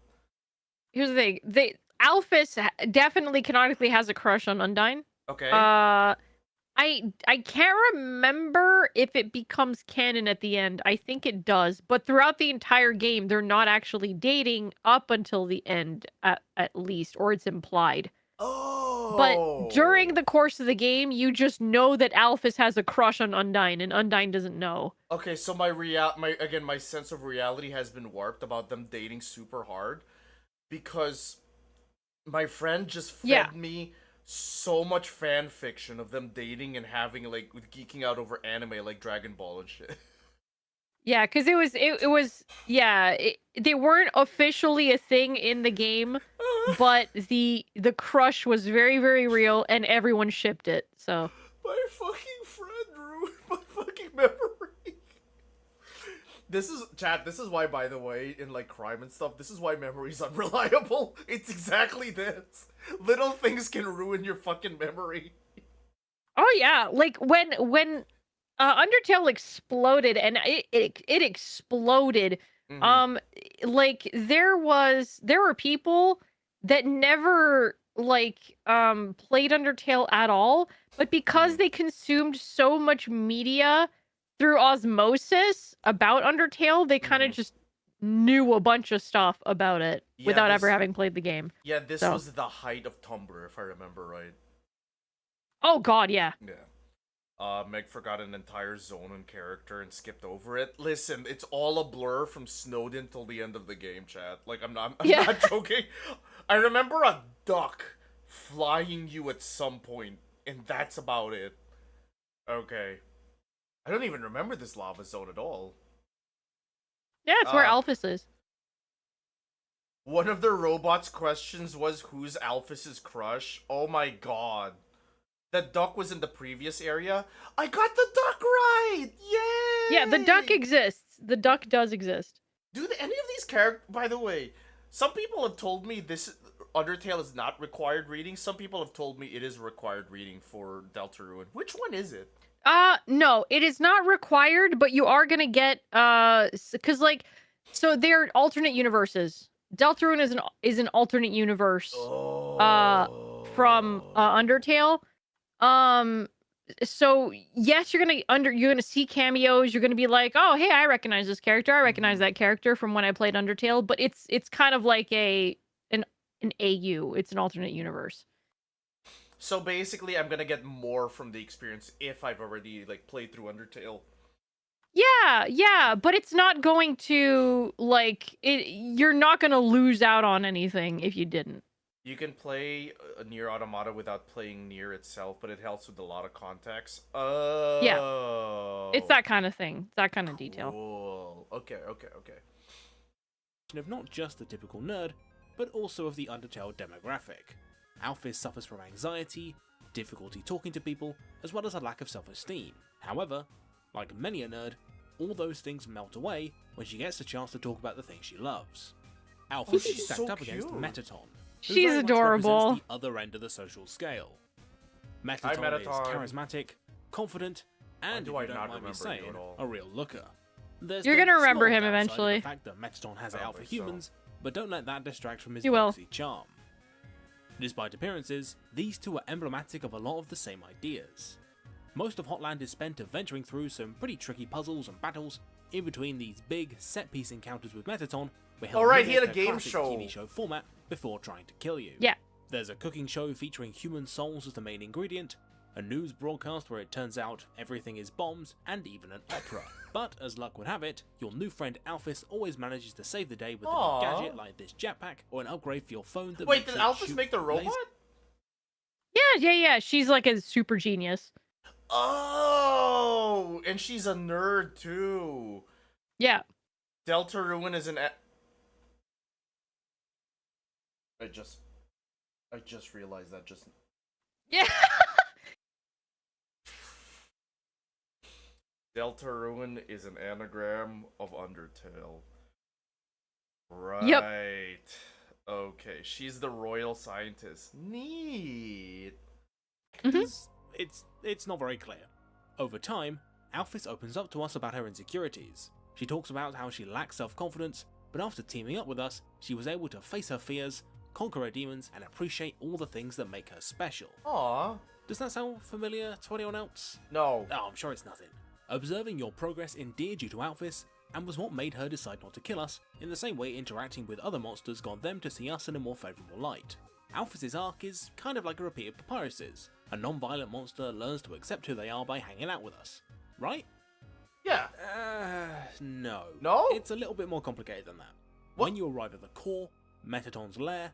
Here's the thing. Alphys definitely canonically has a crush on Undyne. Okay. I can't remember if it becomes canon at the end. I think it does, but throughout the entire game, they're not actually dating up until the end, at least, or it's implied. oh. But during the course of the game, you just know that Alphys has a crush on Undyne, and Undyne doesn't know. Okay, so my sense of reality has been warped about them dating super hard because my friend just fed Yeah. me so much fan fiction of them dating and having like geeking out over anime like Dragon Ball and shit. Yeah, because it was they weren't officially a thing in the game, but the crush was very, very real, and everyone shipped it. So My fucking friend ruined my fucking memory. This is why, by the way, in like crime and stuff, this is why memory's unreliable. It's exactly this. Little things can ruin your fucking memory. oh yeah, like when Undertale exploded, and it exploded. Mhm. Like there were people that never like played Undertale at all, but because they consumed so much media through osmosis about Undertale, they kind of just knew a bunch of stuff about it Yeah, without ever this- having played the game. Yeah, this So- was the height of Tumblr, if I remember right. Oh god, yeah. Yeah. Meg forgot an entire zone and character and skipped over it. Listen, it's all a blur from Snowden till the end of the game, chat. Like, I'm not joking. I remember a duck flying you at some point, and that's about it. Okay. I don't even remember this lava zone at all. Yeah, it's where Ah. Alphys is. One of the robot's questions was, who's Alphys's crush? Oh my god. The duck was in the previous area. I got the duck right! Yay! Yeah, the duck exists. The duck does exist. Do any of these characters... By the way, some people have told me this Undertale is not required reading. Some people have told me it is required reading for Deltarune. Which one is it? No, it is not required, but you are gonna get because like, so they're alternate universes. Deltarune is an alternate universe from Undertale. so yes, you're gonna see cameos. You're gonna be like, oh hey, I recognize this character. I recognize that character from when I played Undertale. But it's kind of like an AU. It's an alternate universe. So basically, I'm gonna get more from the experience if I've already like played through Undertale. Yeah, but it's not going to like it. You're not gonna lose out on anything if you didn't. You can play Nier Automata without playing Nier itself, but it helps with a lot of context. Yeah, Oh, it's that kind of thing. It's that kind of detail. cool. Okay. Of not just the typical nerd, but also of the Undertale demographic. Alphys suffers from anxiety, difficulty talking to people, as well as a lack of self-esteem. However, like many a nerd, all those things melt away when she gets a chance to talk about the things she loves. Alphys she's is stacked so up against cute. Metaton, who She's very much adorable. represents the other end of the social scale. Metaton is Metaton. charismatic, confident, and, do if I you don't not mind me remember you saying, at all? a real looker. There's You're the gonna remember small him downside of eventually. The fact that Metaton has it I don't out for think so. humans, but don't let that distract from his You will. boxy charm. Despite appearances, these two are emblematic of a lot of the same ideas. Most of Hotland is spent adventuring through some pretty tricky puzzles and battles in between these big set-piece encounters with Metaton, where he'll Alright, he had a mimic game classic show. TV show format before trying to kill you. Yeah. There's a cooking show featuring human souls as the main ingredient, a news broadcast where it turns out everything is bombs, and even an opera. But as luck would have it, your new friend Alphys always manages to save the day with a Aww. new gadget like this jetpack or an upgrade for your phone that Wait, makes did it Alphys shoot make the robot? lasers. Yeah. She's like a super genius. Oh, and she's a nerd too. Yeah. Deltarune is an. I just realized that just. Yeah. Deltarune is an anagram of Undertale. Right. Okay, she's the royal scientist. Neat. It's not very clear. Over time, Alphys opens up to us about her insecurities. She talks about how she lacks self-confidence, but after teaming up with us, she was able to face her fears, conquer her demons, and appreciate all the things that make her special. Aw. Does that sound familiar to anyone else? No. Oh, I'm sure it's nothing. Observing your progress endeared you to Alphys, and was what made her decide not to kill us, in the same way interacting with other monsters got them to see us in a more favourable light. Alphys' arc is kind of like a repeat of Papyrus's. A non-violent monster learns to accept who they are by hanging out with us. Right? Yeah. No. No? It's a little bit more complicated than that. When you arrive at the core, Metaton's lair,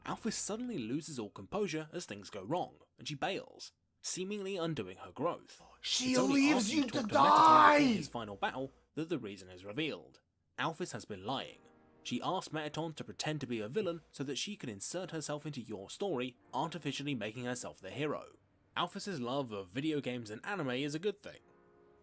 Alphys suddenly loses all composure as things go wrong, and she bails, seemingly undoing her growth. She It's only leaves after you to talk Metaton before die. his final battle that the reason is revealed. Alphys has been lying. She asked Metaton to pretend to be a villain so that she could insert herself into your story, artificially making herself the hero. Alphys' love of video games and anime is a good thing.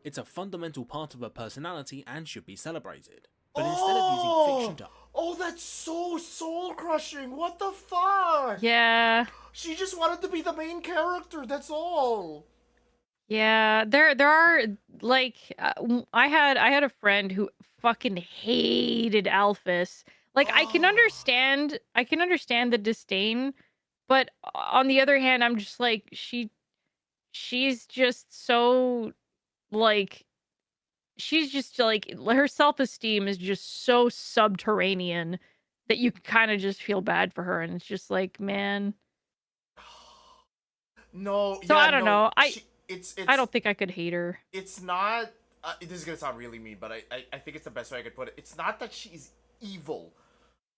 It's a fundamental part of her personality and should be celebrated. But instead of using fiction to... Oh, that's so soul crushing. What the fuck? Yeah. She just wanted to be the main character. That's all. Yeah, there are like I had a friend who fucking hated Alphys. Like I can understand the disdain, but on the other hand, I'm just like she's just so like she's just like her self-esteem is just so subterranean that you kind of just feel bad for her, and it's just like, man. No. So yeah, I don't no, know. It's I don't think I could hate her. It's not. This is gonna sound really mean, but I think it's the best way I could put it. It's not that she's evil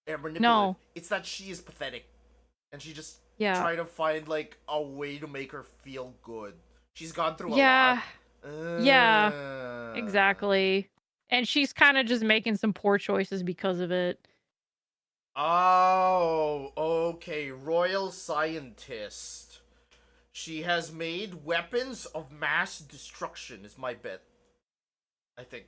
and manipulative. No. It's that she is pathetic, and she just Yeah. trying to find like a way to make her feel good. She's gone through a Yeah. lot. Yeah. Exactly. And she's kind of just making some poor choices because of it. Oh, okay. Royal scientist. She has made weapons of mass destruction, is my bet. I think.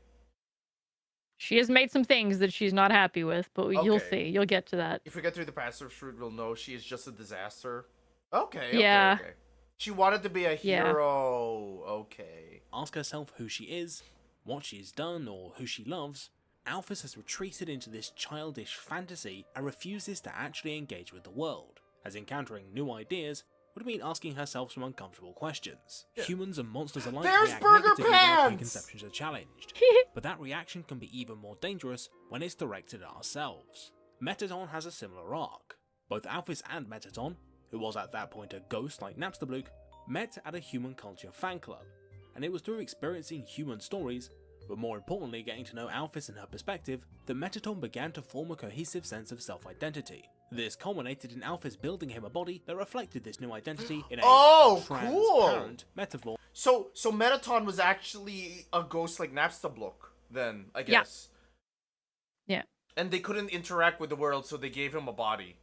She has made some things that she's not happy with, but you'll Okay. see. You'll get to that. If we get through the passive route, we'll know she is just a disaster. Okay, Yeah. okay. She wanted to be a Yeah. hero. Okay. Ask herself who she is, what she's done, or who she loves, Alphys has retreated into this childish fantasy and refuses to actually engage with the world, as encountering new ideas would mean asking herself some uncomfortable questions. Yeah. Humans and monsters alike There's react Burger negatively when our Pants! preconceptions are challenged, but that reaction can be even more dangerous when it's directed at ourselves. Metaton has a similar arc. Both Alphys and Metaton, who was at that point a ghost like Napster Bloke, met at a human culture fan club, and it was through experiencing human stories, but more importantly getting to know Alphys and her perspective, that Metaton began to form a cohesive sense of self-identity. This culminated in Alphys building him a body that reflected this new identity in a Oh, transparent metaphor. So Metaton was actually a ghost like Napster Block, then, I Yeah. guess. Yeah. And they couldn't interact with the world, so they gave him a body.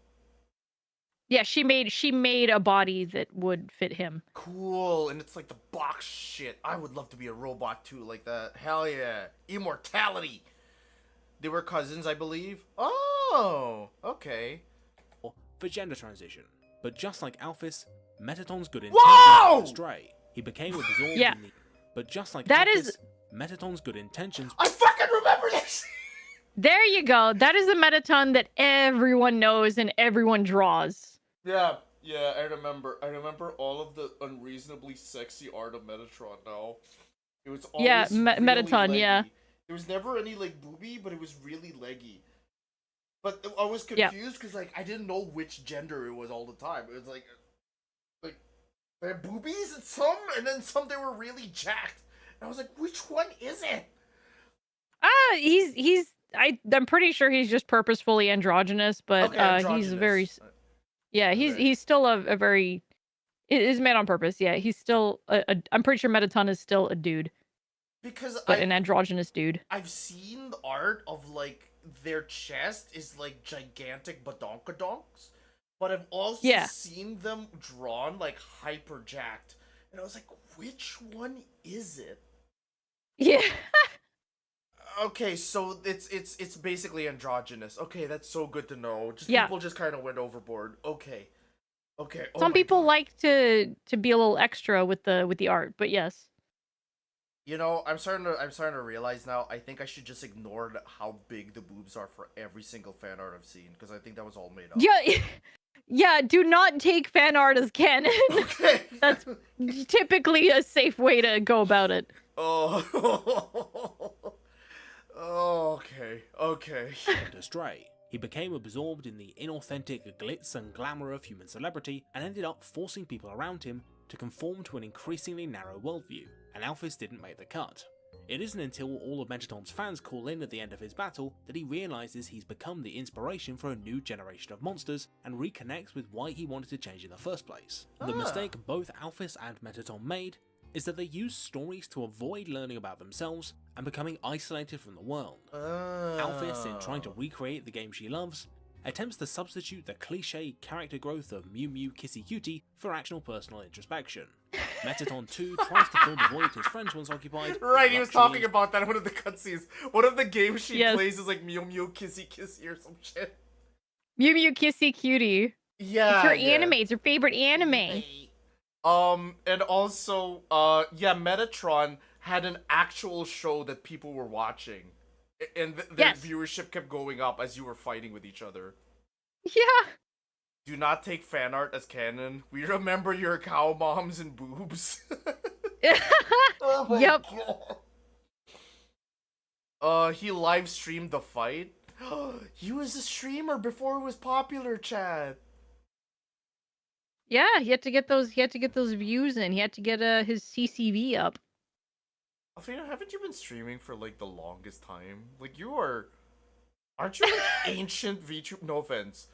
Yeah, she made a body that would fit him. Cool, and it's like the box shit. I would love to be a robot too, like that. Hell yeah. Immortality. They were cousins, I believe. Oh, okay. For gender transition. But just like Alphys, Metaton's good Whoa! intentions stray. He became absorbed Yeah. in the... But just like That Alphys, is- Metaton's good intentions... I fucking remember this! There you go. That is the Metaton that everyone knows and everyone draws. Yeah, I remember. I remember all of the unreasonably sexy art of Metatron now. It was always Yeah, really Metaton, leggy. yeah. There was never any, like, booby, but it was really leggy. But I was Yeah. confused because, like, I didn't know which gender it was all the time. It was like they had boobies and some, and then some they were really jacked. And I was like, which one is it? I'm pretty sure he's just purposefully androgynous, but Okay, he's very androgynous. yeah, Okay. he's still a very it is made on purpose. Yeah, he's still I'm pretty sure Metaton is still a dude, Because but an androgynous dude. I've seen the art of, like, their chest is, like, gigantic badonkadonks, but I've also Yeah. seen them drawn, like, hyper jacked. And I was like, which one is it? Yeah. Okay, so it's basically androgynous. Okay, that's so good to know. Just Yeah. people just kind of went overboard. Okay. Oh Some my people God. like to be a little extra with the art, but yes. You know, I'm starting to realize now. I think I should just ignore how big the boobs are for every single fan art I've seen, because I think that was all made up. Yeah. Yeah, do not take fan art as canon. Okay. That's typically a safe way to go about it. Oh. Okay. and astray. He became absorbed in the inauthentic glitz and glamour of human celebrity and ended up forcing people around him to conform to an increasingly narrow worldview, and Alphys didn't make the cut. It isn't until all of Metaton's fans call in at the end of his battle that he realises he's become the inspiration for a new generation of monsters and reconnects with why he wanted to change in the first place. The mistake both Alphys and Metaton made is that they used stories to avoid learning about themselves and becoming isolated from the world. Alphys, in trying to recreate the game she loves, attempts to substitute the cliche character growth of Mew Mew Kissy Cutie for actual personal introspection. Metaton too tries to fill the void his friends once occupied. with Right, he was luxury, talking about that in one of the cutscenes. One of the games she Yes. plays is like Mew Mew Kissy Kissy or some shit. Mew Mew Kissy Cutie. Yeah. It's her yeah. anime. It's her favorite anime. And also, Metatron had an actual show that people were watching. And their Yes. viewership kept going up as you were fighting with each other. Yeah. Do not take fan art as canon. We remember your cow moms and boobs. Oh my Yep. God. He live streamed the fight. He was a streamer before it was popular, Chad. Yeah, he had to get those views in. He had to get his CCV up. Alfina, haven't you been streaming for like the longest time? Like aren't you like ancient VTube? No offense,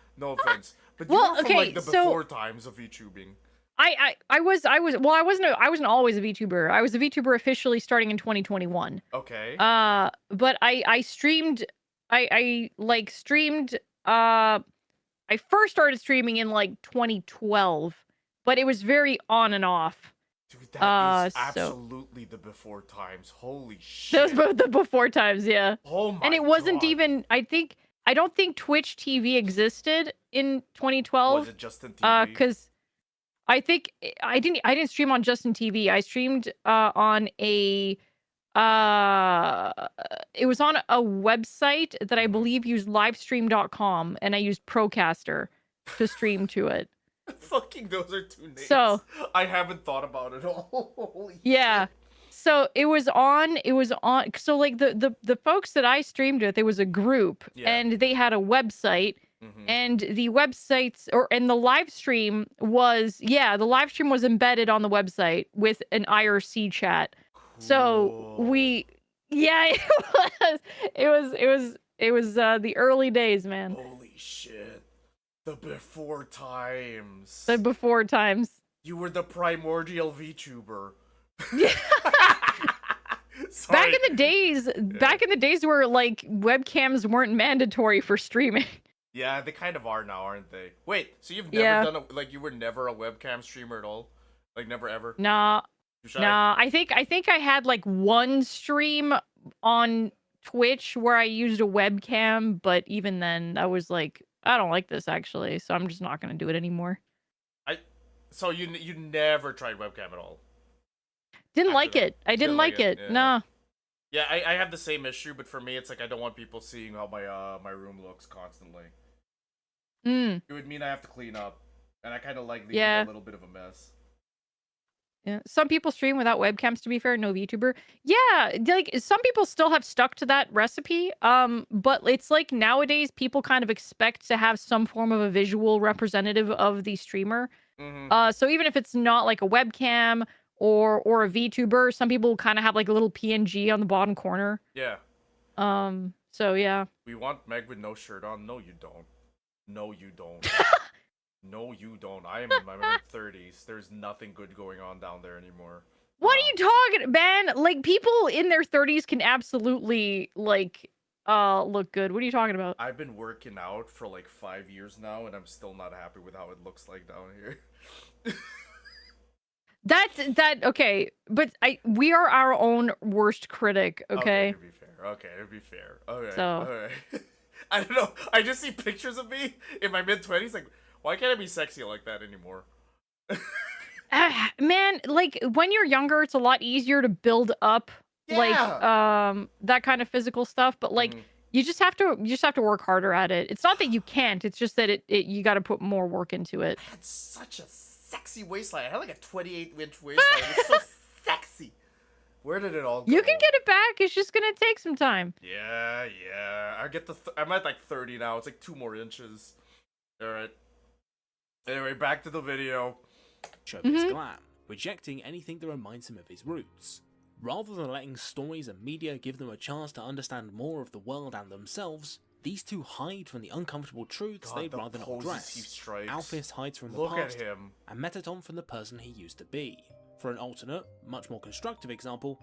but you Well, were from okay, like the so- before times of VTubing. I wasn't always a VTuber. I was a VTuber officially starting in 2021. Okay. But I streamed I streamed I first started streaming in like 2012, but it was very on and off. Dude, that is so- absolutely the before times. Holy shit. Those both the before times, yeah. Oh my And it wasn't God. even I don't think Twitch TV existed in 2012. Was it Justin TV? Because I think I didn't stream on Justin TV. I streamed on a it was on a website that I believe used livestream.com, and I used Procaster to stream to it. Fucking those are two names. So- I haven't thought about it all. Holy Yeah. So it was on. So like the folks that I streamed with, it was a group, Yeah. and they had a website. Mhm. And the websites and the live stream was embedded on the website with an IRC chat. So Cool. it was the early days, man. Holy shit. The before times. The before times. You were the primordial VTuber. Yeah. Sorry. Back in the days where like webcams weren't mandatory for streaming. Yeah, they kind of are now, aren't they? Wait, so you've never Yeah. done you were never a webcam streamer at all? Like never ever? Nah, Too shy? nah. I think I had like one stream on Twitch where I used a webcam, but even then I was like, I don't like this actually, so I'm just not gonna do it anymore. So you never tried webcam at all? Didn't After like that. it. I didn't like it. yeah. Nah. Yeah, I have the same issue, but for me it's like I don't want people seeing how my room looks constantly. Mm. It would mean I have to clean up, and I kind of like leaving Yeah. a little bit of a mess. Yeah. Some people stream without webcams, to be fair, no VTuber. Yeah, like some people still have stuck to that recipe. But it's like nowadays people kind of expect to have some form of a visual representative of the streamer. Mm-hmm. So even if it's not like a webcam or a VTuber, some people kind of have like a little PNG on the bottom corner. Yeah. So yeah. We want Meg with no shirt on. No, you don't. No, you don't. No, you don't. I am in my mid-30s. There's nothing good going on down there anymore. What are you talking, man? Like people in their 30s can absolutely like look good. What are you talking about? I've been working out for like 5 years now, and I'm still not happy with how it looks like down here. Okay, but we are our own worst critic, okay? To be fair. Okay, to be fair. Okay. So- Okay. I don't know. I just see pictures of me in my mid-20s. Like, why can't I be sexy like that anymore? Man, like when you're younger, it's a lot easier to build up like that kind of physical stuff, but like Mhm. you just have to work harder at it. It's not that you can't, it's just that you got to put more work into it. I had such a sexy waistline. I had like a 28-inch waistline. It was so sexy. Where did it all go? You can get it back. It's just going to take some time. Yeah. I'm at like 30 now. It's like 2 more inches. All right. Anyway, back to the video. Showbiz glam, rejecting anything that reminds him of his roots. Rather than letting stories and media give them a chance to understand more of the world and themselves, these two hide from the uncomfortable truths God, they'd the rather not poses address. he strikes. Alphys hides from the Look past, at him. and Metaton from the person he used to be. For an alternate, much more constructive example,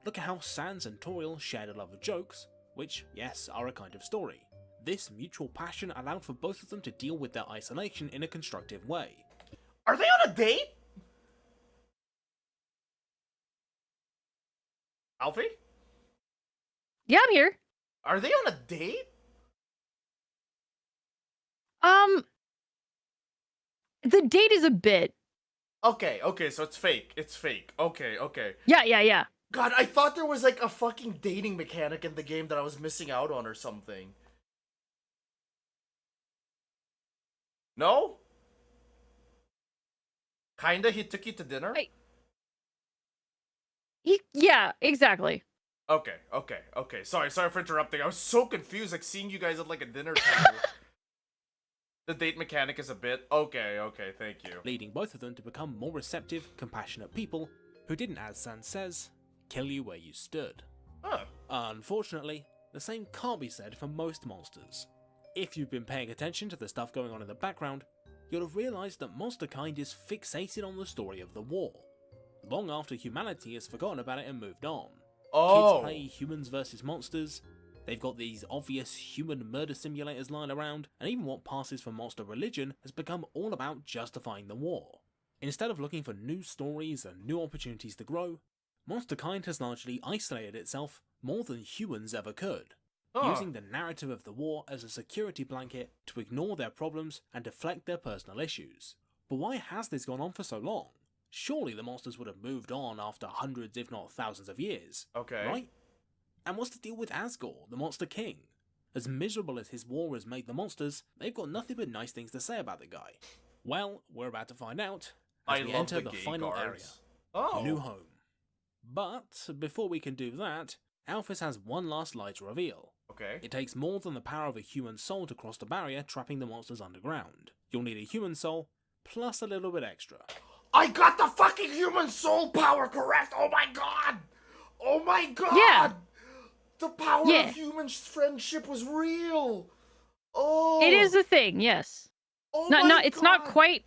look at how Sans and Toriel shared a love of jokes, which, yes, are a kind of story. This mutual passion allowed for both of them to deal with their isolation in a constructive way. Are they on a date? Alfie? Yeah, I'm here. Are they on a date? The date is a bit. Okay, so it's fake. It's fake. Okay. Yeah. God, I thought there was like a fucking dating mechanic in the game that I was missing out on or something. No? Kinda, he took you to dinner? Yeah, exactly. Okay. Sorry for interrupting. I was so confused, like seeing you guys at like a dinner table. The date mechanic is a bit... Okay, thank you. Leading both of them to become more receptive, compassionate people who didn't, as Sans says, kill you where you stood. Huh. Unfortunately, the same can't be said for most monsters. If you've been paying attention to the stuff going on in the background, you'll have realised that monsterkind is fixated on the story of the war, long after humanity has forgotten about it and moved on. Oh. Kids play humans versus monsters, they've got these obvious human murder simulators lying around, and even what passes for monster religion has become all about justifying the war. Instead of looking for new stories and new opportunities to grow, monsterkind has largely isolated itself more than humans ever could, using the narrative of the war as a security blanket to ignore their problems and deflect their personal issues. But why has this gone on for so long? Surely the monsters would have moved on after hundreds if not thousands of years, Okay. right? And what's the deal with Asgore, the Monster King? As miserable as his war has made the monsters, they've got nothing but nice things to say about the guy. Well, we're about to find out I as we love enter the the gay final area, guards. Oh. New Home. But before we can do that, Alphys has one last lie to reveal. Okay. It takes more than the power of a human soul to cross the barrier trapping the monsters underground. You'll need a human soul, plus a little bit extra. I got the fucking human soul power correct! Oh my god! Oh my god! Yeah. The power Yeah. of human friendship was real! Oh! It is a thing, yes. Oh Not my not it's not God. quite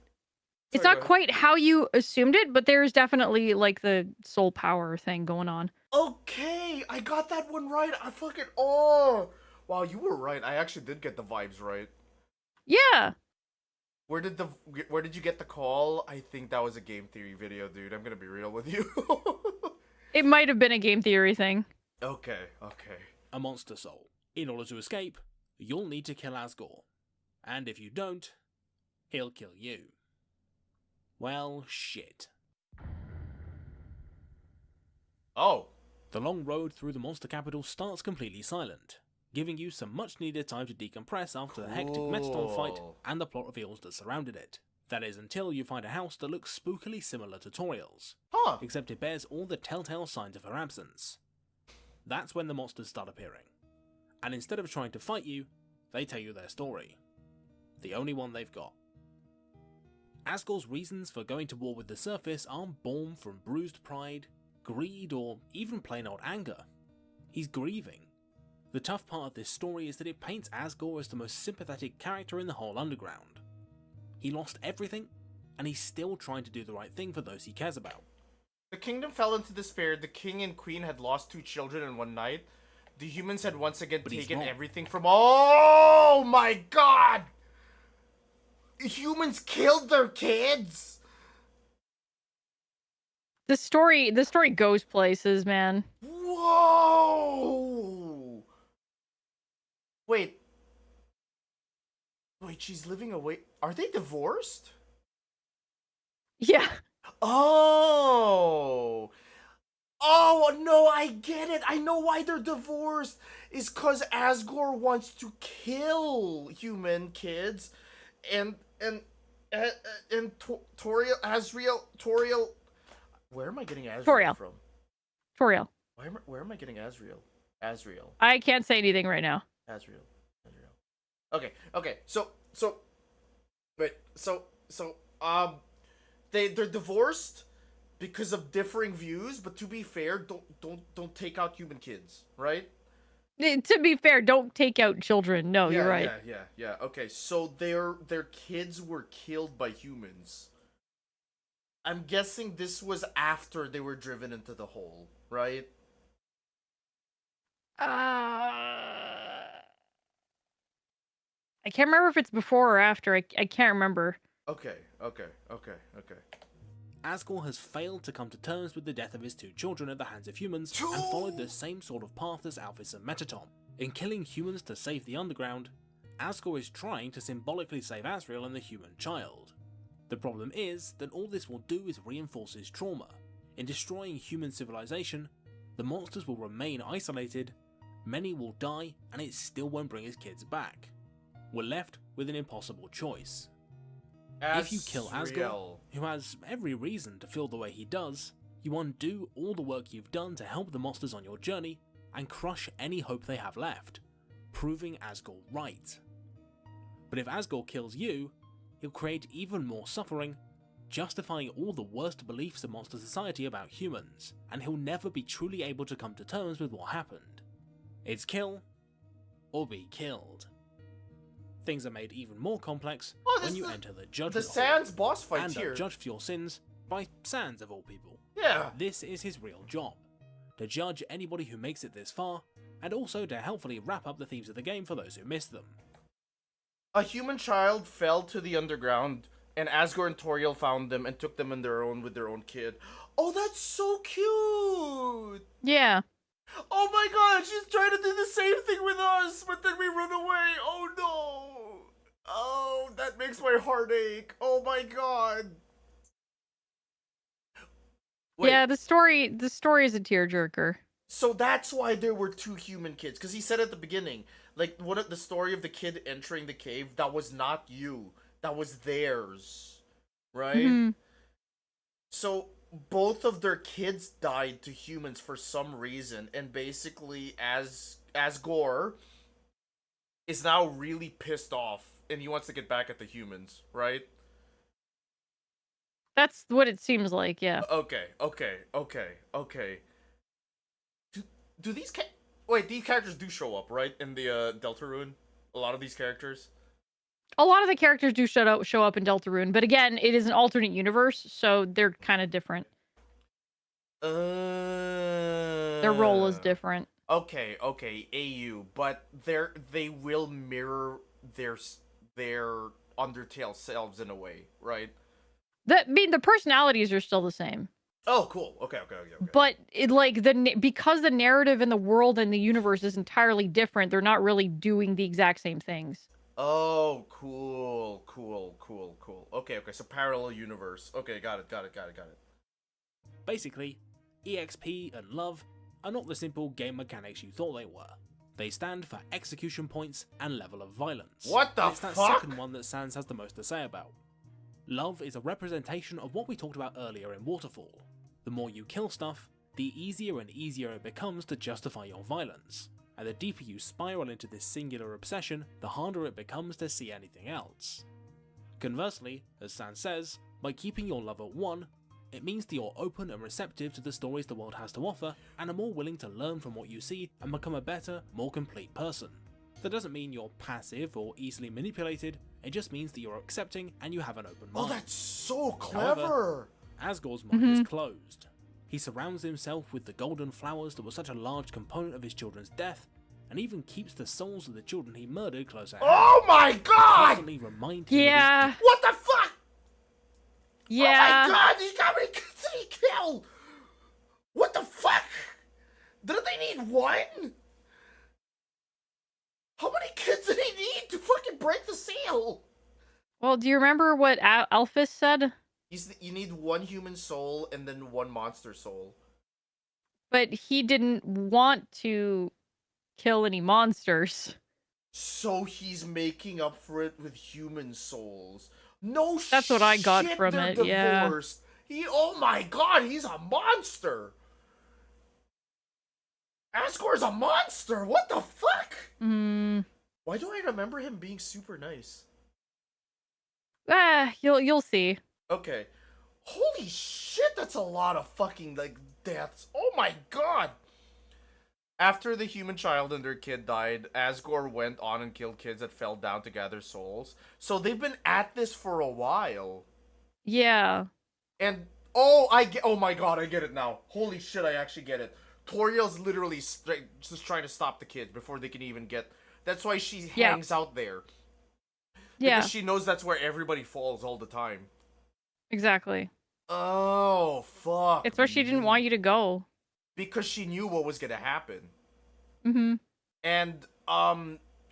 it's Sorry, not go ahead. quite how you assumed it, but there's definitely like the soul power thing going on. Okay, I got that one right. I fucking oh! Wow, you were right. I actually did get the vibes right. Yeah. Where did you get the call? I think that was a game theory video, dude. I'm gonna be real with you. It might have been a game theory thing. Okay. A monster soul. In order to escape, you'll need to kill Asgore. And if you don't, he'll kill you. Well, shit. Oh. The long road through the monster capital starts completely silent, giving you some much needed time to decompress after the hectic Metastorm fight Cool. and the plot reveals that surrounded it. That is until you find a house that looks spookily similar to Toriel's, Huh. except it bears all the telltale signs of her absence. That's when the monsters start appearing, and instead of trying to fight you, they tell you their story. The only one they've got. Asgore's reasons for going to war with the surface aren't born from bruised pride, greed, or even plain old anger. He's grieving. The tough part of this story is that it paints Asgore as the most sympathetic character in the whole underground. He lost everything, and he's still trying to do the right thing for those he cares about. The kingdom fell into despair. The king and queen had lost 2 children in one night. The humans had once again But he's taken wrong. everything from. Oh my god! Humans killed their kids. The story goes places, man. Whoa! Wait, she's living away. Are they divorced? Yeah. Oh! Oh, no, I get it. I know why they're divorced. It's because Asgore wants to kill human kids. And Toriel. Where am I getting Asriel Toriel. from? Toriel. Where am I getting Asriel? I can't say anything right now. Asriel. Okay. They're divorced because of differing views, but to be fair, don't take out human kids, right? To be fair, don't take out children. No, you're right. Yeah. Okay, so their kids were killed by humans. I'm guessing this was after they were driven into the hole, right? I can't remember if it's before or after. I can't remember. Okay. Asgore has failed to come to terms with the death of his 2 children at the hands of humans and followed the same sort of path as Alphys and Metatom. In killing humans to save the underground, Asgore is trying to symbolically save Asriel and the human child. The problem is that all this will do is reinforce his trauma. In destroying human civilization, the monsters will remain isolated, many will die, and it still won't bring his kids back. We're left with an impossible choice. If you kill Asgore, who has every reason to feel the way he does, you undo all the work you've done to help the monsters on your journey and crush any hope they have left, proving Asgore right. But if Asgore kills you, he'll create even more suffering, justifying all the worst beliefs of monster society about humans, and he'll never be truly able to come to terms with what happened. It's kill or be killed. Things are made even more complex when you enter the Judgment The Hall, Sans boss fight and here. are judged for your sins by Sans of all people. Yeah. This is his real job, to judge anybody who makes it this far, and also to helpfully wrap up the themes of the game for those who missed them. A human child fell to the underground, and Asgore and Toriel found them and took them with their own kid. Oh, that's so cute! Yeah. Oh my god, she's trying to do the same thing with us, but then we run away. Oh no! Oh, that makes my heart ache. Oh my god. Wait, Yeah, the story is a tearjerker. so that's why there were 2 human kids, because he said at the beginning, like, the story of the kid entering the cave, that was not you. that was theirs, right? Mhm. So both of their kids died to humans for some reason, and basically, as Gore is now really pissed off, and he wants to get back at the humans, right? That's what it seems like, yeah. Okay. Do these wait? These characters do show up, right, in the Deltarune? A lot of these characters. A lot of the characters do show up in Deltarune, but again, it is an alternate universe, so they're kind of different. Their role is different. Okay, AU, but they will mirror their Undertale selves in a way, right? I mean, the personalities are still the same. Oh, cool. Okay. But because the narrative and the world and the universe is entirely different, they're not really doing the exact same things. Oh, cool. Okay, so parallel universe. Okay, got it. Basically, EXP and love are not the simple game mechanics you thought they were. They stand for execution points and level of violence. What the and it's that fuck? second one that Sans has the most to say about. Love is a representation of what we talked about earlier in Waterfall. The more you kill stuff, the easier and easier it becomes to justify your violence, and the deeper you spiral into this singular obsession, the harder it becomes to see anything else. Conversely, as Sans says, by keeping your love at 1, it means that you're open and receptive to the stories the world has to offer, and are more willing to learn from what you see and become a better, more complete person. That doesn't mean you're passive or easily manipulated, it just means that you're accepting and you have an open mind. Oh, that's so However, clever. Asgore's mind is closed. He surrounds himself with the golden flowers that were such a large component of his children's death, and even keeps the souls of the children he murdered close at hand. Oh my god! Constantly remind him of Yeah. What the fuck? Yeah. Oh my god, how many kids did he kill? What the fuck? Didn't they need one? How many kids did he need to fucking break the seal? Well, do you remember what Alphys said? You need one human soul and then one monster soul. But he didn't want to kill any monsters. So he's making up for it with human souls. No shit. That's what I got from they're it, yeah. divorced. Oh my god, he's a monster. Asgore's a monster. What the fuck? Why do I remember him being super nice? You'll see. Okay. Holy shit, that's a lot of fucking, like, deaths. Oh my god! After the human child and their kid died, Asgore went on and killed kids that fell down to gather souls. So they've been at this for a while. Yeah. And, oh my god, I get it now. Holy shit, I actually get it. Toriel's literally just trying to stop the kids before they can even get... That's why she hangs out there. Yeah. Because she knows that's where everybody falls all the time. Exactly. Oh, fuck. It's where she didn't want you to go. Because she knew what was gonna happen. Mm-hmm. And,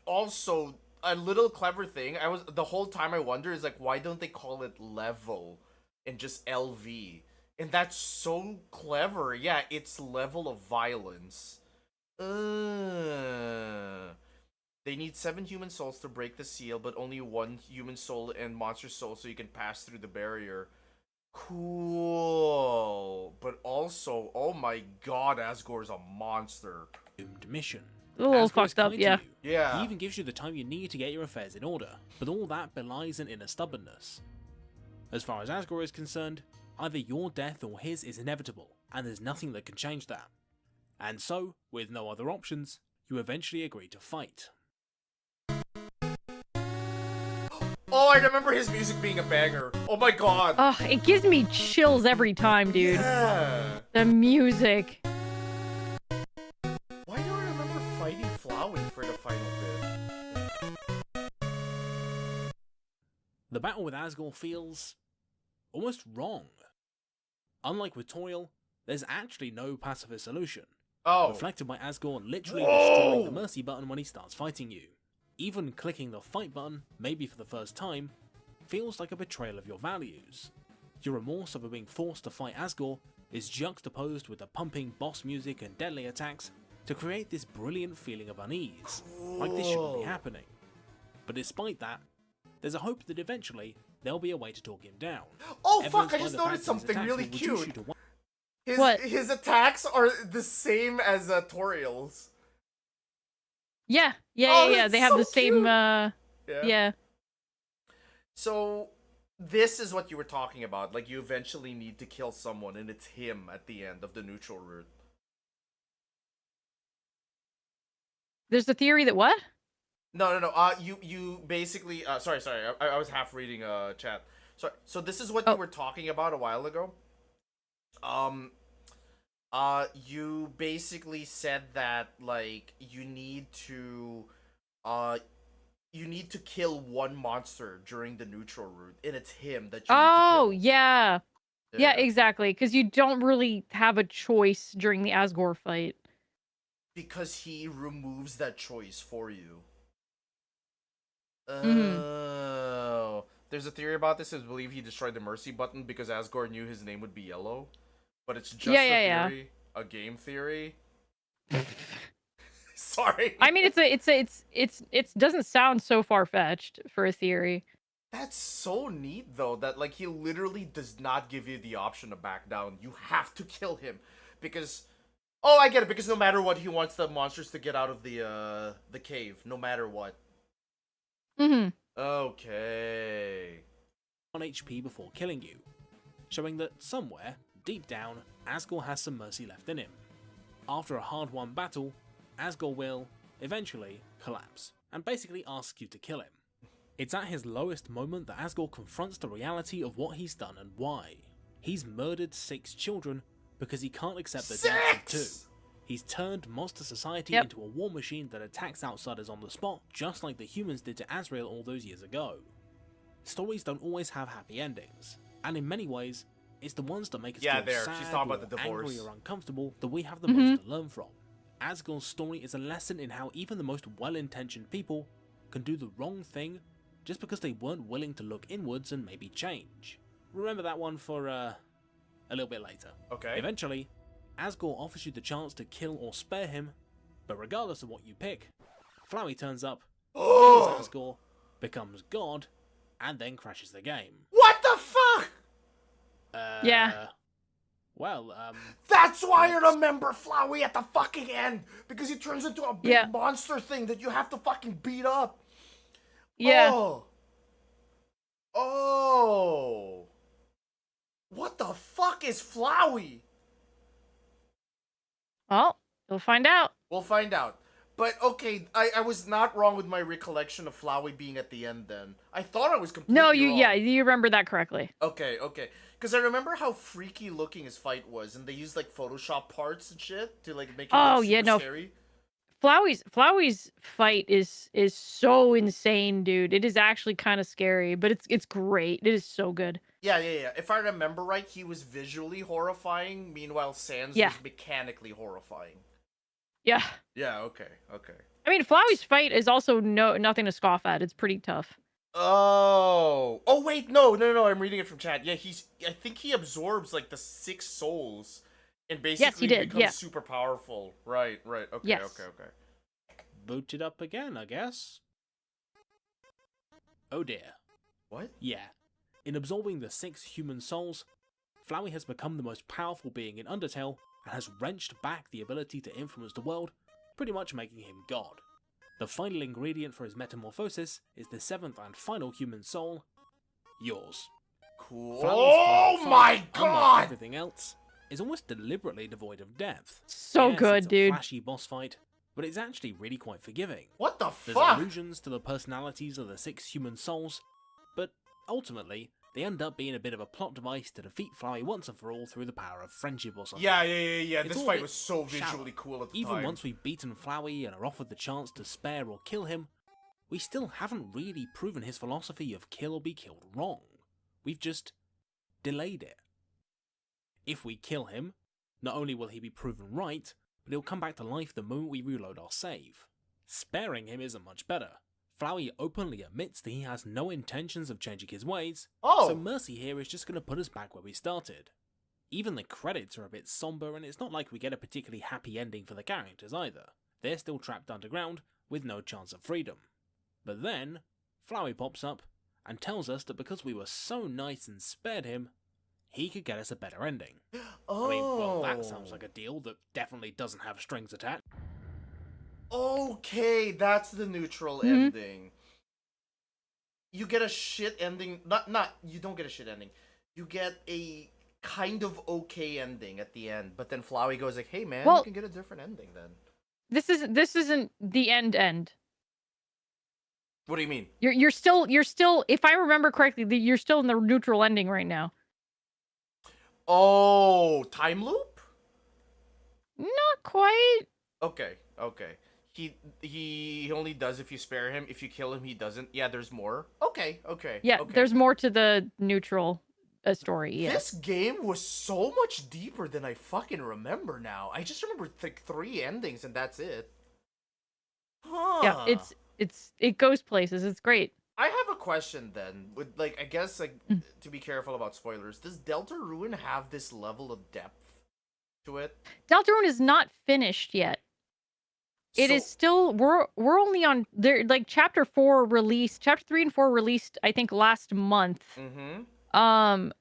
also, a little clever thing, the whole time I wonder is, like, why don't they call it level and just LV? And that's so clever. Yeah, it's level of violence. They need 7 human souls to break the seal, but only 1 human soul and monster soul so you can pass through the barrier. Cool. But also, oh my god, Asgore's a monster. mission. A little Asgore is fucked up, kind to yeah. you. Yeah. He even gives you the time you need to get your affairs in order, but all that belies an inner stubbornness. As far as Asgore is concerned, either your death or his is inevitable, and there's nothing that can change that. And so, with no other options, you eventually agree to fight. Oh, I remember his music being a banger. Oh my god. Oh, it gives me chills every time, dude. Yeah. The music. Why do I remember fighting Flowey for the final bit? The battle with Asgore feels almost wrong. Unlike with Toriel, there's actually no pacifist solution. Oh. Reflected by Asgore literally Whoa! destroying the mercy button when he starts fighting you. Even clicking the fight button, maybe for the first time, feels like a betrayal of your values. Your remorse over being forced to fight Asgore is juxtaposed with the pumping boss music and deadly attacks to create this brilliant feeling of unease, like this shouldn't be Cool. happening. But despite that, there's a hope that eventually there'll be a way to talk him down. Oh Evidenced fuck! I by just the fact noticed that his something attacks really will reduce you cute. to one- What? His attacks are the same as Toriel's. Yeah, Oh, yeah. that's They have so the same. cute. Yeah. So this is what you were talking about. Like you eventually need to kill someone, and it's him at the end of the neutral route. There's the theory that what? No. You basically. Sorry. I was half reading chat. Sorry. So this is what you were talking about a while ago. You basically said that like you need to kill one monster during the neutral route, and it's him that you need Oh, to kill. yeah. Yeah, exactly. Because you don't really have a choice during the Asgore fight. Because he removes that choice for you. Mhm. Oh. There's a theory about this. I believe he destroyed the mercy button because Asgore knew his name would be yellow. But it's just Yeah, a yeah, theory, a game theory. Sorry. I mean, it doesn't sound so far fetched for a theory. That's so neat though, that like he literally does not give you the option to back down. You have to kill him because I get it, because no matter what, he wants the monsters to get out of the cave, no matter what. Mm-hmm. Okay. 1 HP before killing you, showing that somewhere, deep down, Asgore has some mercy left in him. After a hard-won battle, Asgore will, eventually, collapse, and basically asks you to kill him. It's at his lowest moment that Asgore confronts the reality of what he's done and why. He's murdered 6 children because he can't accept the deaths of 2. He's turned monster society into a war machine that attacks outsiders on the spot, just like the humans did to Azrael all those years ago. Stories don't always have happy endings, and in many ways, it's the ones that make us feel sad, she's talking about the angry divorce. or uncomfortable that we have the most to learn from. Asgore's story is a lesson in how even the most well-intentioned people can do the wrong thing just because they weren't willing to look inwards and maybe change. Remember that one for a little bit later. Okay. Eventually, Asgore offers you the chance to kill or spare him, but regardless of what you pick, Flowey turns up, kills Asgore, becomes God, and then crashes the game. What the fuck? Yeah. Well, That's why I remember Flowey at the fucking end, because he turns into a big monster thing that you have to fucking beat up. Yeah. Oh. What the fuck is Flowey? Well, you'll find out. We'll find out. But okay, I was not wrong with my recollection of Flowey being at the end then. I thought I was completely wrong. You remember that correctly. Okay. Because I remember how freaky looking his fight was, and they used like Photoshop parts and shit to like make it look super scary. Flowey's fight is so insane, dude. It is actually kind of scary, but it's great. It is so good. Yeah. If I remember right, he was visually horrifying, meanwhile Sans was mechanically horrifying. Yeah. Yeah, okay. I mean, Flowey's fight is also nothing to scoff at. It's pretty tough. Oh wait, no, I'm reading it from chat. Yeah, I think he absorbs like the 6 souls and basically becomes super powerful. Right. Okay, okay. Booted up again, I guess. Oh dear. What? Yeah. In absorbing the 6 human souls, Flowey has become the most powerful being in Undertale and has wrenched back the ability to influence the world, pretty much making him God. The final ingredient for his metamorphosis is the 7th and final human soul, yours. Cool. Flowey's my god! Unlike everything else, is almost deliberately devoid of depth. So Yes, good, it's a dude. flashy boss fight, but it's actually really quite forgiving. What the There's fuck? allusions to the personalities of the 6 human souls, but ultimately, they end up being a bit of a plot device to defeat Flowey once and for all through the power of friendship or something. Yeah. It's This all a fight bit was so shallow. visually cool at the Even time. once we've beaten Flowey and are offered the chance to spare or kill him, we still haven't really proven his philosophy of kill or be killed wrong. We've just delayed it. If we kill him, not only will he be proven right, but he'll come back to life the moment we reload our save. Sparing him isn't much better. Flowey openly admits that he has no intentions of changing his ways, so mercy here is just going to put us back where we started. Even the credits are a bit somber, and it's not like we get a particularly happy ending for the characters either. They're still trapped underground, with no chance of freedom. But then, Flowey pops up, and tells us that because we were so nice and spared him, he could get us a better ending. Oh. I mean, well, that sounds like a deal that definitely doesn't have strings attached. Okay, that's the neutral Mhm. ending. You get a shit ending. You don't get a shit ending. You get a kind of okay ending at the end, but then Flowey goes like, "Hey man, you Well- can get a different ending then." This isn't the end. What do you mean? You're still if I remember correctly, you're still in the neutral ending right now. Oh, time loop? Not quite. Okay. He only does if you spare him. If you kill him, he doesn't. Yeah, there's more. Okay. Yeah, okay. there's more to the neutral story. Yeah. This game was so much deeper than I fucking remember now. I just remember like 3 endings and that's it. Huh. Yeah, it goes places. It's great. I have a question then. With like, I guess like Mm. to be careful about spoilers. Does Deltarune have this level of depth to it? Deltarune is not finished yet. It is So- still we're only on there like chapter 3 and 4 released I think last month. Mm-hmm.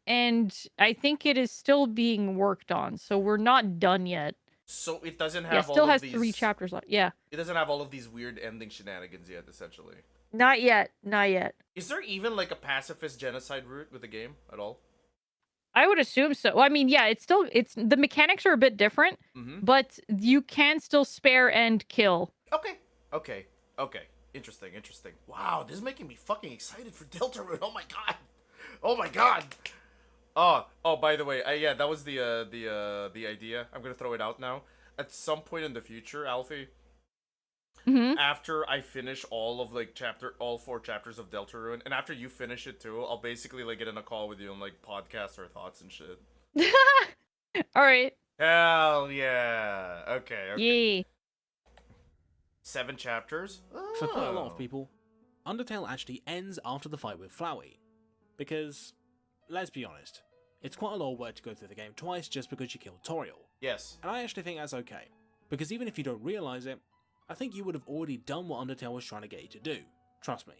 And I think it is still being worked on. So we're not done yet. So it doesn't have Yeah, all still of has these, 3 chapters left. Yeah. It doesn't have all of these weird ending shenanigans yet, essentially. Not yet. Not yet. Is there even like a pacifist genocide route with the game at all? I would assume so. Well, I mean, yeah, it's the mechanics are a bit different, Mm-hmm. but you can still spare and kill. Okay. Interesting. Wow, this is making me fucking excited for Deltarune. Oh my god. Oh, by the way, yeah, that was the idea. I'm gonna throw it out now. At some point in the future, Alfie, Hmm. after I finish all 4 chapters of Deltarune, and after you finish it too, I'll basically like get in a call with you and like podcast our thoughts and shit. All right. Hell yeah. Okay. Yay. 7 chapters? For quite a lot Oh. of people, Undertale actually ends after the fight with Flowey. Because, let's be honest, it's quite a lot of work to go through the game twice just because you killed Toriel. Yes. And I actually think that's okay. Because even if you don't realise it, I think you would have already done what Undertale was trying to get you to do. Trust me.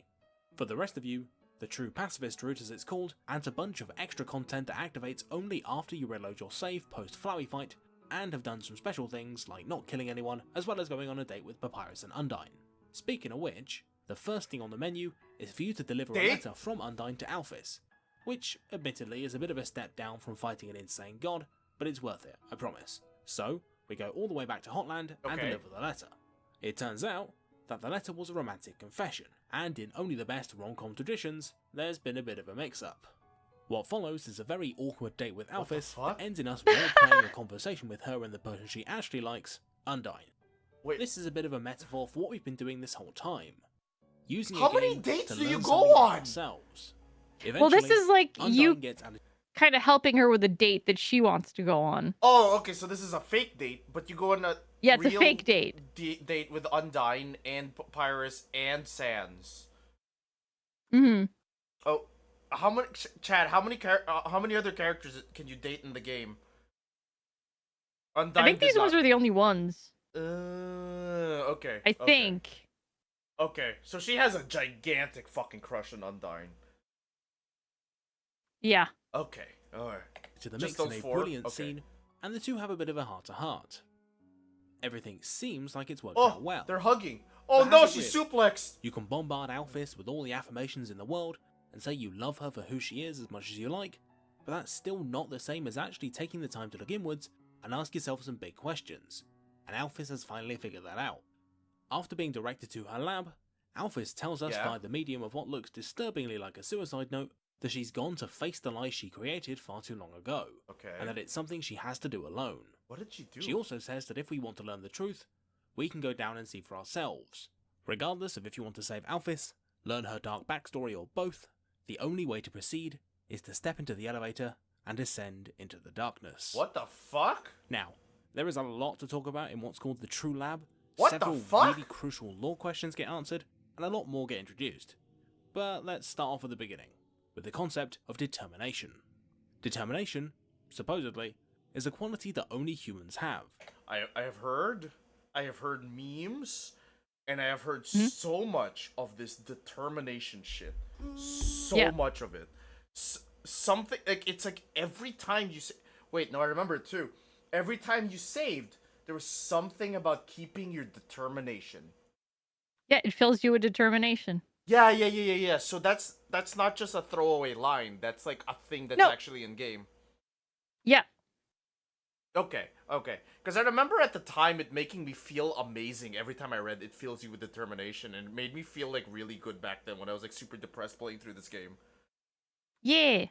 For the rest of you, the true pacifist route as it's called adds a bunch of extra content that activates only after you reload your save post Flowey fight, and have done some special things like not killing anyone, as well as going on a date with Papyrus and Undyne. Speaking of which, the first thing on the menu is for you to deliver a Date? letter from Undyne to Alphys, which admittedly is a bit of a step down from fighting an insane god, but it's worth it, I promise. So, we go all the way back to Hotland and Okay. deliver the letter. It turns out that the letter was a romantic confession, and in only the best rom-com traditions, there's been a bit of a mix-up. What follows is a very awkward date with What the Alphys fuck? that ends in us role-playing a conversation with her and the person she actually likes, Undyne. Wait, This is a bit of a metaphor for what we've been doing this whole time. Using a How many game dates to do you learn go something about on? ourselves. Well, this Eventually, is like Undyne you gets added kind of helping her with a date that she wants to go on. oh, okay, so this is a fake date, but you go on a Yeah, it's a real fake date. date with Undyne and Papyrus and Sans. Hmm. Oh, how many Chad? How many other characters can you date in the game? Undyne I think did these ones not- are the only ones. Okay. I okay. think. Okay, so she has a gigantic fucking crush on Undyne. Yeah. Okay, alright. to the Just mix in those a 4? brilliant Okay. scene, and the two have a bit of a heart-to-heart. Everything seems like it's worked out Oh, well. they're hugging. Oh But no, has it she's really? suplexed. You can bombard Alphys with all the affirmations in the world and say you love her for who she is as much as you like, but that's still not the same as actually taking the time to look inwards and ask yourself some big questions, and Alphys has finally figured that out. After being directed to her lab, Alphys tells us Yeah. via the medium of what looks disturbingly like a suicide note that she's gone to face the lies she created far too long ago, Okay. and that it's something she has to do alone. What did she do? She also says that if we want to learn the truth, we can go down and see for ourselves. Regardless of if you want to save Alphys, learn her dark backstory, or both, the only way to proceed is to step into the elevator and descend into the darkness. What the fuck? Now, there is a lot to talk about in what's called the True Lab. What the Several fuck? really crucial lore questions get answered, and a lot more get introduced. But let's start off at the beginning, with the concept of determination. Determination, supposedly, is a quality that only humans have. I have heard memes, and I have heard Hmm? so much of this determination shit. So Yeah. much of it. Something like it's like every time you wait, no, I remember it too. Every time you saved, there was something about keeping your determination. Yeah, it fills you with determination. Yeah. So that's not just a throwaway line. That's like a thing that's No. actually in game. Yeah. Okay. Because I remember at the time it making me feel amazing every time I read "It fills you with determination," and it made me feel like really good back then when I was like super depressed playing through this game. Yeah.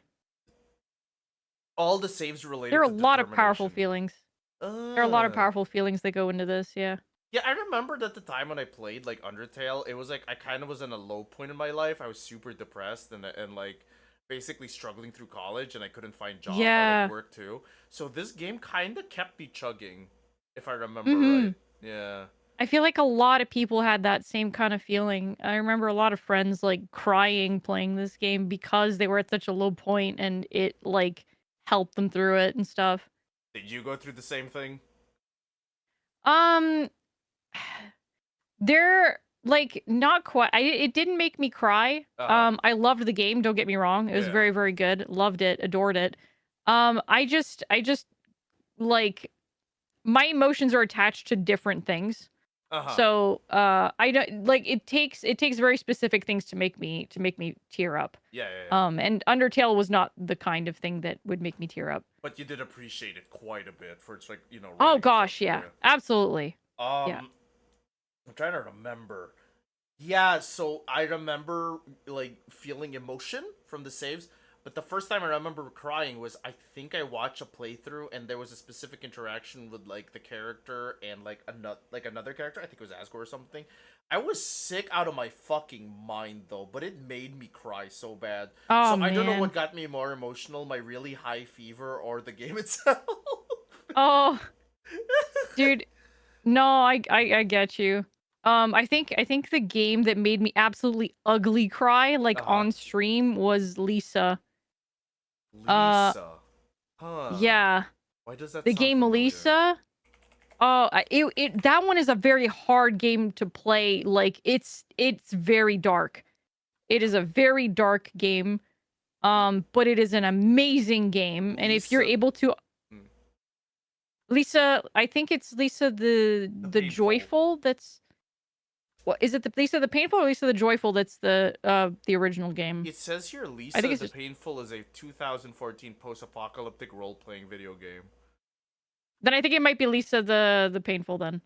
All the saves related There are a to lot of powerful determination. feelings. There are a lot of powerful feelings that go into this, yeah. Yeah, I remembered at the time when I played like Undertale, it was like I kind of was in a low point in my life. I was super depressed and like basically struggling through college, and I couldn't find job or Yeah. like work too. So this game kind of kept me chugging, if I remember Mhm. right. Yeah. I feel like a lot of people had that same kind of feeling. I remember a lot of friends like crying playing this game because they were at such a low point and it like helped them through it and stuff. Did you go through the same thing? Um they're like not quite it didn't make me cry. I loved the game, don't get me wrong. It was Yeah. very very good. Loved it, adored it. I just like my emotions are attached to different things. Uh-huh. So, I don't like it takes very specific things to make me tear up. Yeah. And Undertale was not the kind of thing that would make me tear up. But you did appreciate it quite a bit for its like, Oh writing gosh, stuff. yeah. Absolutely. Yeah. I'm trying to remember. Yeah, so I remember like feeling emotion from the saves, but the first time I remember crying was I think I watched a playthrough and there was a specific interaction with like the character and like another character. I think it was Asgore or something. I was sick out of my fucking mind though, but it made me cry so bad. Oh, so I don't know man. what got me more emotional, my really high fever or the game itself. Oh, dude. No, I get you. I think the game that made me absolutely ugly cry like Uh-huh. on stream was Lisa. Lisa. Huh. Yeah. Why does that The sound game familiar? Lisa. Oh, it that one is a very hard game to play. Like it's very dark. It is a very dark game. But it is an amazing game. And if you're Lisa. able to Hmm. Lisa, I think it's Lisa the Painful. joyful that's what is it the Lisa the painful or Lisa the joyful that's the original game? It says here Lisa I think it's the just Painful is a 2014 post-apocalyptic role-playing video game. then I think it might be Lisa the painful then.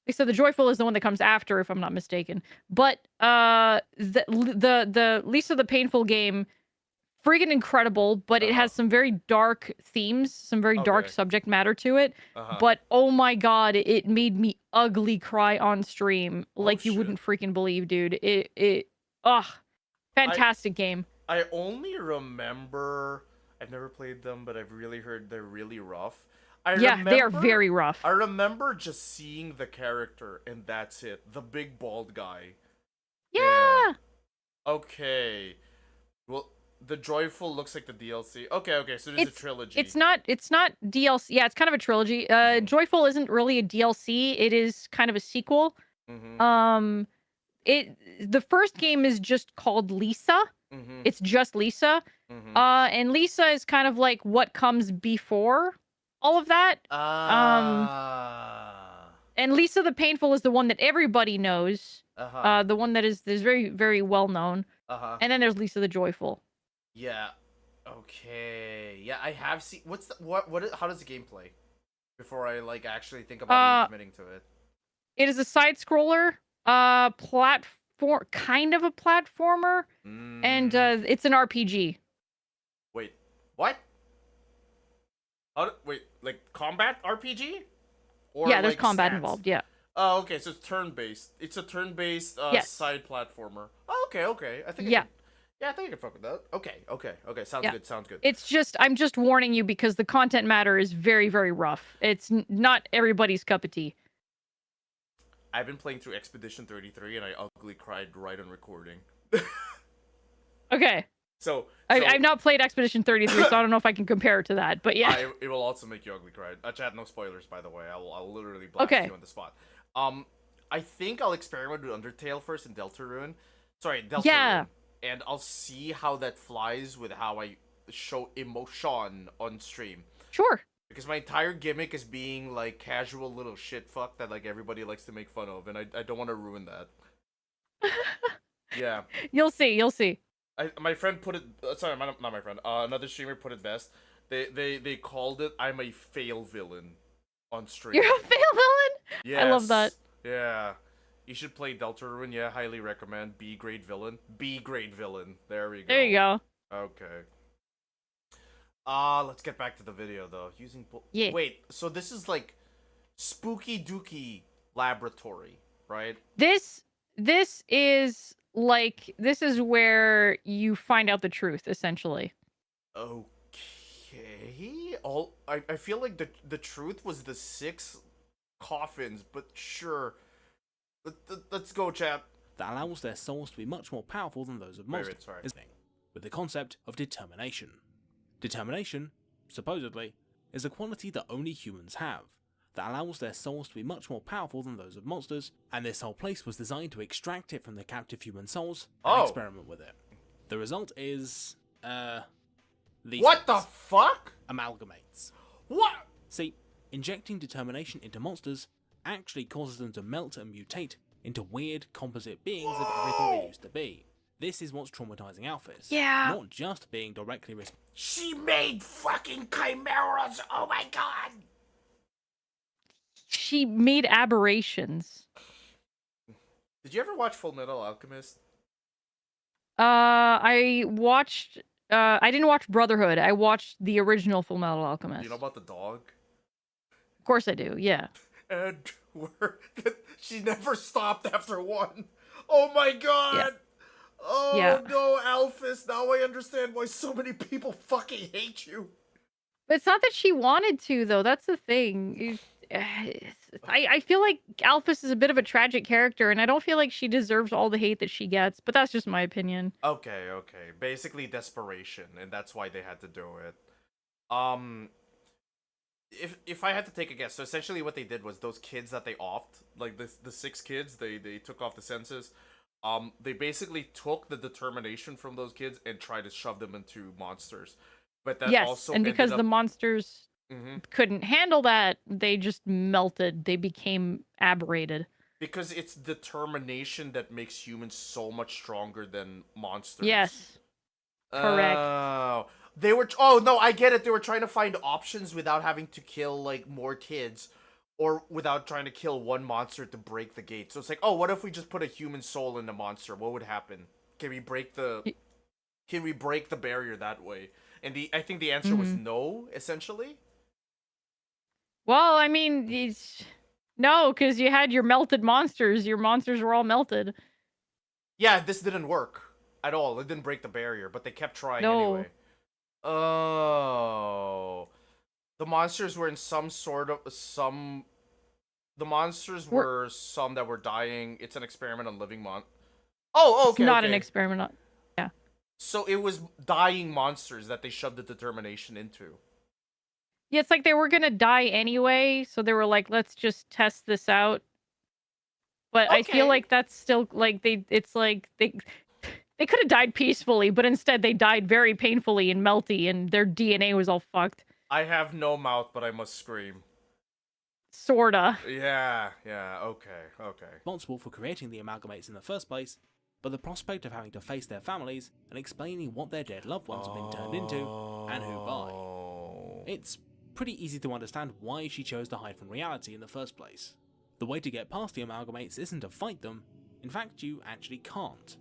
Lisa the joyful is the one that comes after if I'm not mistaken. But the Lisa the painful game freaking incredible, but it has some very dark themes, some very dark Okay. subject matter to it. Uh-huh. But oh my god, it made me ugly cry on stream like you shit. wouldn't freaking believe, dude. Fantastic game. I only remember I've never played them, but I've really heard they're really rough. Yeah, they are very rough. I remember just seeing the character and that's it. The big bald guy. Yeah. Okay. Well, the Joyful looks like the DLC. Okay, so there's a trilogy. It's not DLC. Yeah, it's kind of a trilogy. Joyful isn't really a DLC. It is kind of a sequel. Mm-hmm. The first game is just called Lisa. Mm-hmm. It's just Lisa. Mm-hmm. And Lisa is kind of like what comes before all of that. And Lisa the Painful is the one that everybody knows. Uh-huh. The one that is very, very well known. Uh-huh. And then there's Lisa the Joyful. Yeah. Okay. Yeah, I have seen. What's the how does the game play? Before I like actually think about even committing to it. It is a side scroller, platform, kind of a platformer, and it's an RPG. Wait, what? Wait, like combat RPG? Or Yeah, there's like combat stats? involved. Yeah. Oh, okay, so it's turn-based. It's a turn-based Yes. side platformer. Oh, okay. I think. Yeah. I think I can fuck with that. Okay. Sounds Yeah. good. Sounds good. It's just I'm just warning you because the content matter is very, very rough. It's not everybody's cup of tea. I've been playing through Expedition 33 and I ugly cried right on recording. Okay. So I've not played Expedition 33, so I don't know if I can compare it to that. But yeah. it will also make you ugly cry. Chat, no spoilers, by the way. I'll literally blast Okay. you on the spot. I think I'll experiment with Undertale first and Deltarune. Sorry, Deltarune. Yeah. and I'll see how that flies with how I show emotion on stream. Sure. Because my entire gimmick is being like casual little shit fuck that like everybody likes to make fun of, and I don't want to ruin that. Yeah. You'll see. You'll see. My friend put it. Sorry, not my friend. Another streamer put it best. They called it "I'm a fail villain" on stream. You're a fail villain. Yes. I love that. Yeah. You should play Deltarune. Yeah, highly recommend. B grade villain. B grade villain. There we go. There you go. Okay. Let's get back to the video though. Yeah. Wait, so this is like Spooky Dookie Laboratory, right? This is like this is where you find out the truth, essentially. Okay. I feel like the truth was the 6 coffins, but sure. Let's go, chat. That allows their souls to be much more powerful than those of monsters, sorry. with the concept of determination. Determination, supposedly, is a quality that only humans have, that allows their souls to be much more powerful than those of monsters, and this whole place was designed to extract it from the captive human souls and experiment with it. The result is, these What the things. fuck? Amalgamates. What? See, injecting determination into monsters actually causes them to melt and mutate into weird composite beings of everything they used to be. This is what's traumatizing Alphys. Yeah. Not just being directly She made fucking chimeras. Oh my god. She made aberrations. Did you ever watch Full Metal Alchemist? I watched. I didn't watch Brotherhood. I watched the original Full Metal Alchemist. You know about the dog? Of course I do. Yeah. And she never stopped after 1. Oh my god. Yeah. Oh Yeah. no, Alphys. Now I understand why so many people fucking hate you. But it's not that she wanted to, though. That's the thing. I feel like Alphys is a bit of a tragic character, and I don't feel like she deserves all the hate that she gets. But that's just my opinion. Okay. Basically desperation, and that's why they had to do it. If I had to take a guess, so essentially what they did was those kids that they offed, like the 6 kids, they took off the senses. They basically took the determination from those kids and tried to shove them into monsters. But that Yes, also and because ended the up... monsters Mhm. couldn't handle that, they just melted. They became aberrated. Because it's determination that makes humans so much stronger than monsters. Yes. Correct. Oh, they were... Oh, no, I get it. They were trying to find options without having to kill, like, more kids. Or without trying to kill one monster to break the gate. So it's like, oh, what if we just put a human soul in a monster? What would happen? Can we break the barrier that way? And I think the answer was no, essentially. Well, I mean, no, because you had your melted monsters. Your monsters were all melted. Yeah, this didn't work at all. It didn't break the barrier, but they kept trying No. anyway. Oh. The monsters were in some sort of... The monsters were some that were dying. It's an experiment on living Oh, okay, It's not okay. an experiment. Yeah. So it was dying monsters that they shoved the determination into. Yeah, it's like they were gonna die anyway, so they were like, let's just test this out. But I feel Okay. like that's still like they could have died peacefully, but instead they died very painfully and melty, and their DNA was all fucked. I have no mouth, but I must scream. Sorta. Yeah, okay. responsible for creating the amalgamates in the first place, but the prospect of having to face their families and explaining what their dead loved ones have been turned into and who by. It's pretty easy to understand why she chose to hide from reality in the first place. The way to get past the amalgamates isn't to fight them, in fact you actually can't.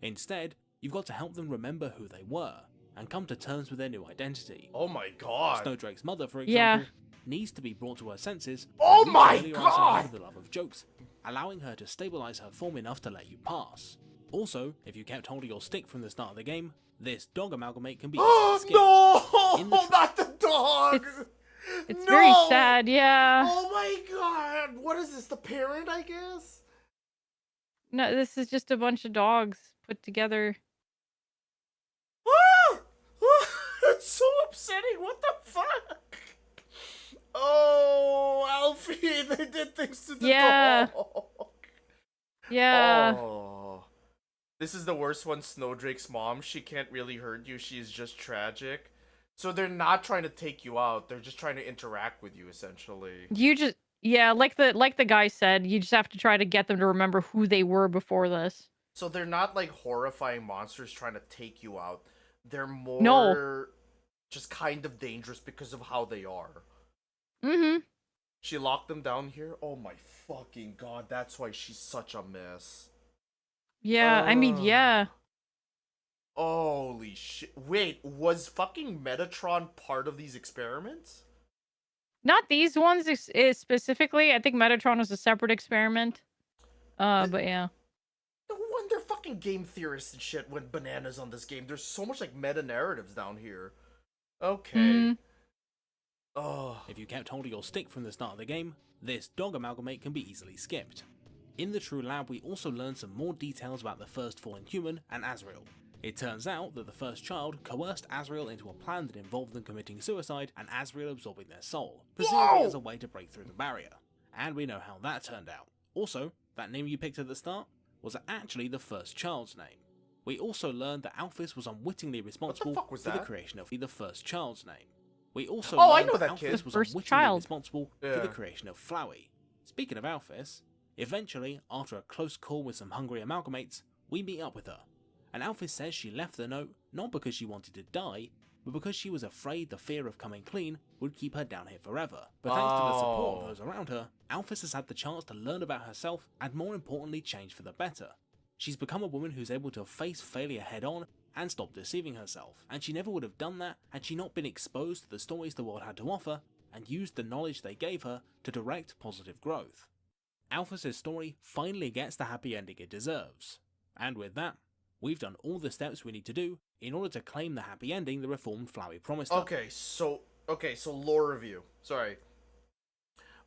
Instead, you've got to help them remember who they were, and come to terms with their new identity. Oh my god. Snowdrake's mother, for Yeah. example, needs to be brought to her senses. Oh by my familiarising her God! with the love of jokes, allowing her to stabilize her form enough to let you pass. Also, if you kept hold of your stick from the start of the game, this dog amalgamate can be easily skipped. In the No! Not the dog! It's No! very sad, yeah. Oh my god! What is this, the parent, I guess? No, this is just a bunch of dogs put together. Ah! It's so upsetting, what the fuck? Oh, Alfie, they did things to the Yeah. dog. Yeah. Oh. This is the worst one, Snowdrake's mom. She can't really hurt you. She's just tragic. So they're not trying to take you out. They're just trying to interact with you, essentially. You just yeah, like the guy said, you just have to try to get them to remember who they were before this. So they're not like horrifying monsters trying to take you out. They're more No. just kind of dangerous because of how they are. Mm-hmm. She locked them down here? Oh my fucking god, that's why she's such a mess. Yeah, I mean, yeah. Holy shit. Wait, was fucking Metatron part of these experiments? Not these ones specifically. I think Metatron was a separate experiment. But yeah. No wonder fucking game theorists and shit went bananas on this game. There's so much like meta narratives down here. Okay. Mm. Oh. If you kept hold of your stick from the start of the game, this dog amalgamate can be easily skipped. In the True Lab, we also learned some more details about the first fallen human and Azrael. It turns out that the first child coerced Azrael into a plan that involved them committing suicide and Azrael absorbing their soul, presumably as a way to break through the barrier. And we know how that turned out. Also, that name you picked at the start was actually the first child's name. We also learned that Alphys was unwittingly responsible fuck was for the that? creation of the first child's name. We also Oh, I learned know that that kid. Alphys was First unwittingly child. responsible for Yeah. the creation of Flowey. Speaking of Alphys, eventually, after a close call with some hungry amalgamates, we meet up with her. And Alphys says she left the note not because she wanted to die, but because she was afraid the fear of coming clean would keep her down here forever. But thanks to the support of those around her, Alphys has had the chance to learn about herself and more importantly change for the better. She's become a woman who's able to face failure head on and stop deceiving herself, and she never would have done that had she not been exposed to the stories the world had to offer and used the knowledge they gave her to direct positive growth. Alphys' story finally gets the happy ending it deserves, and with that, we've done all the steps we need to do in order to claim the happy ending the reformed Flowey promised her. Okay, so lore review. Sorry.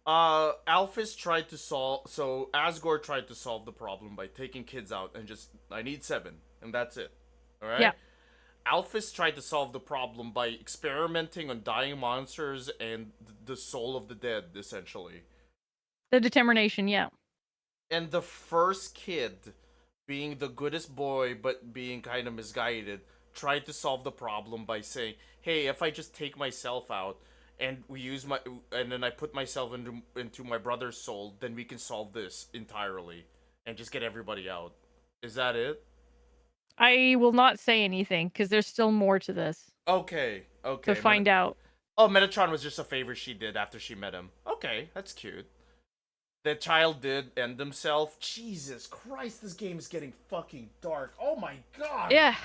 Alphys tried to solve Asgore tried to solve the problem by taking kids out and just I need 7 and that's it. All right? Yeah. Alphys tried to solve the problem by experimenting on dying monsters and the soul of the dead essentially. The determination, yeah. And the first kid, being the goodest boy but being kind of misguided, tried to solve the problem by saying, "Hey, if I just take myself out and then I put myself into my brother's soul, then we can solve this entirely and just get everybody out." Is that it? I will not say anything because there's still more to this Okay. to find out. Oh, Metatron was just a favor she did after she met him. Okay, that's cute. The child did end himself. Jesus Christ, this game is getting fucking dark. Oh my god. Yeah.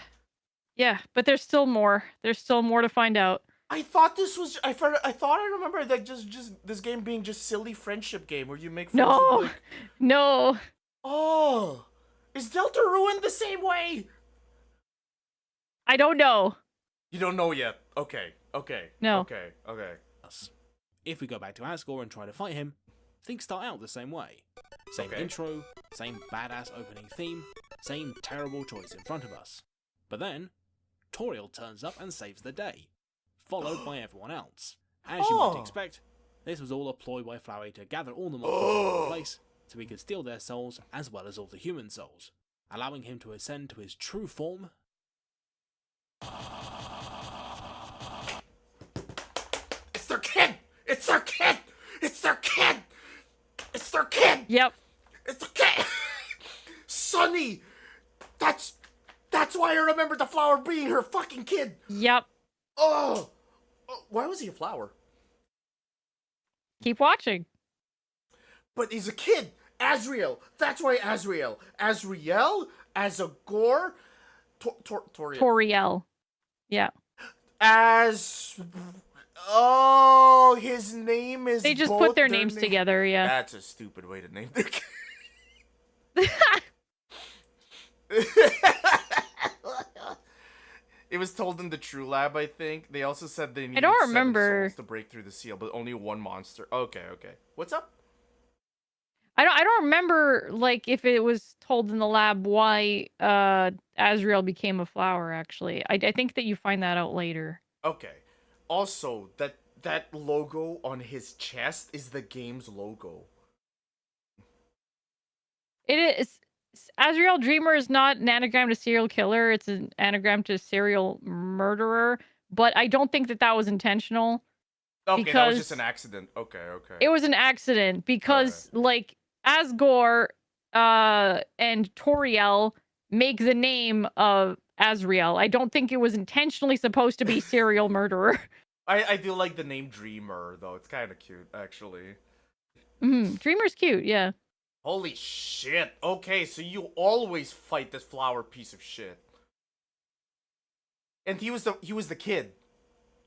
Yeah, but there's still more. There's still more to find out. I thought this was. I thought I remember that just this game being just silly friendship game where you make friends No. with, like, No. oh, is Deltarune the same way? I don't know. You don't know yet. Okay. No. Okay. Us. If we go back to Asgore and try to fight him, things start out the same way. Same Okay. intro, same badass opening theme, same terrible choice in front of us. But then, Toriel turns up and saves the day, followed by everyone else. As you might Oh. expect, this was all a ploy by Flowey to gather all the monsters in one place so he could steal their souls as well as all the human souls, allowing him to ascend to his true form. It's their kid. It's their kid. It's their kid. It's their kid. Yep. It's their kid. Sunny. That's why I remember the flower being her fucking kid. Yep. Oh, why was he a flower? Keep watching. But he's a kid. Azrael. That's why Azrael. Azrael? Azagore? Toriel. Toriel. Yeah. Oh, his name is They just both put their names together, yeah. That's a stupid way to name their kid. It was told in the True Lab, I think. They also said they needed don't 7 remember. souls to break through the seal, but only one monster. Okay. What's up? I don't remember like if it was told in the lab why Azrael became a flower actually. I think that you find that out later. Okay. Also, that logo on his chest is the game's logo. It is Azrael Dreamer is not an anagram to serial killer. It's an anagram to serial murderer. But I don't think that that was intentional. Okay, that was just Because an accident. Okay, okay. it was an accident. Because like Asgore and Toriel make the name of Azrael. I don't think it was intentionally supposed to be serial murderer. I do like the name Dreamer though. It's kind of cute actually. Dreamer's cute, yeah. Holy shit. Okay, so you always fight this flower piece of shit. And he was the kid.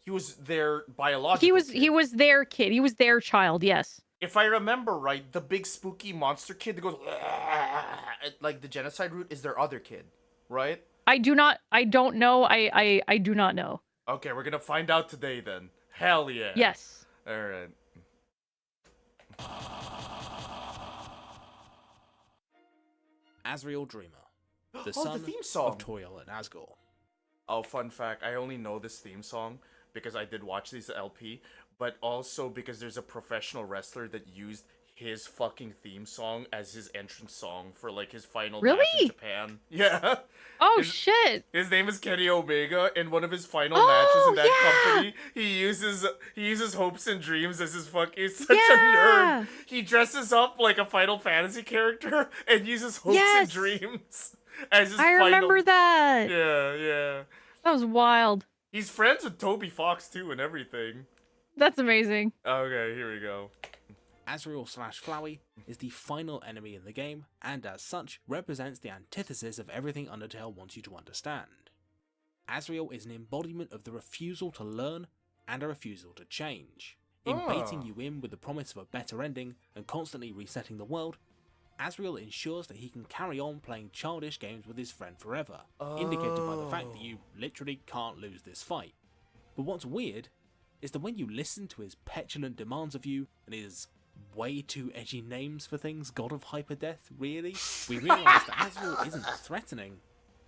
He was their biological kid. He was their kid. He was their child, yes. If I remember right, the big spooky monster kid that goes like the genocide route is their other kid, right? I don't know. I do not know. Okay, we're gonna find out today then. Hell yeah. Yes. Alright. Azrael Dreamer, the Oh, son the theme song. of Toriel and Asgore. Oh, fun fact, I only know this theme song because I did watch this LP, but also because there's a professional wrestler that used his fucking theme song as his entrance song for like his final match in Really? Japan. Yeah. Oh His- shit. His name is Kenny Omega. In one of his final matches in that yeah! company, he uses hopes and dreams as his he's such a Yeah! nerd. He dresses up like a Final Fantasy character and uses hopes and Yes! dreams as his I final. remember that. Yeah, yeah. That was wild. He's friends with Toby Fox too and everything. That's amazing. Okay, here we go. Azrael / Flowey is the final enemy in the game, and as such, represents the antithesis of everything Undertale wants you to understand. Azrael is an embodiment of the refusal to learn and a refusal to change. In baiting you in with the promise of a better ending and constantly resetting the world, Azrael ensures that he can carry on playing childish games with his friend forever, indicated by the fact that you literally can't lose this fight. But what's weird is that when you listen to his petulant demands of you and his way too edgy names for things, God of Hyperdeath, really, we realise that Azrael isn't threatening.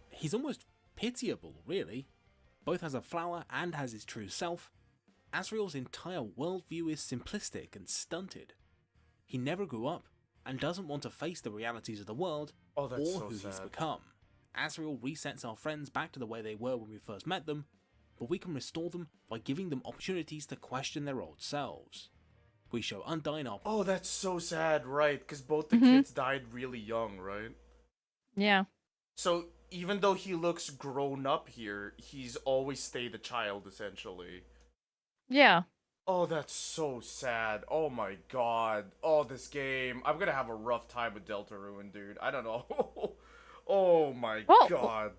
He's almost pitiable, really. Both as a flower and as his true self, Azrael's entire worldview is simplistic and stunted. He never grew up and doesn't want to face the realities of the world Oh, that's or so who he's sad. become. Azrael resets our friends back to the way they were when we first met them, but we can restore them by giving them opportunities to question their old selves. We show Undyne our Oh, that's so sad, right? Because both the kids died really young, right? Yeah. So even though he looks grown up here, he's always stayed a child, essentially. Yeah. Oh, that's so sad. Oh my god. Oh, this game. I'm gonna have a rough time with Deltarune, dude. I don't know. Oh my Well, god.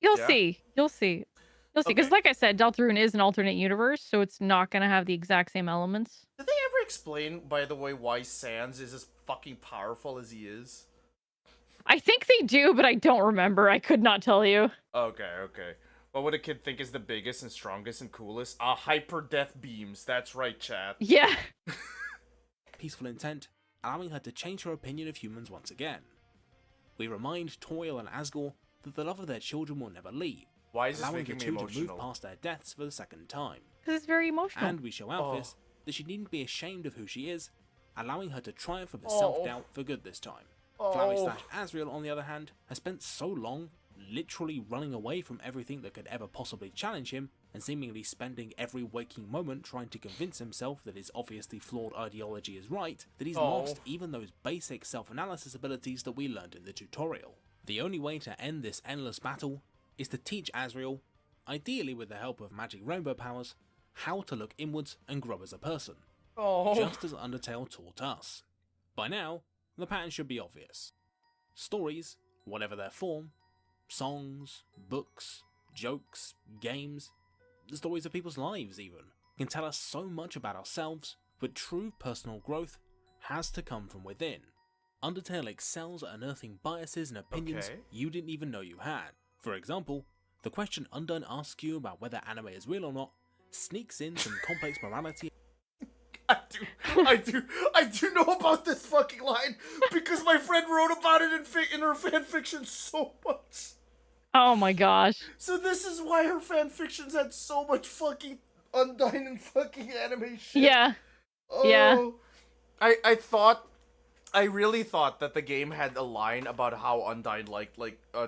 You'll Yeah? see. You'll see. You'll see. Because Okay. like I said, Deltarune is an alternate universe, so it's not going to have the exact same elements. Did they ever explain, by the way, why Sans is as fucking powerful as he is? I think they do, but I don't remember. I could not tell you. Okay, okay. What would a kid think is the biggest and strongest and coolest? Hyper death beams. That's right, chat. Yeah. peaceful intent, allowing her to change her opinion of humans once again. We remind Toriel and Asgore that the love of their children will never leave, Why is this allowing the making me two to move emotional? past their deaths for the second time. Because it's very emotional. And we show Alphys that she needn't be ashamed of who she is, allowing her to triumph over Oh. self-doubt for good this time. Oh. Flowey / Azrael, on the other hand, has spent so long literally running away from everything that could ever possibly challenge him, and seemingly spending every waking moment trying to convince himself that his obviously flawed ideology is right, that he's lost even those basic self-analysis abilities that we learned in the tutorial. The only way to end this endless battle is to teach Azrael, ideally with the help of magic rainbow powers, how to look inwards and grow as a person, just as Undertale taught us. By now, the pattern should be obvious. Stories, whatever their form, songs, books, jokes, games, the stories of people's lives even, can tell us so much about ourselves, but true personal growth has to come from within. Undertale excels at unearthing biases and opinions you didn't even know you had. For example, the question Undyne asks you about whether anime is real or not sneaks in some complex morality. I do know about this fucking line because my friend wrote about it in her fanfiction so much. Oh my gosh. So this is why her fanfictions had so much fucking Undyne and fucking anime shit. Yeah. Oh. Yeah. I thought I really thought that the game had a line about how Undyne liked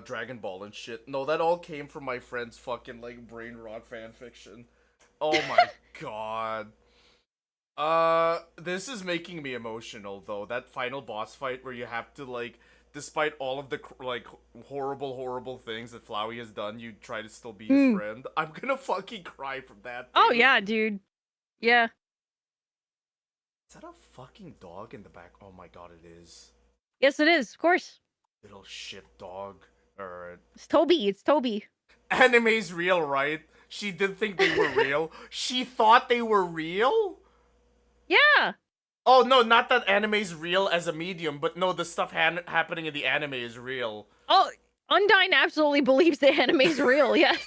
Dragon Ball and shit. No, that all came from my friend's fucking like brain rot fan fiction. Oh my god. This is making me emotional though. That final boss fight where you have to like, despite all of the like horrible things that Flowey has done, you try to still be his friend. I'm gonna fucking cry from that. Oh dude. yeah, dude. Yeah. Is that a fucking dog in the back? Oh my god, it is. Yes, it is. Of course. Little shit dog. Alright. It's Toby. It's Toby. Anime's real, right? She did think they were real. She thought they were real? Yeah. Oh no, not that anime's real as a medium, but no, the stuff happening in the anime is real. Oh, Undyne absolutely believes the anime's real. Yes.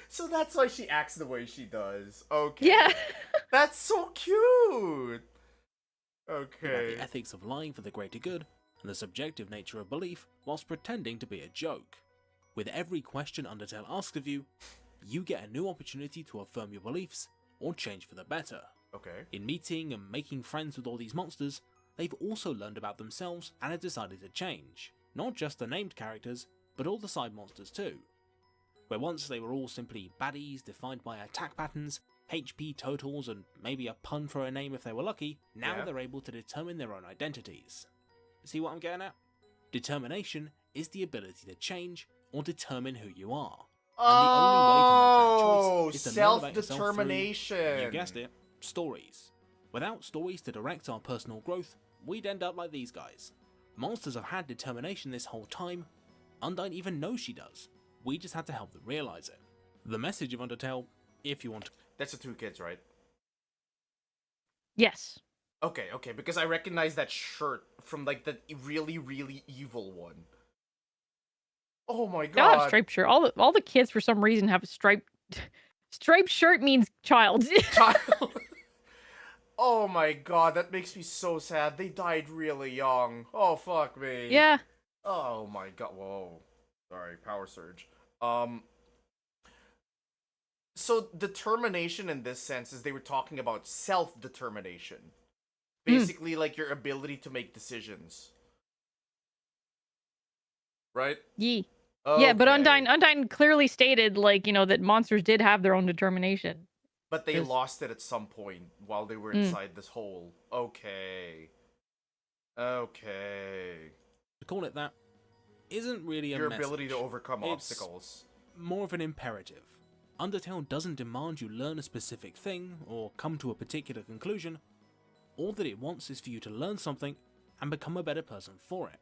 So that's why she acts the way she does. Okay. Yeah. That's so cute. About Okay. the ethics of lying for the greater good and the subjective nature of belief whilst pretending to be a joke. With every question Undertale asks of you, you get a new opportunity to affirm your beliefs or change for the better. Okay. In meeting and making friends with all these monsters, they've also learned about themselves and have decided to change. Not just the named characters, but all the side monsters too. Where once they were all simply baddies defined by attack patterns, HP totals, and maybe a pun for a name if they were lucky, now Yeah. they're able to determine their own identities. See what I'm getting at? Determination is the ability to change or determine who you are. Oh, is to learn about yourself through, self-determination. you guessed it, stories. Without stories to direct our personal growth, we'd end up like these guys. Monsters have had determination this whole time. Undyne even knows she does. We just had to help them realize it. The message of Undertale, if you want to... That's the two kids, right? Yes. Okay, because I recognize that shirt from like the really evil one. Oh my They all have god. striped shirt. All the kids for some reason have a striped shirt means child. Child. Oh my god, that makes me so sad. They died really young. Oh fuck me. Yeah. Oh my god. Whoa. Sorry, power surge. So determination in this sense is they were talking about self-determination. Basically like your ability to make decisions. Right? Yee. Yeah, but Okay. Undyne clearly stated like, that monsters did have their own determination. But they Yes. lost it at some point while they were inside this hole. Okay. Okay. To call it that isn't really a Your message. ability to overcome It's obstacles. more of an imperative. Undertale doesn't demand you learn a specific thing or come to a particular conclusion. All that it wants is for you to learn something and become a better person for it.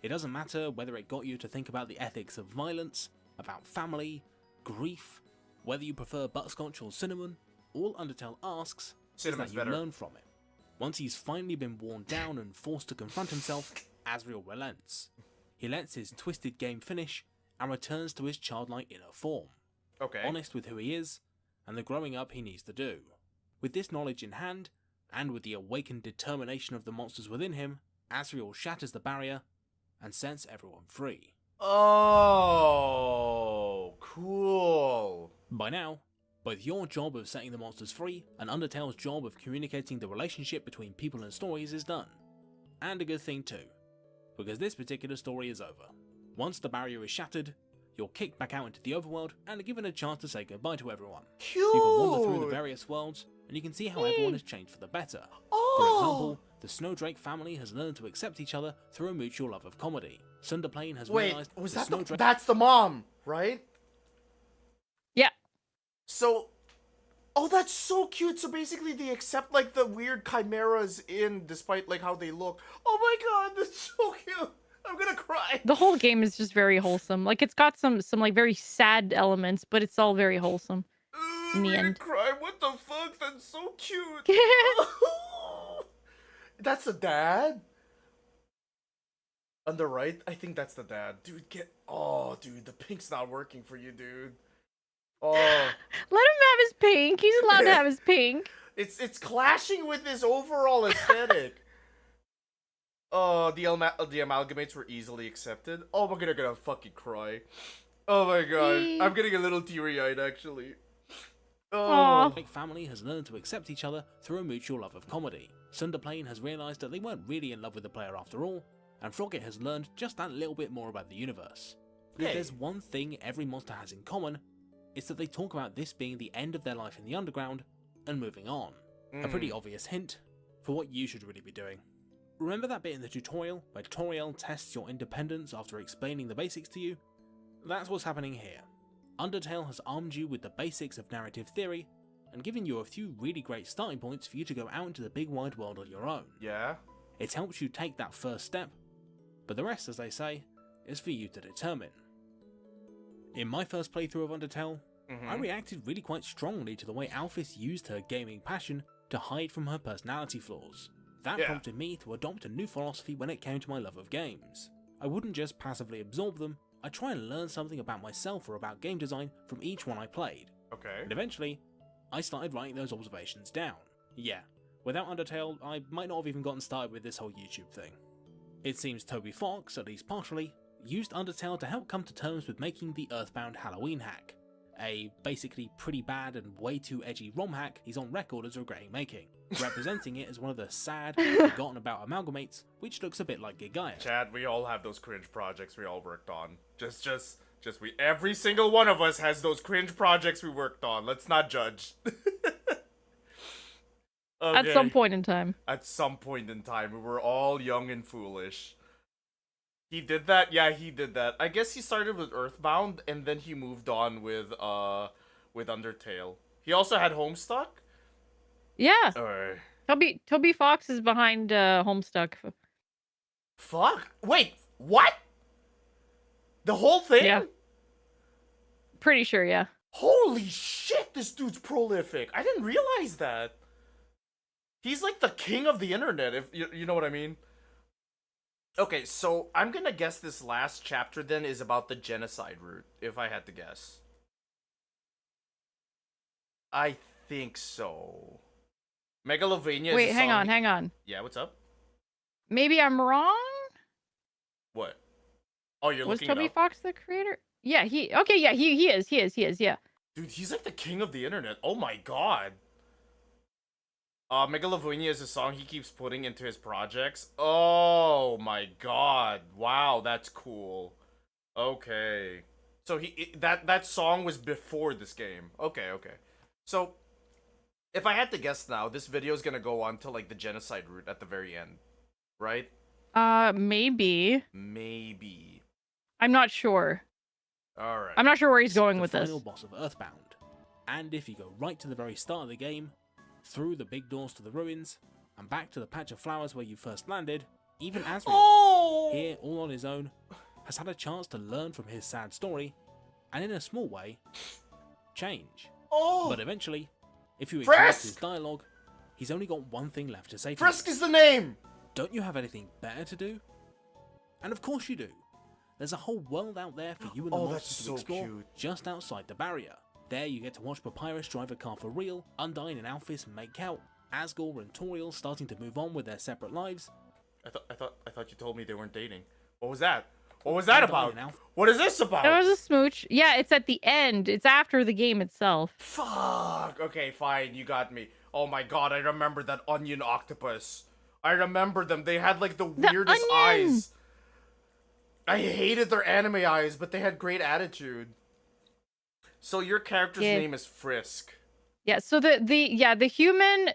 It doesn't matter whether it got you to think about the ethics of violence, about family, grief, whether you prefer butterscotch or cinnamon. All Undertale asks Cinnamon's is that you better. learn from it. Once he's finally been worn down and forced to confront himself, Asriel relents. He lets his twisted game finish and returns to his childlike inner form, Okay. honest with who he is and the growing up he needs to do. With this knowledge in hand, and with the awakened determination of the monsters within him, Asriel shatters the barrier and sets everyone free. Oh, cool. By now, both your job of setting the monsters free and Undertale's job of communicating the relationship between people and stories is done. And a good thing too, because this particular story is over. Once the barrier is shattered, you're kicked back out into the overworld and are given a chance to say goodbye to everyone. Cute. You can wander through the various worlds, and you can see how everyone has changed for the better. For example, the Snowdrake family has learned to accept each other through a mutual love of comedy. Sunderplane has Wait, realized was the that Snowdrake... that's the mom, right? Yeah. So, oh, that's so cute. So basically, they accept like the weird chimeras despite like how they look. Oh my god, that's so cute. I'm gonna cry. The whole game is just very wholesome. Like it's got some like very sad elements, but it's all very wholesome. In the I'm gonna end. cry. What the fuck? That's so cute. That's the dad. On the right, I think that's the dad. Dude, dude, the pink's not working for you, dude. Oh, Let him have his pink. He's allowed to have his pink. it's clashing with his overall aesthetic. The amalgamates were easily accepted. Oh, I'm gonna fucking cry. Oh my god, I'm getting a little teary-eyed actually. Oh. Aw. Snowdrake family has learned to accept each other through a mutual love of comedy. Sunderplane has realised that they weren't really in love with the player after all, and Frogget has learned just that little bit more about the universe. But if Hey. there's one thing every monster has in common, it's that they talk about this being the end of their life in the underground and moving on. A pretty obvious hint for what you should really be doing. Remember that bit in the tutorial where Toriel tests your independence after explaining the basics to you? That's what's happening here. Undertale has armed you with the basics of narrative theory and given you a few really great starting points for you to go out into the big wide world on your own. Yeah? It helps you take that first step, but the rest, as they say, is for you to determine. In my first playthrough of Undertale, I reacted really quite strongly to the way Alphys used her gaming passion to hide from her personality flaws. That Yeah. prompted me to adopt a new philosophy when it came to my love of games. I wouldn't just passively absorb them, I'd try and learn something about myself or about game design from each one I played. Okay. And eventually, I started writing those observations down. Yeah, without Undertale, I might not have even gotten started with this whole YouTube thing. It seems Toby Fox, at least partially, used Undertale to help come to terms with making the Earthbound Halloween hack, a basically pretty bad and way too edgy ROM hack he's on record as regretting making, representing it as one of the sad, forgotten about amalgamates, which looks a bit like Gigaia. Chad, we all have those cringe projects we all worked on. Every single one of us has those cringe projects we worked on. Let's not judge. At some point in time. At some point in time, we were all young and foolish. He did that? Yeah, he did that. I guess he started with Earthbound, and then he moved on with Undertale. He also had Homestuck? Yeah. Or... Toby Fox is behind Homestuck. Fuck? Wait, what? The whole thing? Yeah. Pretty sure, yeah. Holy shit, this dude's prolific. I didn't realize that. He's like the king of the internet, if you know what I mean. Okay, so I'm gonna guess this last chapter then is about the genocide route, if I had to guess. I think so. Megalovania Wait, is a hang song... hang on. Yeah, what's up? Maybe I'm wrong? What? Oh, you're Was looking Toby it up? Fox the creator? Yeah, he is, yeah. Dude, he's like the king of the internet. Oh my god. Megalovania is a song he keeps putting into his projects. Oh my god. Wow, that's cool. Okay. So that song was before this game. Okay. So, if I had to guess now, this video is gonna go on to like the genocide route at the very end. Right? Maybe. Maybe. I'm not sure. Alright. I'm not sure where he's It's going the with this. final boss of Earthbound. And if you go right to the very start of the game, through the big doors to the ruins, and back to the patch of flowers where you first landed, even Asriel, Oh! here all on his own, has had a chance to learn from his sad story, and in a small way, change. Oh! But eventually, if you Frisk! exhaust his dialogue, he's only got one thing left to say to Frisk you. is the name! Don't you have anything better to do? And of course you do. There's a whole world out there for you and the Oh, monsters that's to so explore cute. just outside the barrier. There you get to watch Papyrus drive a car for real, Undyne and Alphys make out, Asgore and Toriel starting to move on with their separate lives. I thought you told me they weren't dating. What was that? What was that Undyne about? and Alph- What is this about? That was a smooch. Yeah, it's at the end. It's after the game itself. Fuck. Okay, fine. You got me. Oh my god, I remember that onion octopus. I remember them. They had like the weirdest onion! eyes. I hated their anime eyes, but they had great attitude. So your character's Yeah. name is Frisk. Yeah, so the human,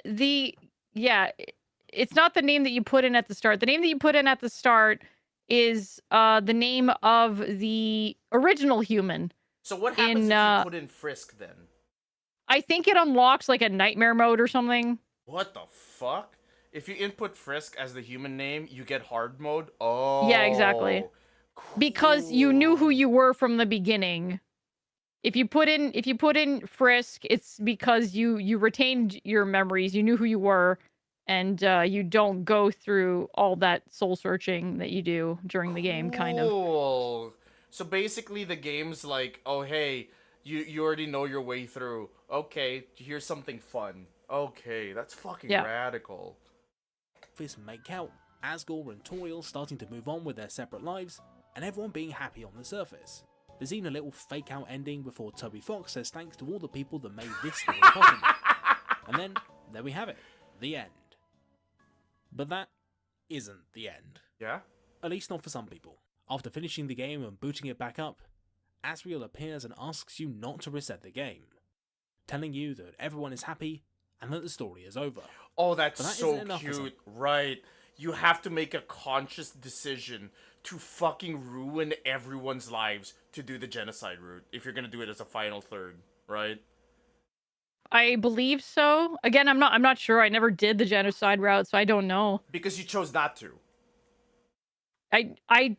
it's not the name that you put in at the start. The name that you put in at the start is the name of the original human. So what happens In, if you put in Frisk then? I think it unlocks like a nightmare mode or something. What the fuck? If you input Frisk as the human name, you get hard mode? Oh. Yeah, exactly. Because you knew who you were from the beginning. If you put in Frisk, it's because you retained your memories, you knew who you were, and you don't go through all that soul searching that you do during the game, kind of. Cool. So basically the game's like, oh hey, you already know your way through. Okay, here's something fun. Okay, that's fucking Yeah. radical. Alphys make out, Asgore and Toriel starting to move on with their separate lives, and everyone being happy on the surface. There's even a little fake out ending before Toby Fox says thanks to all the people that made this story possible. And then, there we have it. The end. But that isn't the end. Yeah? At least not for some people. After finishing the game and booting it back up, Asriel appears and asks you not to reset the game, telling you that everyone is happy and that the story is over. Oh, that's But that so isn't enough for some- cute. Right. You have to make a conscious decision to fucking ruin everyone's lives to do the genocide route if you're gonna do it as a final third, right? I believe so. Again, I'm not sure. I never did the genocide route, so I don't know. Because you chose not to. I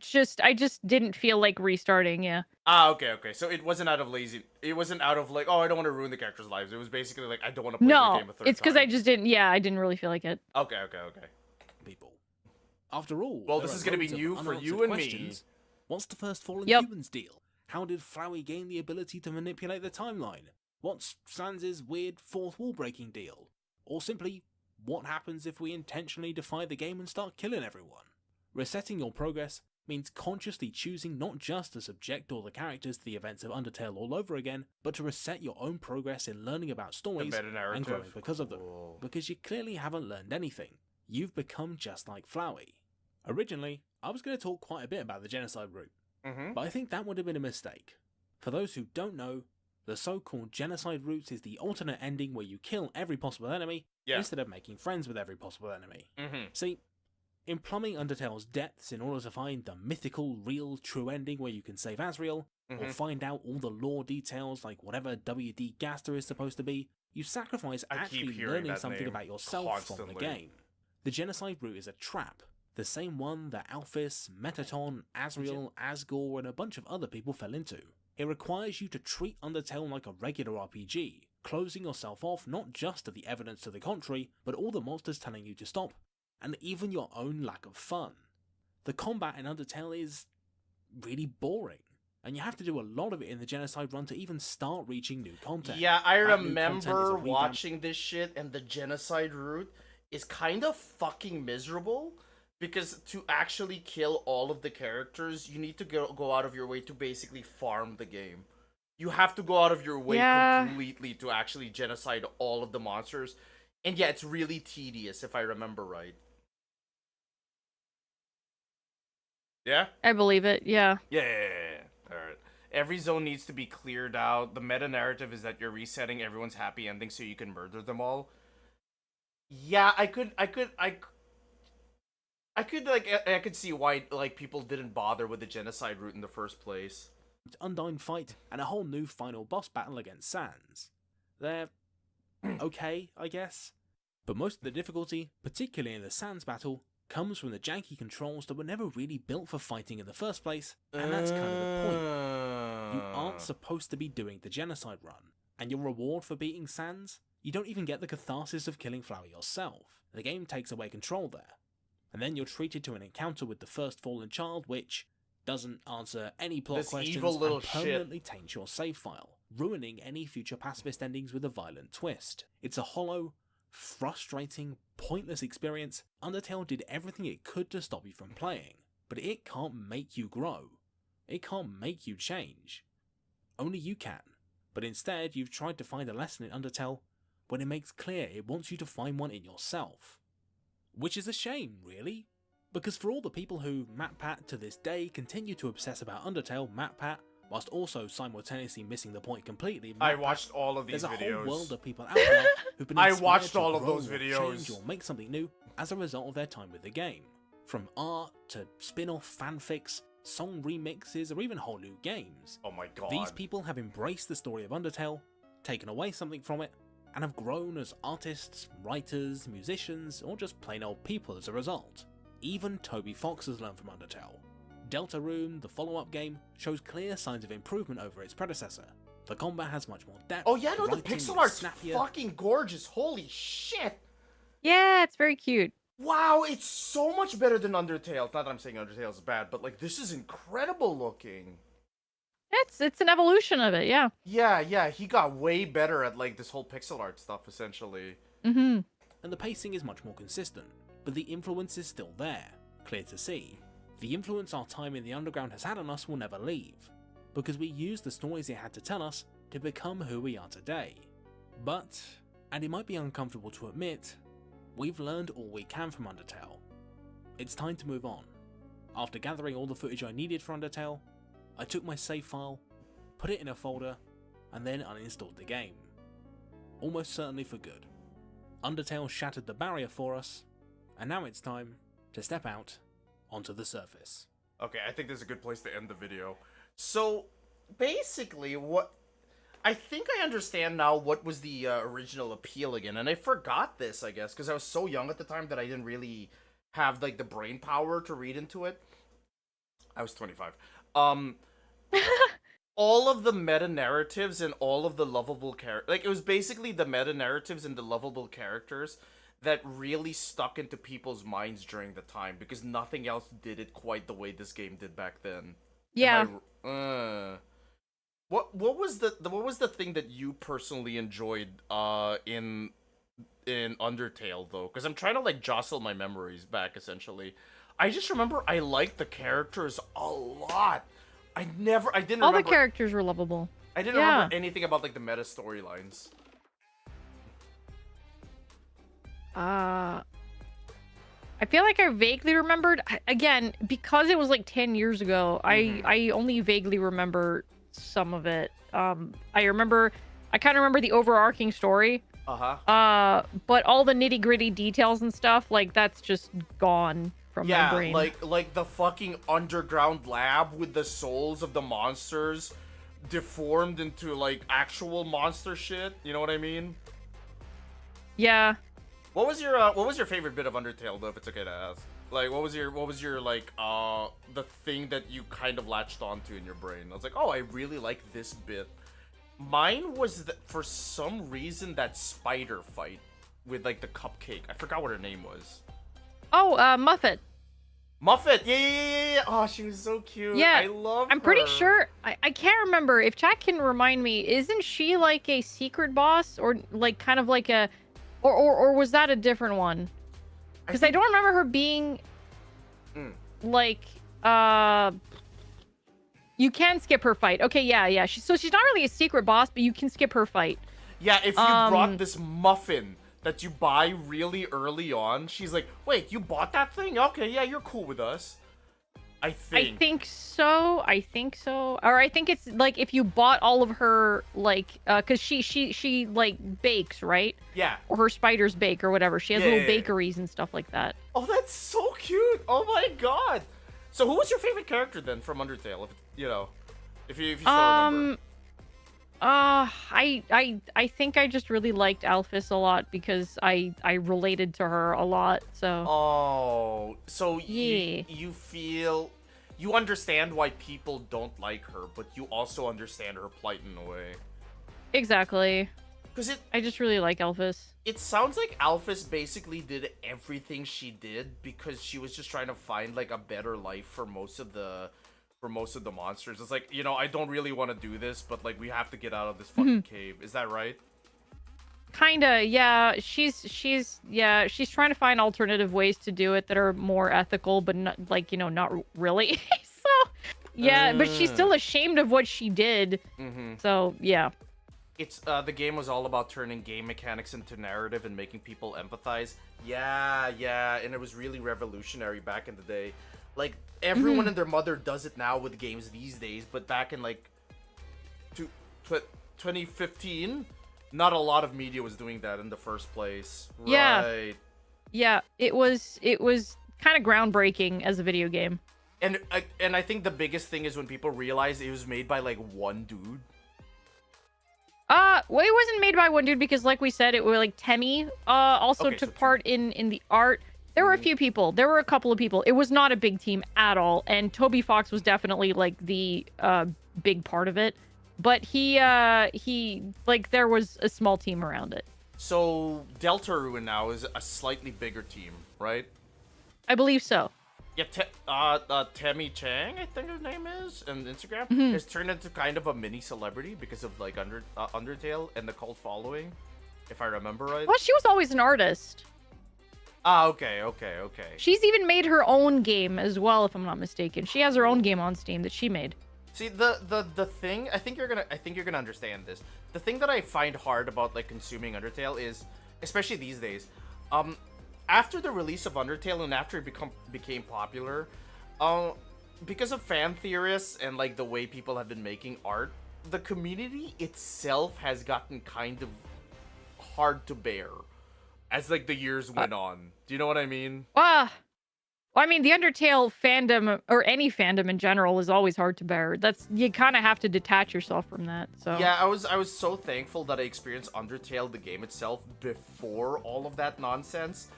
just didn't feel like restarting, yeah. Ah, okay. So it wasn't out of lazy. It wasn't out of like, oh, I don't want to ruin the characters' lives. It was basically like, I don't want to play the No, game a third it's because I time. just didn't, yeah, I didn't really feel like it. Okay. People. After all, Well, there this are is gonna be loads of new for unanswered you and me. questions. What's the first Fallen Yep. Humans deal? How did Flowey gain the ability to manipulate the timeline? What's Sans' weird fourth wall breaking deal? Or simply, what happens if we intentionally defy the game and start killing everyone? Resetting your progress means consciously choosing not just to subject all the characters to the events of Undertale all over again, but to reset your own progress in learning about stories and meta-narrative. growing because of them. Cool. Because you clearly haven't learned anything. You've become just like Flowey. Originally, I was going to talk quite a bit about the genocide route, Mm-hmm. but I think that would have been a mistake. For those who don't know, the so-called genocide route is the alternate ending where you kill every possible enemy Yeah. instead of making friends with every possible enemy. Mm-hmm. See, in plumbing Undertale's depths in order to find the mythical, real, true ending where you can save Asriel, or Mhm. find out all the lore details like whatever WD Gaster is supposed to be, you sacrifice I keep actually hearing learning that something name about yourself from the constantly. game. The genocide route is a trap, the same one that Alphys, Metaton, Asriel, Asgore, and a bunch of other people fell into. It requires you to treat Undertale like a regular RPG, closing yourself off not just to the evidence to the contrary, but all the monsters telling you to stop, and even your own lack of fun. The combat in Undertale is really boring, and you have to do a lot of it in the genocide run to even start reaching new content. Yeah, I That new content is a remember revamp- watching this shit, and the genocide route is kind of fucking miserable. Because to actually kill all of the characters, you need to go out of your way to basically farm the game. You have to go out of your way Yeah. completely to actually genocide all of the monsters. And yeah, it's really tedious if I remember right. Yeah? I believe it, yeah. Yeah. Alright. Every zone needs to be cleared out. The meta narrative is that you're resetting everyone's happy ending so you can murder them all. Yeah, I could see why like people didn't bother with the genocide route in the first place. Undyne fight and a whole new final boss battle against Sans. They're okay, I guess. But most of the difficulty, particularly in the Sans battle, comes from the janky controls that were never really built for fighting in the first place, and that's kind of the point. You aren't supposed to be doing the genocide run, and your reward for beating Sans? You don't even get the catharsis of killing Flowey yourself. The game takes away control there. And then you're treated to an encounter with the first fallen child, which doesn't answer any plot This questions evil little and shit. permanently taints your save file, ruining any future pacifist endings with a violent twist. It's a hollow, frustrating, pointless experience. Undertale did everything it could to stop you from playing, but it can't make you grow. It can't make you change. Only you can. But instead, you've tried to find a lesson in Undertale when it makes clear it wants you to find one in yourself. Which is a shame, really. Because for all the people who, MatPat to this day, continue to obsess about Undertale, MatPat, whilst also simultaneously missing the point completely, I MatPat, watched all of these there's a videos. whole world of people out there who've been I inspired watched to all of grow those or videos. change or make something new as a result of their time with the game. From art to spin-off fanfics, song remixes, or even whole new games. Oh my god. These people have embraced the story of Undertale, taken away something from it, and have grown as artists, writers, musicians, or just plain old people as a result. Even Toby Fox has learned from Undertale. Deltarune, the follow-up game, shows clear signs of improvement over its predecessor. The combat has much more depth. Oh yeah, no, the writing pixel is art's snappier. fucking gorgeous. Holy shit. Yeah, it's very cute. Wow, it's so much better than Undertale. Not that I'm saying Undertale is bad, but like this is incredible looking. It's an evolution of it, yeah. Yeah, he got way better at like this whole pixel art stuff essentially. Mm-hmm. And the pacing is much more consistent, but the influence is still there, clear to see. The influence our time in the underground has had on us will never leave, because we used the stories it had to tell us to become who we are today. But, and it might be uncomfortable to admit, We've learned all we can from Undertale. It's time to move on. After gathering all the footage I needed for Undertale, I took my save file, put it in a folder, and then uninstalled the game. Almost certainly for good. Undertale shattered the barrier for us, and now it's time to step out onto the surface. Okay, I think this is a good place to end the video. So, basically, I think I understand now what was the original appeal again, and I forgot this, I guess, because I was so young at the time that I didn't really have, like, the brain power to read into it. I was 25. All of the meta-narratives and all of the lovable characters, like, it was basically the meta-narratives and the lovable characters that really stuck into people's minds during the time, because nothing else did it quite the way this game did back then. Yeah. What was the thing that you personally enjoyed in Undertale though? Because I'm trying to like jostle my memories back essentially. I just remember I liked the characters a lot. I didn't All remember the characters were lovable. I didn't remember anything about like the meta storylines. I feel like I vaguely remembered. Again, because it was like 10 years ago, I only vaguely remember some of it. I kind of remember the overarching story. But all the nitty-gritty details and stuff, like, that's just gone from my brain. like the fucking underground lab with the souls of the monsters deformed into like actual monster shit. You know what I mean? Yeah. What was your favorite bit of Undertale though, if it's okay to ask? Like, what was your like the thing that you kind of latched onto in your brain? I was like, oh, I really like this bit. Mine was for some reason that spider fight with like the cupcake. I forgot what her name was. Oh, Muffet. Muffet. Yeah. Oh, she was so cute. Yeah, I love I'm pretty sure. I can't remember if chat can remind me. Isn't she like a secret boss or like kind of like a, or was that a different one? Because I don't remember her being like you can skip her fight. Okay, yeah. She's not really a secret boss, but you can skip her fight. Yeah, if you brought this muffin that you buy really early on, she's like, wait, you bought that thing? Okay, yeah, you're cool with us. I think so. Or I think it's like if you bought all of her like because she like bakes, right? Yeah. Or her spiders bake or whatever. She has little bakeries and stuff like that. Oh, that's so cute. Oh my god. So who was your favorite character then from Undertale? If you still remember. I think I just really liked Alphys a lot because I related to her a lot. So. Oh, so yeah. you understand why people don't like her, but you also understand her plight in a way. Exactly. Because I just really like Alphys. It sounds like Alphys basically did everything she did because she was just trying to find like a better life for most of the monsters. It's like, I don't really want to do this, but like we have to get out of this fucking cave. Is that right? Kinda, yeah. She's trying to find alternative ways to do it that are more ethical, but not like, not really. So, yeah, but she's still ashamed of what she did. So, yeah. It's the game was all about turning game mechanics into narrative and making people empathize. Yeah, and it was really revolutionary back in the day. Like everyone and their mother does it now with games these days, but back in like 2015, not a lot of media was doing that in the first place. Yeah. Right. Yeah, it was kind of groundbreaking as a video game. And I think the biggest thing is when people realize it was made by like one dude. Well, it wasn't made by one dude because, like we said, it was like Temmie also took part in the art. There were a few people. There were a couple of people. It was not a big team at all, and Toby Fox was definitely like the big part of it. But he like there was a small team around it. So Deltarune now is a slightly bigger team, right? I believe so. Yeah, Temmie Chang, I think her name is, on Instagram, has turned into kind of a mini celebrity because of like Undertale and the cult following, if I remember right. Well, she was always an artist. Okay. She's even made her own game as well, if I'm not mistaken. She has her own game on Steam that she made. See, the thing, I think you're gonna understand this. The thing that I find hard about like consuming Undertale is, especially these days, after the release of Undertale and after it became popular, because of fan theorists and like the way people have been making art, the community itself has gotten kind of hard to bear as like the years went on. Do you know what I mean? Well, I mean, the Undertale fandom, or any fandom in general, is always hard to bear. You kind of have to detach yourself from that. So Yeah, I was so thankful that I experienced Undertale, the game itself, before all of that nonsense,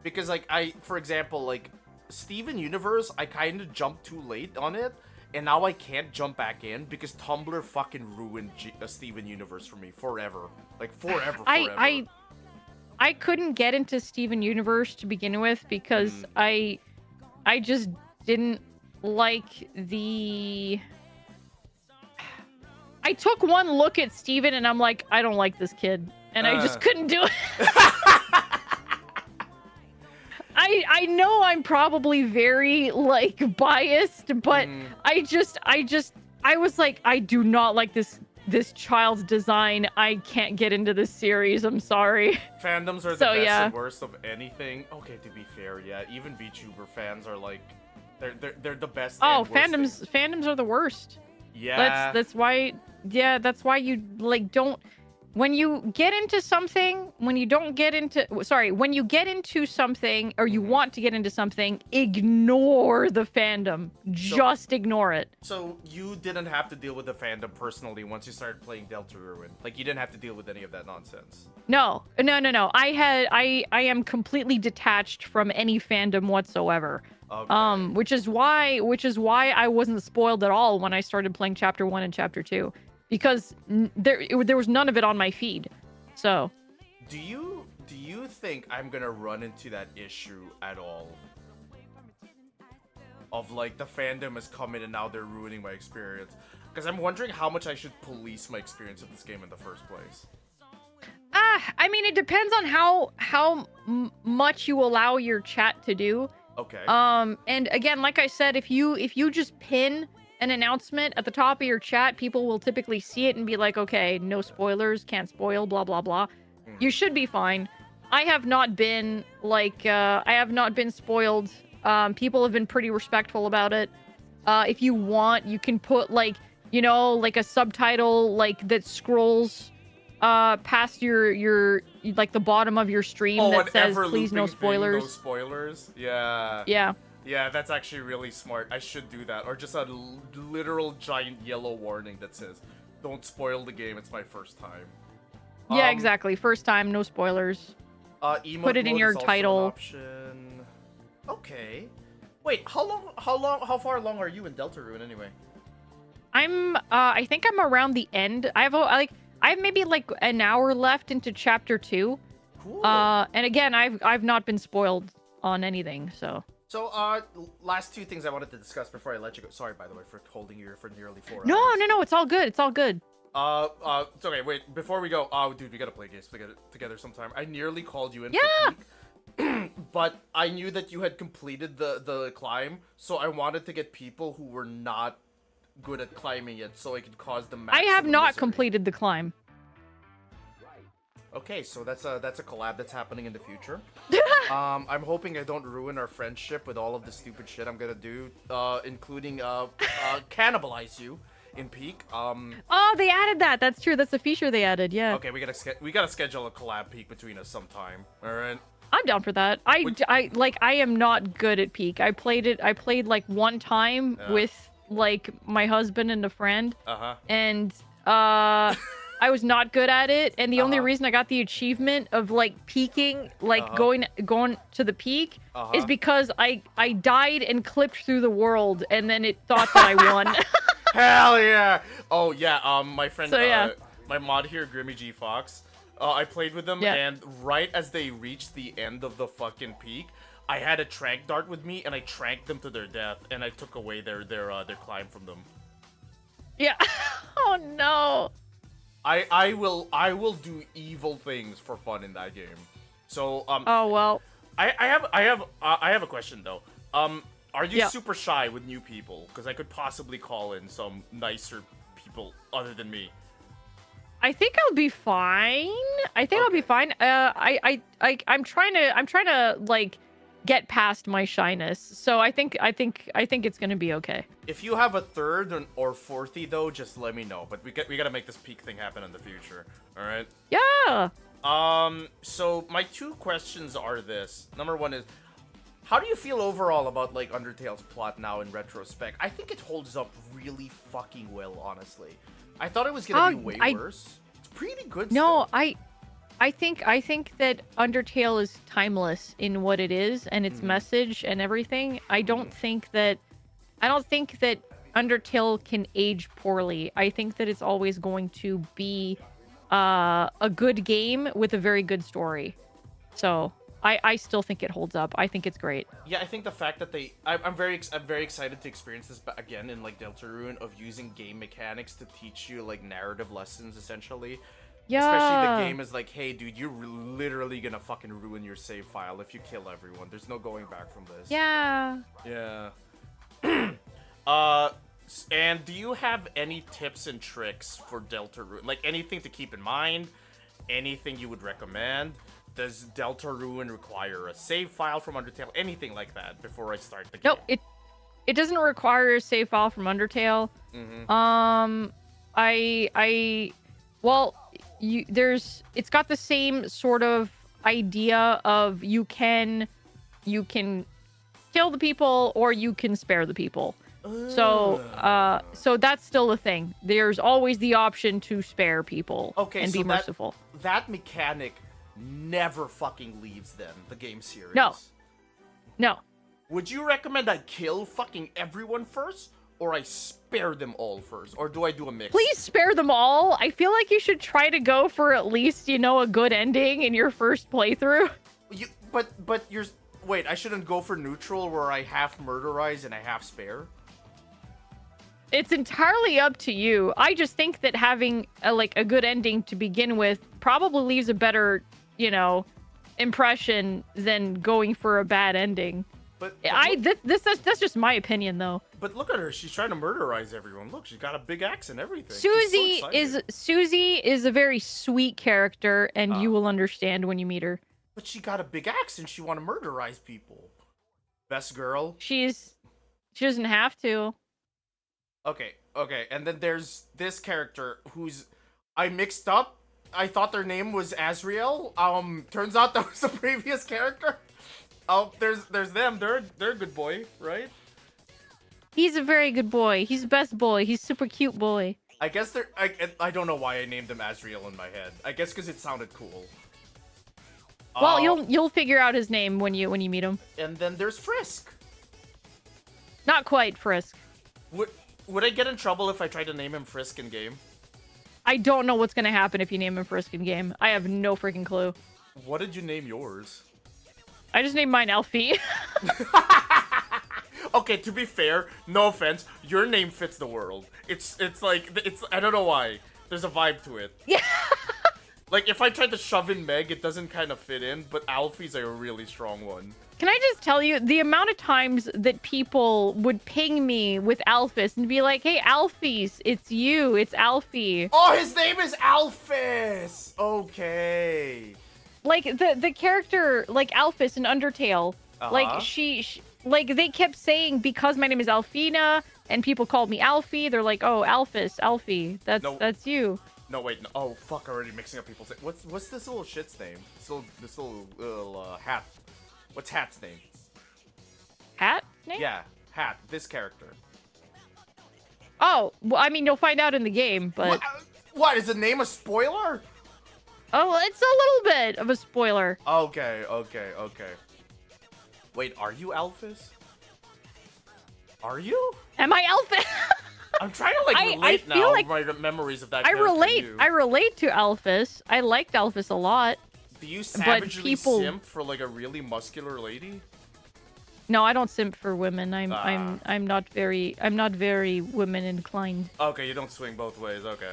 because like for example, like Steven Universe, I kind of jumped too late on it, and now I can't jump back in because Tumblr fucking ruined Steven Universe for me forever, like forever. I couldn't get into Steven Universe to begin with because I just didn't like the... I took one look at Steven and I'm like, I don't like this kid. And I just couldn't do it. I know I'm probably very, like, biased, but I was like, I do not like this child's design. I can't get into this series. I'm sorry. Fandoms are the best and worst of anything. Okay, to be fair, yeah, even VTuber fans are like, they're the best. Oh, and worst fandoms are the worst. Yeah. That's why. Yeah, that's why you like don't. When you get into something, when you get into something, or you want to get into something, ignore the fandom. Just ignore it. So you didn't have to deal with the fandom personally once you started playing Deltarune. Like you didn't have to deal with any of that nonsense. No. I am completely detached from any fandom whatsoever. Okay. Which is why I wasn't spoiled at all when I started playing Chapter 1 and Chapter 2. Because there was none of it on my feed. So, do you think I'm gonna run into that issue at all? Of like the fandom has come in and now they're ruining my experience. Because I'm wondering how much I should police my experience of this game in the first place. I mean, it depends on how much you allow your chat to do. Okay. And again, like I said, if you just pin an announcement at the top of your chat, people will typically see it and be like, okay, no spoilers, can't spoil, blah, blah, blah. You should be fine. I have not been, spoiled. People have been pretty respectful about it. If you want, you can put, like a subtitle, like, that scrolls past your like, the bottom of your stream that says, please, no spoilers. No spoilers? Yeah. Yeah. Yeah, that's actually really smart. I should do that. Or just a literal giant yellow warning that says, don't spoil the game, it's my first time. Yeah, exactly. First time, no spoilers. Put it in your title. Option. Okay. Wait, how far along are you in Deltarune anyway? I think I'm around the end. I have maybe like an hour left into Chapter 2. Cool. And again, I've not been spoiled on anything, so... So, last two things I wanted to discuss before I let you go. Sorry, by the way, for holding you here for nearly 4 hours. No, it's all good. It's all good. It's okay. Wait, before we go, dude, we gotta play games together sometime. I nearly called you in for Peak, but I knew that you had completed the climb, so I wanted to get people who were not good at climbing yet, so I could cause them. I have not completed the climb. Okay, so that's a collab that's happening in the future. I'm hoping I don't ruin our friendship with all of the stupid shit I'm gonna do, including cannibalize you in Peak. Oh, they added that. That's true. That's a feature they added. Yeah. Okay, we gotta schedule a collab Peak between us sometime. All right. I'm down for that. I am not good at Peak. I played like one time with like my husband and a friend. And I was not good at it, and the only reason I got the achievement of like peaking, like going to the peak, is because I died and clipped through the world, and then it thought that I won. Hell yeah! Oh yeah, my friend, So, yeah. my mod here, Grimmy G Fox, I played with them, and right as they reached the end of the fucking peak, I had a trank dart with me, and I tranked them to their death, and I took away their climb from them. Yeah. Oh no. I will do evil things for fun in that game. So Oh well. I have a question though. Are you Yeah. super shy with new people? Because I could possibly call in some nicer people other than me. I think I'll be fine. I think I'll be Okay. fine. I'm trying to like get past my shyness. So I think it's gonna be okay. If you have a third or fourthy though, just let me know. But we gotta make this peak thing happen in the future. All right. Yeah. So my two questions are this. Number one is, how do you feel overall about like Undertale's plot now in retrospect? I think it holds up really fucking well, honestly. I thought it was gonna be way worse. It's pretty good. No, still. I think that Undertale is timeless in what it is and its message and everything. I don't think that Undertale can age poorly. I think that it's always going to be a good game with a very good story. So I still think it holds up. I think it's great. Yeah, I think the fact that I'm very excited to experience this again in like Deltarune, of using game mechanics to teach you like narrative lessons essentially. Yeah. Especially the game is like, hey dude, you're literally gonna fucking ruin your save file if you kill everyone. There's no going back from this. Yeah. Yeah. And do you have any tips and tricks for Deltarune? Like anything to keep in mind? Anything you would recommend? Does Deltarune require a save file from Undertale? Anything like that before I start the game? No, it doesn't require a save file from Undertale. Well, it's got the same sort of idea of you can kill the people or you can spare the people. So that's still a thing. There's always the option to spare people and be merciful. That mechanic never fucking leaves then, the game series. No. Would you recommend I kill fucking everyone first, or I spare them all first? Or do I do a mix? Please spare them all. I feel like you should try to go for at least, a good ending in your first playthrough. Wait, I shouldn't go for neutral where I half murderize and I half spare? It's entirely up to you. I just think that having a good ending to begin with probably leaves a better, impression than going for a bad ending. That's just my opinion though. But look at her, she's trying to murderize everyone. Look, she's got a big axe and everything. Susie is a very sweet character, and you will understand when you meet her. But she got a big axe and she want to murderize people. Best girl. She doesn't have to. Okay, and then there's this character who's I mixed up. I thought their name was Azriel. Turns out that was the previous character. Oh, there's them. They're a good boy, right? He's a very good boy. He's the best boy. He's super cute boy. I guess I don't know why I named him Azriel in my head. I guess because it sounded cool. Well, you'll figure out his name when you meet him. And then there's Frisk. Not quite Frisk. Would I get in trouble if I tried to name him Frisk in game? I don't know what's gonna happen if you name him Frisk in game. I have no freaking clue. What did you name yours? I just named mine Alfie. Okay, to be fair, no offense, your name fits the world. It's I don't know why. There's a vibe to it. Yeah. Like if I tried to shove in Meg, it doesn't kind of fit in, but Alfie's a really strong one. Can I just tell you the amount of times that people would ping me with Alphys and be like, "Hey, Alphys, it's you, it's Alfie." Oh, his name is Alphys. Okay. Like the character, like Alphys in Undertale, like she like they kept saying because my name is Alfina and people called me Alfie, they're like, "Oh, Alphys, Alfie, that's you." No, wait, no. Oh, fuck, already mixing up people's names. What's this little shit's name? This little hat. What's Hat's name? Hat name? Yeah, Hat. This character. Oh, well, I mean, you'll find out in the game, but... What? Is the name a spoiler? Oh, it's a little bit of a spoiler. Okay. Wait, are you Alphys? Are you? Am I Alphys? I'm trying to relate I feel now like my memories of that I character. I relate to Alphys. I liked Alphys a lot. Do you savagely simp for like a really muscular lady? No, I don't simp for women. I'm not very women inclined. Okay, you don't swing both ways. Okay.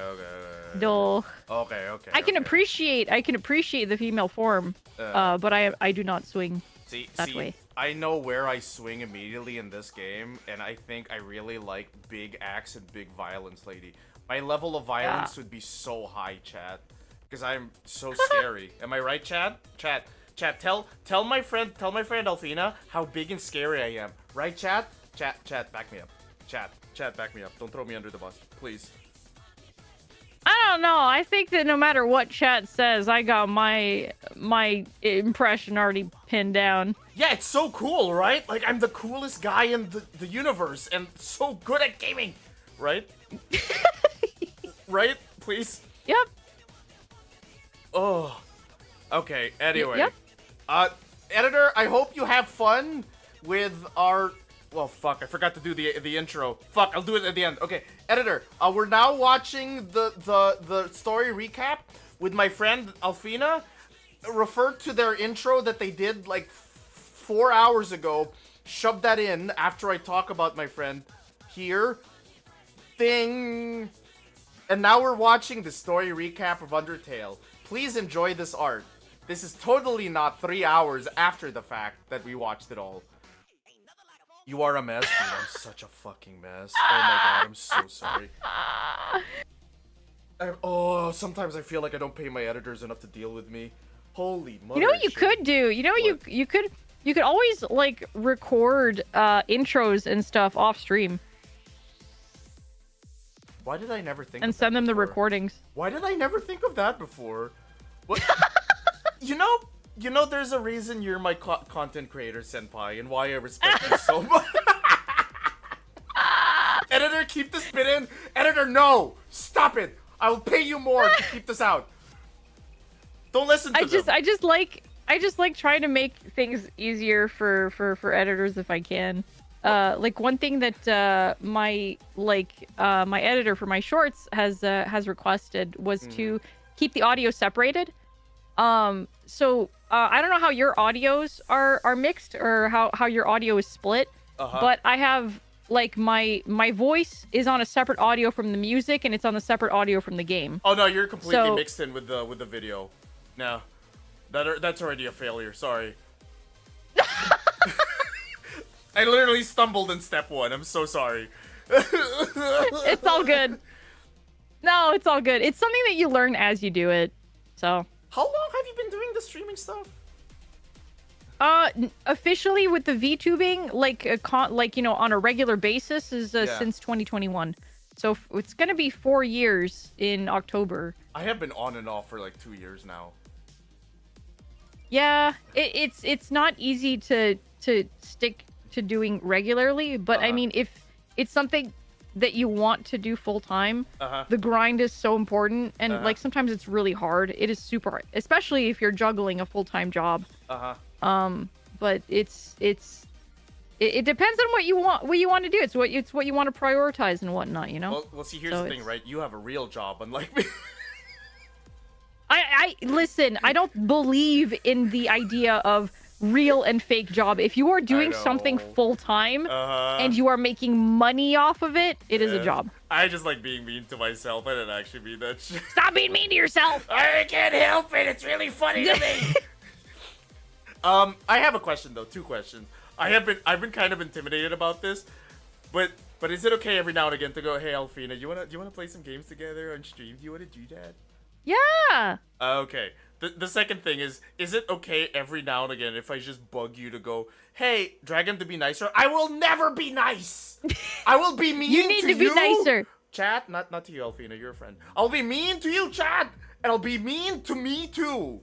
No. Okay. I can appreciate the female form, but I do not swing that way. I know where I swing immediately in this game, and I think I really like big axe and big violence, lady. My level of violence would be so high, chat, because I'm so scary. Am I right, Chad? Chat, tell my friend Alfina how big and scary I am. Right, Chad? Chat, back me up. Chat, back me up. Don't throw me under the bus, please. I don't know. I think that no matter what chat says, I got my impression already pinned down. Yeah, it's so cool, right? Like, I'm the coolest guy in the universe and so good at gaming, right? Right? Please? Yep. Oh. Okay, anyway. Yep. Editor, I hope you have fun with our... Well, fuck, I forgot to do the intro. Fuck, I'll do it at the end. Okay, editor, we're now watching the story recap with my friend Alfina. Refer to their intro that they did like 4 hours ago. Shove that in after I talk about my friend here. Thing. And now we're watching the story recap of Undertale. Please enjoy this art. This is totally not 3 hours after the fact that we watched it all. You are a mess, dude. I'm such a fucking mess. Oh my god, I'm so sorry. Sometimes I feel like I don't pay my editors enough to deal with me. Holy mother. You know what you could do? You know what? you could always like record intros and stuff off stream Why did I never think and of send that them the before? recordings. Why did I never think of that before? What? You know, there's a reason you're my content creator, senpai, and why I respect you so much. Editor, keep this bit in. Editor, no! Stop it! I will pay you more to keep this out. Don't listen to them. I just like trying to make things easier for editors if I can. Like one thing that my editor for my shorts has requested was to keep the audio separated. So I don't know how your audios are mixed or how your audio is split, but I have like my voice is on a separate audio from the music and it's on the separate audio from the game. Oh no, you're completely mixed in with the video. No, that's already a failure. Sorry. I literally stumbled in step 1. I'm so sorry. It's all good. No, it's all good. It's something that you learn as you do it. So. How long have you been doing the streaming stuff? Officially with the VTubing, like you know, on a regular basis is since 2021. So it's gonna be 4 years in October. I have been on and off for like 2 years now. Yeah, it's not easy to stick to doing regularly, but I mean, if it's something that you want to do full time, the grind is so important, and like sometimes it's really hard. It is super hard, especially if you're juggling a full-time job. But it depends on what you want to do. It's what you want to prioritize and whatnot, you know. Well, see, here's the thing, right? You have a real job, unlike me. I listen. I don't believe in the idea of real and fake job. If you are doing something full time and you are making money off of it, it is a job. I just like being mean to myself. I didn't actually mean that shit. Stop being mean to yourself. I can't help it. It's really funny to me. I have a question though. 2 questions. I've been kind of intimidated about this, but is it okay every now and again to go, hey Alfina, do you wanna play some games together on stream? Do you wanna do that? Yeah. Okay. The second thing is it okay every now and again if I just bug you to go, hey, Dragon, to be nicer? I will never be nice! I will be mean to you! You need to be nicer. Chad, not to you, Alfina, you're a friend. I'll be mean to you, Chad! And I'll be mean to me, too!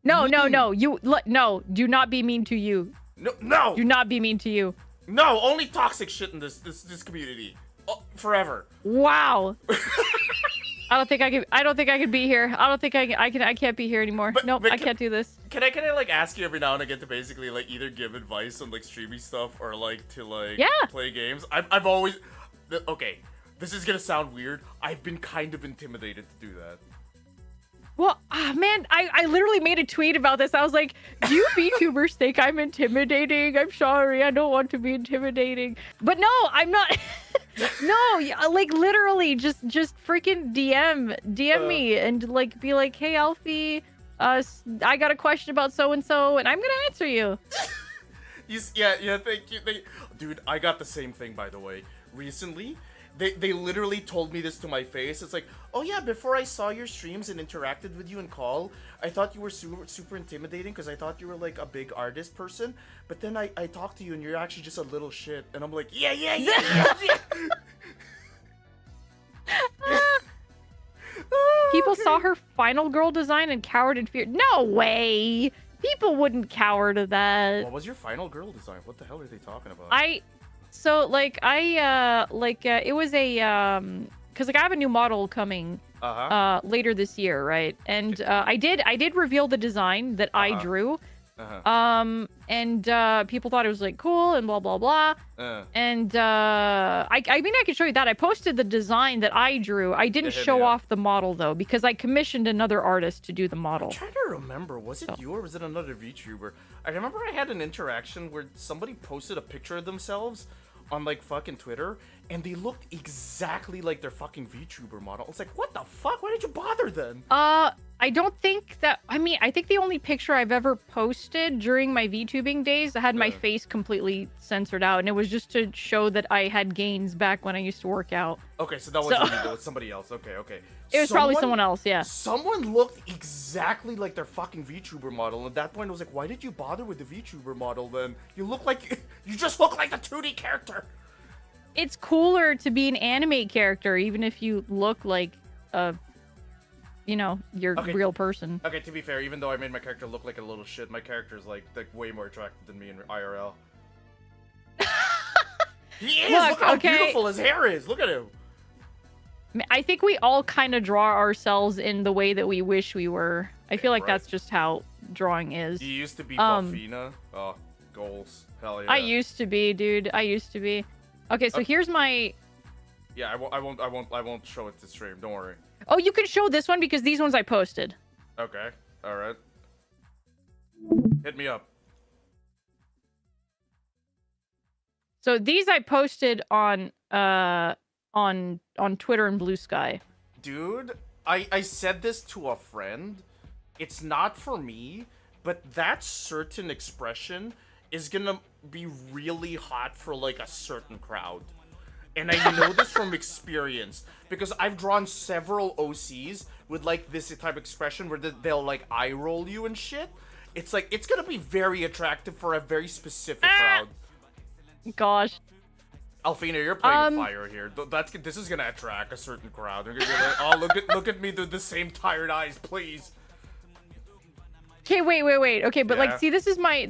No, do not be mean to you. No! Do not be mean to you. No, only toxic shit in this community. Forever. Wow. I don't think I could be here. I can't be here anymore. Nope, I can't do this. Can I like ask you every now and again to basically like either give advice on like streaming stuff or like to like play games? I've always okay. This is gonna sound weird. I've been kind of intimidated to do that. Well, man, I literally made a tweet about this. I was like, do you VTubers think I'm intimidating? I'm sorry, I don't want to be intimidating. But no, I'm not. No, like literally just freaking DM me and like be like, hey Alfie, I got a question about so and so, and I'm gonna answer you. Yeah, thank you. Dude, I got the same thing, by the way. Recently, they literally told me this to my face. It's like, oh yeah, before I saw your streams and interacted with you in call, I thought you were super intimidating because I thought you were like a big artist person. But then I talked to you and you're actually just a little shit. And I'm like, yeah. People saw her final girl design and cowered in fear. No way! People wouldn't cower to that. What was your final girl design? What the hell are they talking about? It was a because like I have a new model coming later this year, right? And I did reveal the design that I drew. And people thought it was like cool and blah blah blah. And I mean I can show you that. I posted the design that I drew. I didn't show off the model though because I commissioned another artist to do the model. I'm trying to remember, was it you or was it another VTuber? I remember I had an interaction where somebody posted a picture of themselves on like fucking Twitter and they looked exactly like their fucking VTuber model. It's like, what the fuck? Why did you bother then? I don't think that. I mean, I think the only picture I've ever posted during my VTubing days had my face completely censored out, and it was just to show that I had gains back when I used to work out. Okay, so that wasn't you, that was somebody else. Okay. It was probably someone else, yeah. Someone looked exactly like their fucking VTuber model, and at that point I was like, why did you bother with the VTuber model then? You just look like the 2D character! It's cooler to be an anime character, even if you look like a... your real person. Okay, to be fair, even though I made my character look like a little shit, my character's like way more attractive than me in IRL. He is! Look how beautiful his hair is! Look at him! I think we all kind of draw ourselves in the way that we wish we were. I feel like that's just how drawing is. You used to be Buffina? Oh, goals. Hell yeah. I used to be, dude. I used to be. Okay, so here's my... Yeah, I won't show it to stream, don't worry. Oh, you can show this one because these ones I posted. Okay, alright. Hit me up. So these I posted on Twitter and Blue Sky. Dude, I said this to a friend. It's not for me, but that certain expression is gonna be really hot for like a certain crowd. And I know this from experience because I've drawn several OCs with like this type of expression where they'll like eye roll you and shit. It's like, it's gonna be very attractive for a very specific crowd. Gosh. Alfina, you're playing fire here. This is gonna attract a certain crowd. They're gonna be like, oh, look at me with the same tired eyes, please. Okay, wait. Okay, but like, see, this is my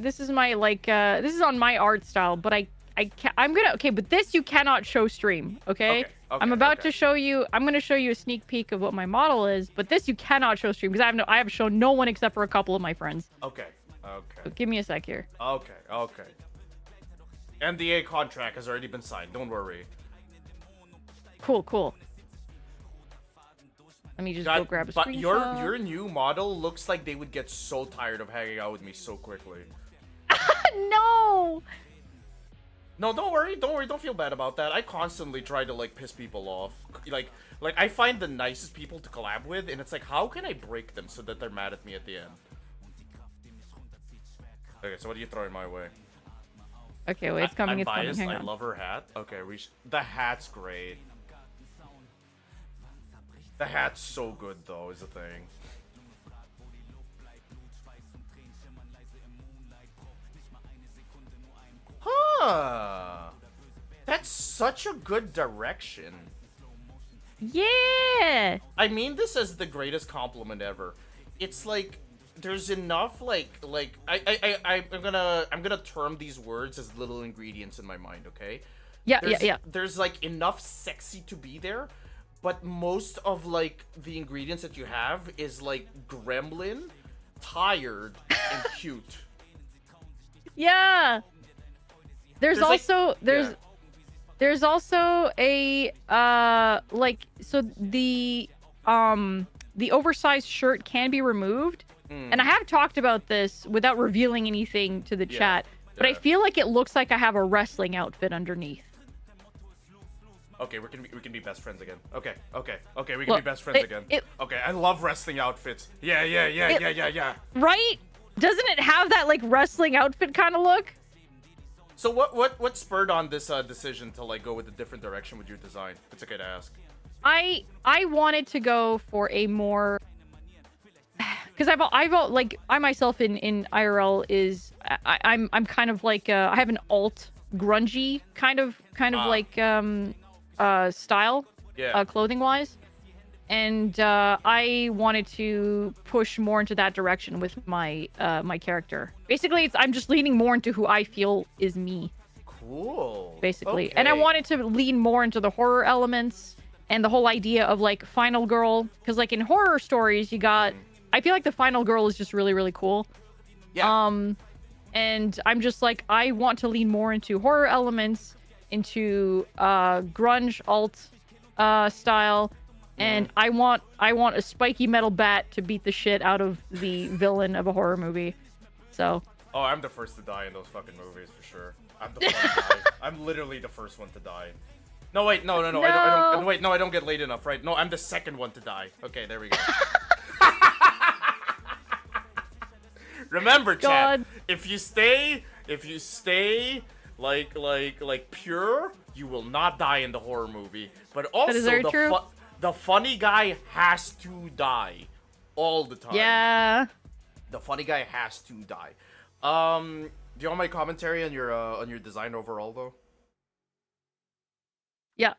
like, this is on my art style, but but this you cannot show stream, okay? I'm about to show you, I'm gonna show you a sneak peek of what my model is, but this you cannot show stream because I have shown no one except for a couple of my friends. Okay. So give me a sec here. Okay. NDA contract has already been signed, don't worry. Cool. Let me just go grab a screenshot. But your new model looks like they would get so tired of hanging out with me so quickly. No! No, don't worry, don't feel bad about that. I constantly try to like piss people off. Like I find the nicest people to collab with, and it's like, how can I break them so that they're mad at me at the end? Okay, so what are you throwing my way? Okay, wait, it's coming, I'm it's biased. coming, hang on. I love her hat. Okay, the hat's great. The hat's so good though, is the thing. Huh. That's such a good direction. Yeah. I mean this as the greatest compliment ever. It's like there's enough I'm gonna term these words as little ingredients in my mind, okay? Yeah. There's like enough sexy to be there, but most of like the ingredients that you have is like gremlin, tired, and cute. Yeah. There's also a so the oversized shirt can be removed. And I have talked about this without revealing anything to the chat, but I feel like it looks like I have a wrestling outfit underneath. Okay, we can be best friends again. Okay, we can be best friends again. Okay, I love wrestling outfits. Yeah. Right? Doesn't it have that like wrestling outfit kind of look? So what spurred on this decision to like go with a different direction with your design? If it's okay to ask. I wanted to go for a more, because I've like I myself in IRL is I'm kind of like I have an alt grungy kind of like style, Yeah. clothing wise, and I wanted to push more into that direction with my my character. Basically, I'm just leaning more into who I feel is me, Cool. basically. And I Okay. wanted to lean more into the horror elements and the whole idea of like final girl, because like in horror stories you got, I feel like the final girl is just really cool. Yeah. And I'm just like, I want to lean more into horror elements, into grunge alt style, and I want a spiky metal bat to beat the shit out of the villain of a horror movie. So Oh, I'm the first to die in those fucking movies for sure. I'm the fucking guy. I'm literally the first one to die. No, wait, no. No. I don't. Wait, no, I don't get late enough, right? No, I'm the second one to die. Okay, there we go. Remember, chat. God. If you stay like pure, you will not die in the horror movie. But also, is very true. The funny guy has to die all the time. yeah. The funny guy has to die. Do you want my commentary on your design overall though? Yeah.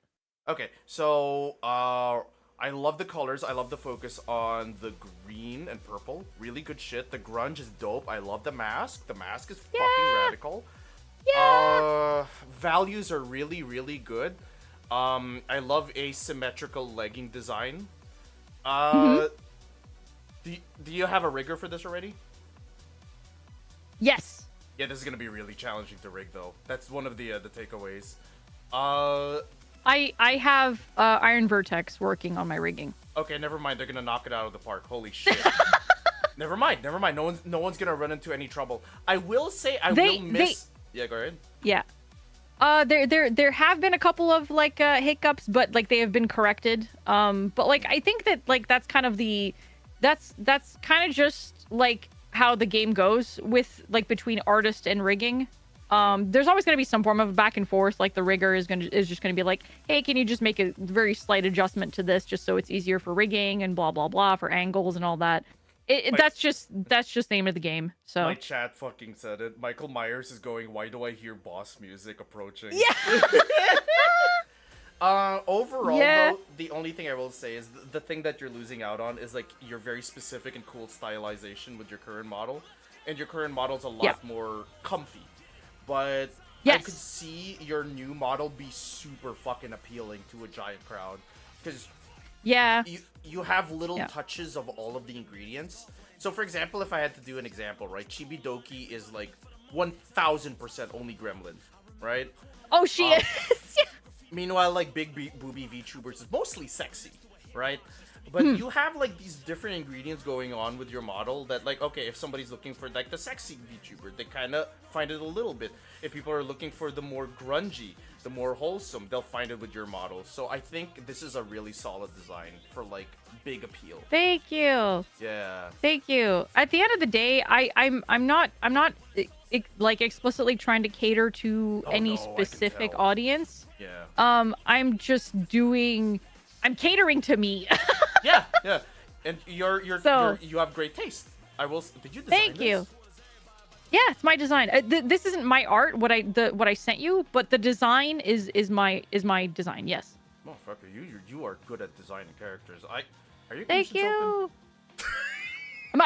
Okay, so I love the colors. I love the focus on the green and purple. Really good shit. The grunge is dope. I love the mask. The mask is fucking radical. Yeah. Values are really good. I love asymmetrical legging design. Do you have a rigger for this already? Yes. Yeah, this is gonna be really challenging to rig though. That's one of the takeaways. I have Iron Vertex working on my rigging. Okay, never mind. They're gonna knock it out of the park. Holy shit. Never mind. No one's gonna run into any trouble. I will say I will miss. Yeah, go ahead. Yeah. There have been a couple of like hiccups, but like they have been corrected. But like I think that like that's kind of that's kind of just like how the game goes with like between artist and rigging. There's always going to be some form of back and forth. Like the rigger is just going to be like, hey, can you just make a very slight adjustment to this just so it's easier for rigging and blah blah blah for angles and all that. That's just the name of the game. So My chat fucking said it. Michael Myers is going, why do I hear boss music approaching? yeah. Overall, Yeah. though, the only thing I will say is the thing that you're losing out on is like your very specific and cool stylization with your current model, and your current model's a lot more comfy. But I could see your new model be super fucking appealing to a giant crowd, because Yeah. you have little touches of all of the ingredients. So for example, if I had to do an example, right, Chibidoki is like 1000% only gremlin, right? Oh, she is. Meanwhile, like booby VTubers is mostly sexy, right? But you have like these different ingredients going on with your model that like, okay, if somebody's looking for like the sexy VTuber, they kind of find it a little bit. If people are looking for the more grungy, the more wholesome, they'll find it with your model. So I think this is a really solid design for like big appeal. Thank you. Yeah. Thank you. At the end of the day, I'm not like explicitly trying to cater to any no, I can specific tell. audience. Yeah. I'm catering to me. Yeah. And you have great taste. Did you design Thank you. this? Yeah, it's my design. This isn't my art. What I sent you, but the design is my design. Yes. Motherfucker, you are good at designing characters. Are your Thank commissions open? you.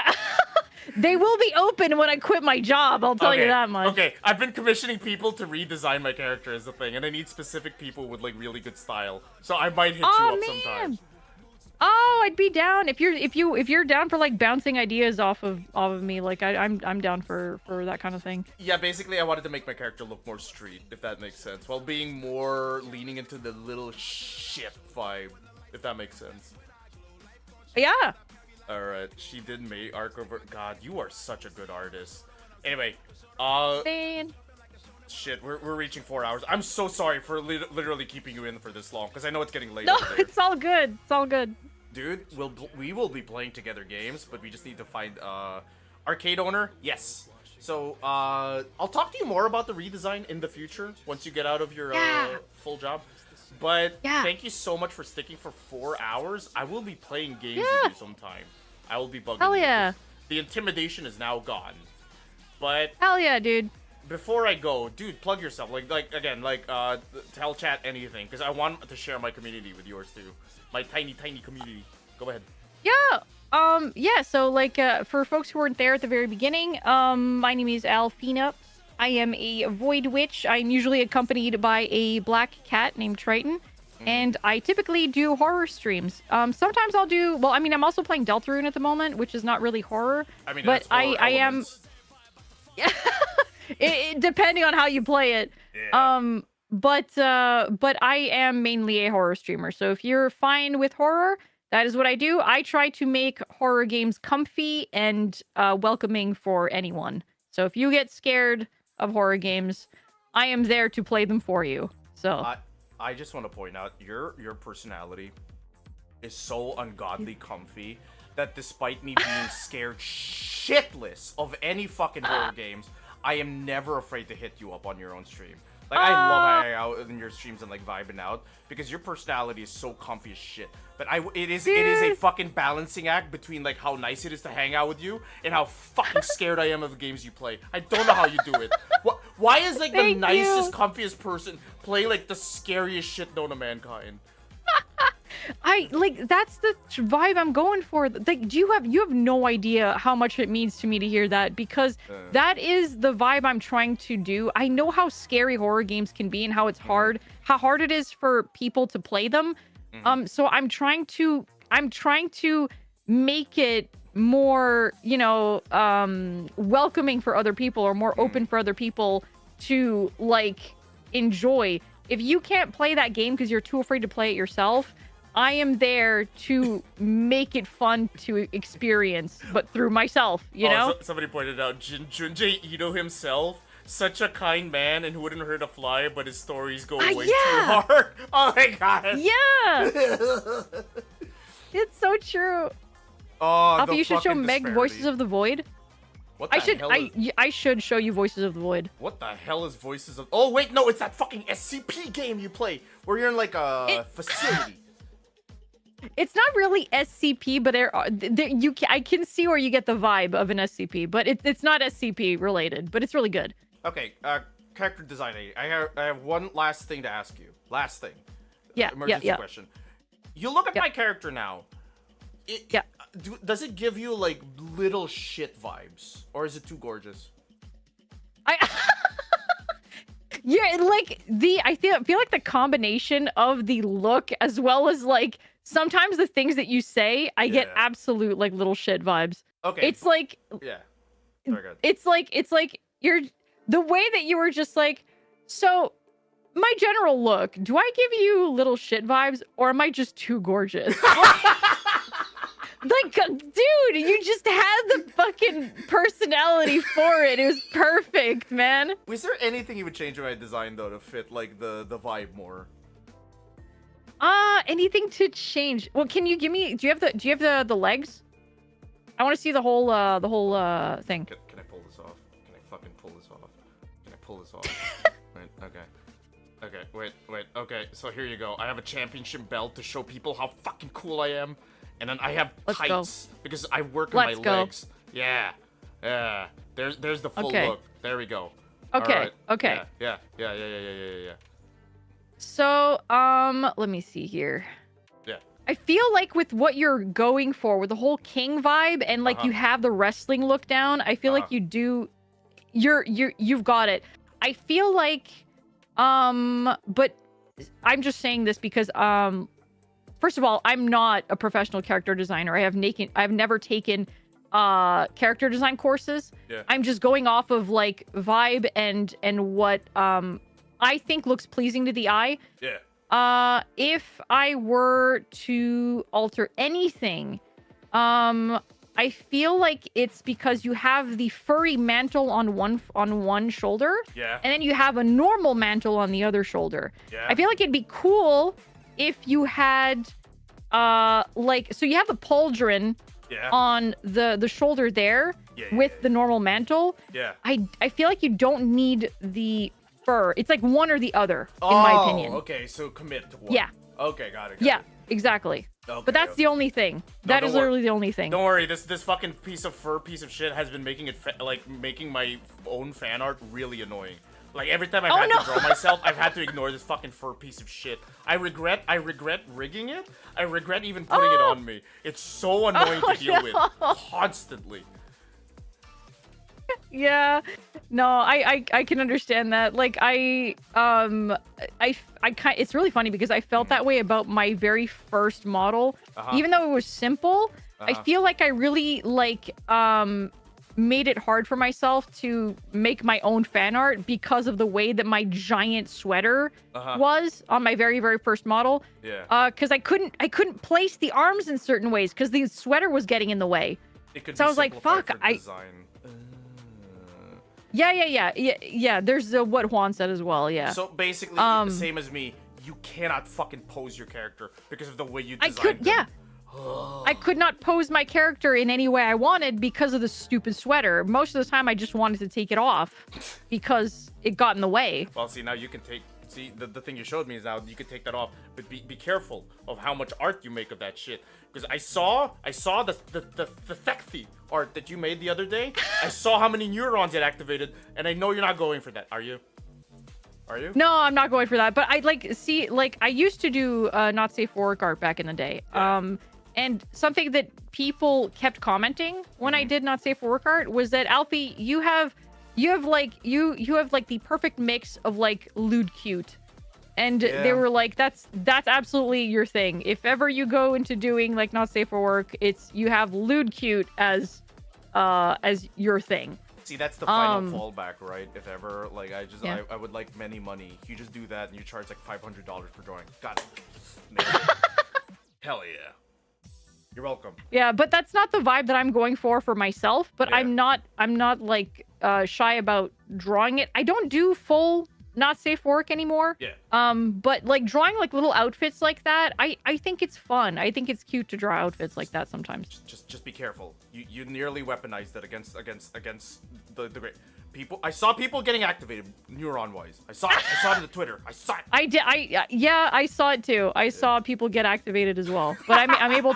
They will be open when I quit my job. I'll tell you that much. Okay, I've been commissioning people to redesign my character as a thing, and I need specific people with like really good style. So I might hit you up sometime. Oh, I'd be down if you're down for like bouncing ideas off of me. Like I'm down for that kind of thing. Yeah, basically I wanted to make my character look more street, if that makes sense, while being more leaning into the little shit vibe, if that makes sense. Yeah. Alright, she did make arc over. God, you are such a good artist. Anyway, Man. shit, we're reaching 4 hours. I'm so sorry for literally keeping you in for this long, because I know it's getting late No, over there. it's all good. It's all good. Dude, we will be playing together games, but we just need to find arcade owner. Yes. So, I'll talk to you more about the redesign in the future once you get out of your full job. But thank you so much for sticking for 4 hours. I will be playing games with you sometime. I will be bugging Hell you. yeah. The intimidation is now gone. But Hell yeah, dude. before I go, dude, plug yourself. Tell chat anything, because I want to share my community with yours too. My tiny community. Go ahead. Yeah. So for folks who weren't there at the very beginning, my name is Alfina. I am a void witch. I'm usually accompanied by a black cat named Triton. And I typically do horror streams. Sometimes I'll do, well, I mean, I'm also playing Deltarune at the moment, which is not really horror. I mean, but that's horror I am, elements. depending on how you play it. Yeah. But I am mainly a horror streamer. So if you're fine with horror, that is what I do. I try to make horror games comfy and welcoming for anyone. So if you get scared of horror games, I am there to play them for you. So I just want to point out your personality is so ungodly comfy that despite me being scared shitless of any fucking horror games, I am never afraid to hit you up on your own stream. Like, I love hanging out in your streams and like vibing out because your personality is so comfy as shit. But it is a fucking balancing act between like how nice it is to hang out with you and how fucking scared I am of the games you play. I don't know how you do it. Why is like the nicest, comfiest person play like the scariest shit known to mankind? That's the vibe I'm going for. Like, you have no idea how much it means to me to hear that, because that is the vibe I'm trying to do. I know how scary horror games can be and how it's hard, how hard it is for people to play them. So I'm trying to make it more, welcoming for other people, or more open for other people to like enjoy. If you can't play that game because you're too afraid to play it yourself, I am there to make it fun to experience, but through myself, you know? Somebody pointed out Junji Ito himself, such a kind man and who wouldn't hurt a fly, but his stories go way too hard. Oh my god. Yeah. It's so true. Oh, Alpha, you should show Meg disparity. Voices of the Void. What the hell is... I should show you Voices of the Void. What the hell is Voices of... Oh, wait, no, it's that fucking SCP game you play, where you're in, like, a facility. It's not really SCP, but I can see where you get the vibe of an SCP, but it's not SCP related, but it's really good. Okay, character design. I have one last thing to ask you. Last thing. Emergency question. You look at my character now. Does it give you, like, little shit vibes? Or is it too gorgeous? Yeah, like, I feel like the combination of the look as well as, like, sometimes the things that you say, I get absolute, like, little shit vibes. Okay. It's like... Yeah. Very good. It's like, you're... The way that you were just like, so, my general look, do I give you little shit vibes, or am I just too gorgeous? Like, dude, you just had the fucking personality for it. It was perfect, man. Was there anything you would change in my design, though, to fit, like, the vibe more? Anything to change? Well, can you give me... Do you have the legs? I want to see the whole thing. Can I pull this off? Can I fucking pull this off? Can I pull this off? Wait, okay. Okay, wait, okay. So here you go. I have a championship belt to show people how fucking cool I am. And then I have tights because I work on my legs. Yeah. Yeah. There's the full look. There we go. Okay. All right. Okay. Yeah. So, let me see here. Yeah. I feel like with what you're going for, with the whole king vibe, and like you have the wrestling look down, I feel like you've got it. I feel like, but I'm just saying this because, first of all, I'm not a professional character designer. I've never taken character design courses. Yeah. I'm just going off of like vibe and what I think looks pleasing to the eye. Yeah. If I were to alter anything, I feel like it's because you have the furry mantle on one shoulder. Yeah. And then you have a normal mantle on the other shoulder. Yeah. I feel like it'd be cool if you had so you have the pauldron on the shoulder there, with the normal mantle. Yeah. I feel like you don't need the fur. It's like one or the other, in my opinion. Okay, so commit to one. Yeah. Okay, got it. Yeah, exactly. Okay, But that's the only thing. That don't is worry. literally the only thing. Don't worry, this fucking piece of shit has been making it making my own fan art really annoying. Like every time I've had to draw myself, I've had to ignore this fucking fur piece of shit. I regret rigging it. I regret even putting it on me. It's so annoying to deal with constantly. Yeah, no, I can understand that. Like it's really funny because I felt that way about my very first model, even though it was simple. I feel like I really made it hard for myself to make my own fan art because of the way that my giant sweater was on my very first model. Yeah. Because I couldn't place the arms in certain ways because the sweater was getting in the way. It could So be I was like, simplified fuck, for design. Yeah. There's what Juan said as well. Yeah. So basically, same as me, you cannot fucking pose your character because of the way you I designed could, them. yeah. I could not pose my character in any way I wanted because of the stupid sweater. Most of the time, I just wanted to take it off because it got in the way. Well, see, now you can take... See, the thing you showed me is now you can take that off, but be careful of how much art you make of that shit. Because I saw the sexy art that you made the other day. I saw how many neurons it activated, and I know you're not going for that. Are you? Are you? No, I'm not going for that. But I used to do not safe for work art back in the day. Yeah. And something that people kept commenting when I did not safe for work art was that Alfie, you have the perfect mix of like lewd cute. And they were like, that's absolutely your thing. If ever you go into doing like not safe for work, you have lewd cute as your thing. See, that's the final fallback, right? If ever, like, I would like many money. You just do that and you charge like $500 for drawing. Got it. Hell yeah. You're welcome. Yeah, but that's not the vibe that I'm going for myself. But Yeah. I'm not like shy about drawing it. I don't do full not safe for work anymore. Yeah. But like drawing like little outfits like that, I think it's fun. I think it's cute to draw outfits like that sometimes. Just be careful. You nearly weaponized it against the great people. I saw people getting activated neuron wise. I saw it on the Twitter. I saw it. I saw it too. I saw people get activated as well. But I'm able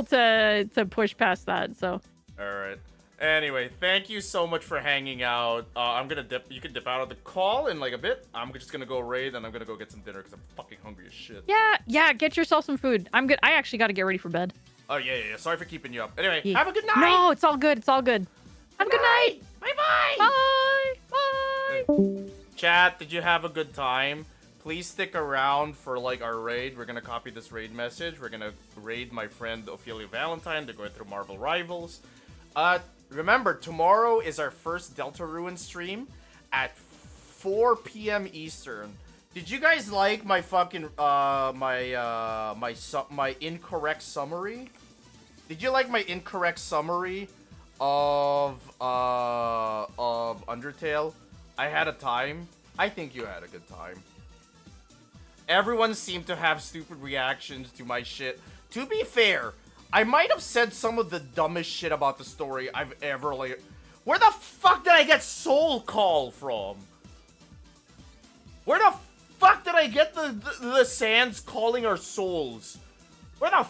to push past that. So. All right. Anyway, thank you so much for hanging out. I'm gonna dip. You can dip out of the call in like a bit. I'm just gonna go raid and I'm gonna go get some dinner because I'm fucking hungry as shit. Yeah. Get yourself some food. I'm good. I actually got to get ready for bed. Oh yeah. Sorry for keeping you up. Anyway, Yeah. have a good night. No, it's all good. It's all good. Have a good night. Bye-bye. Bye. Bye. Chat, did you have a good time? Please stick around for like our raid. We're gonna copy this raid message. We're gonna raid my friend Ophelia Valentine. They're going through Marvel Rivals. Remember, tomorrow is our first Deltarune stream at 4 p.m. Eastern. Did you guys like my fucking my incorrect summary? Did you like my incorrect summary of Undertale? I had a time. I think you had a good time. Everyone seemed to have stupid reactions to my shit. To be fair, I might have said some of the dumbest shit about the story I've ever like. Where the fuck did I get Soul Call from? Where the fuck did I get the Sands calling our souls? Where the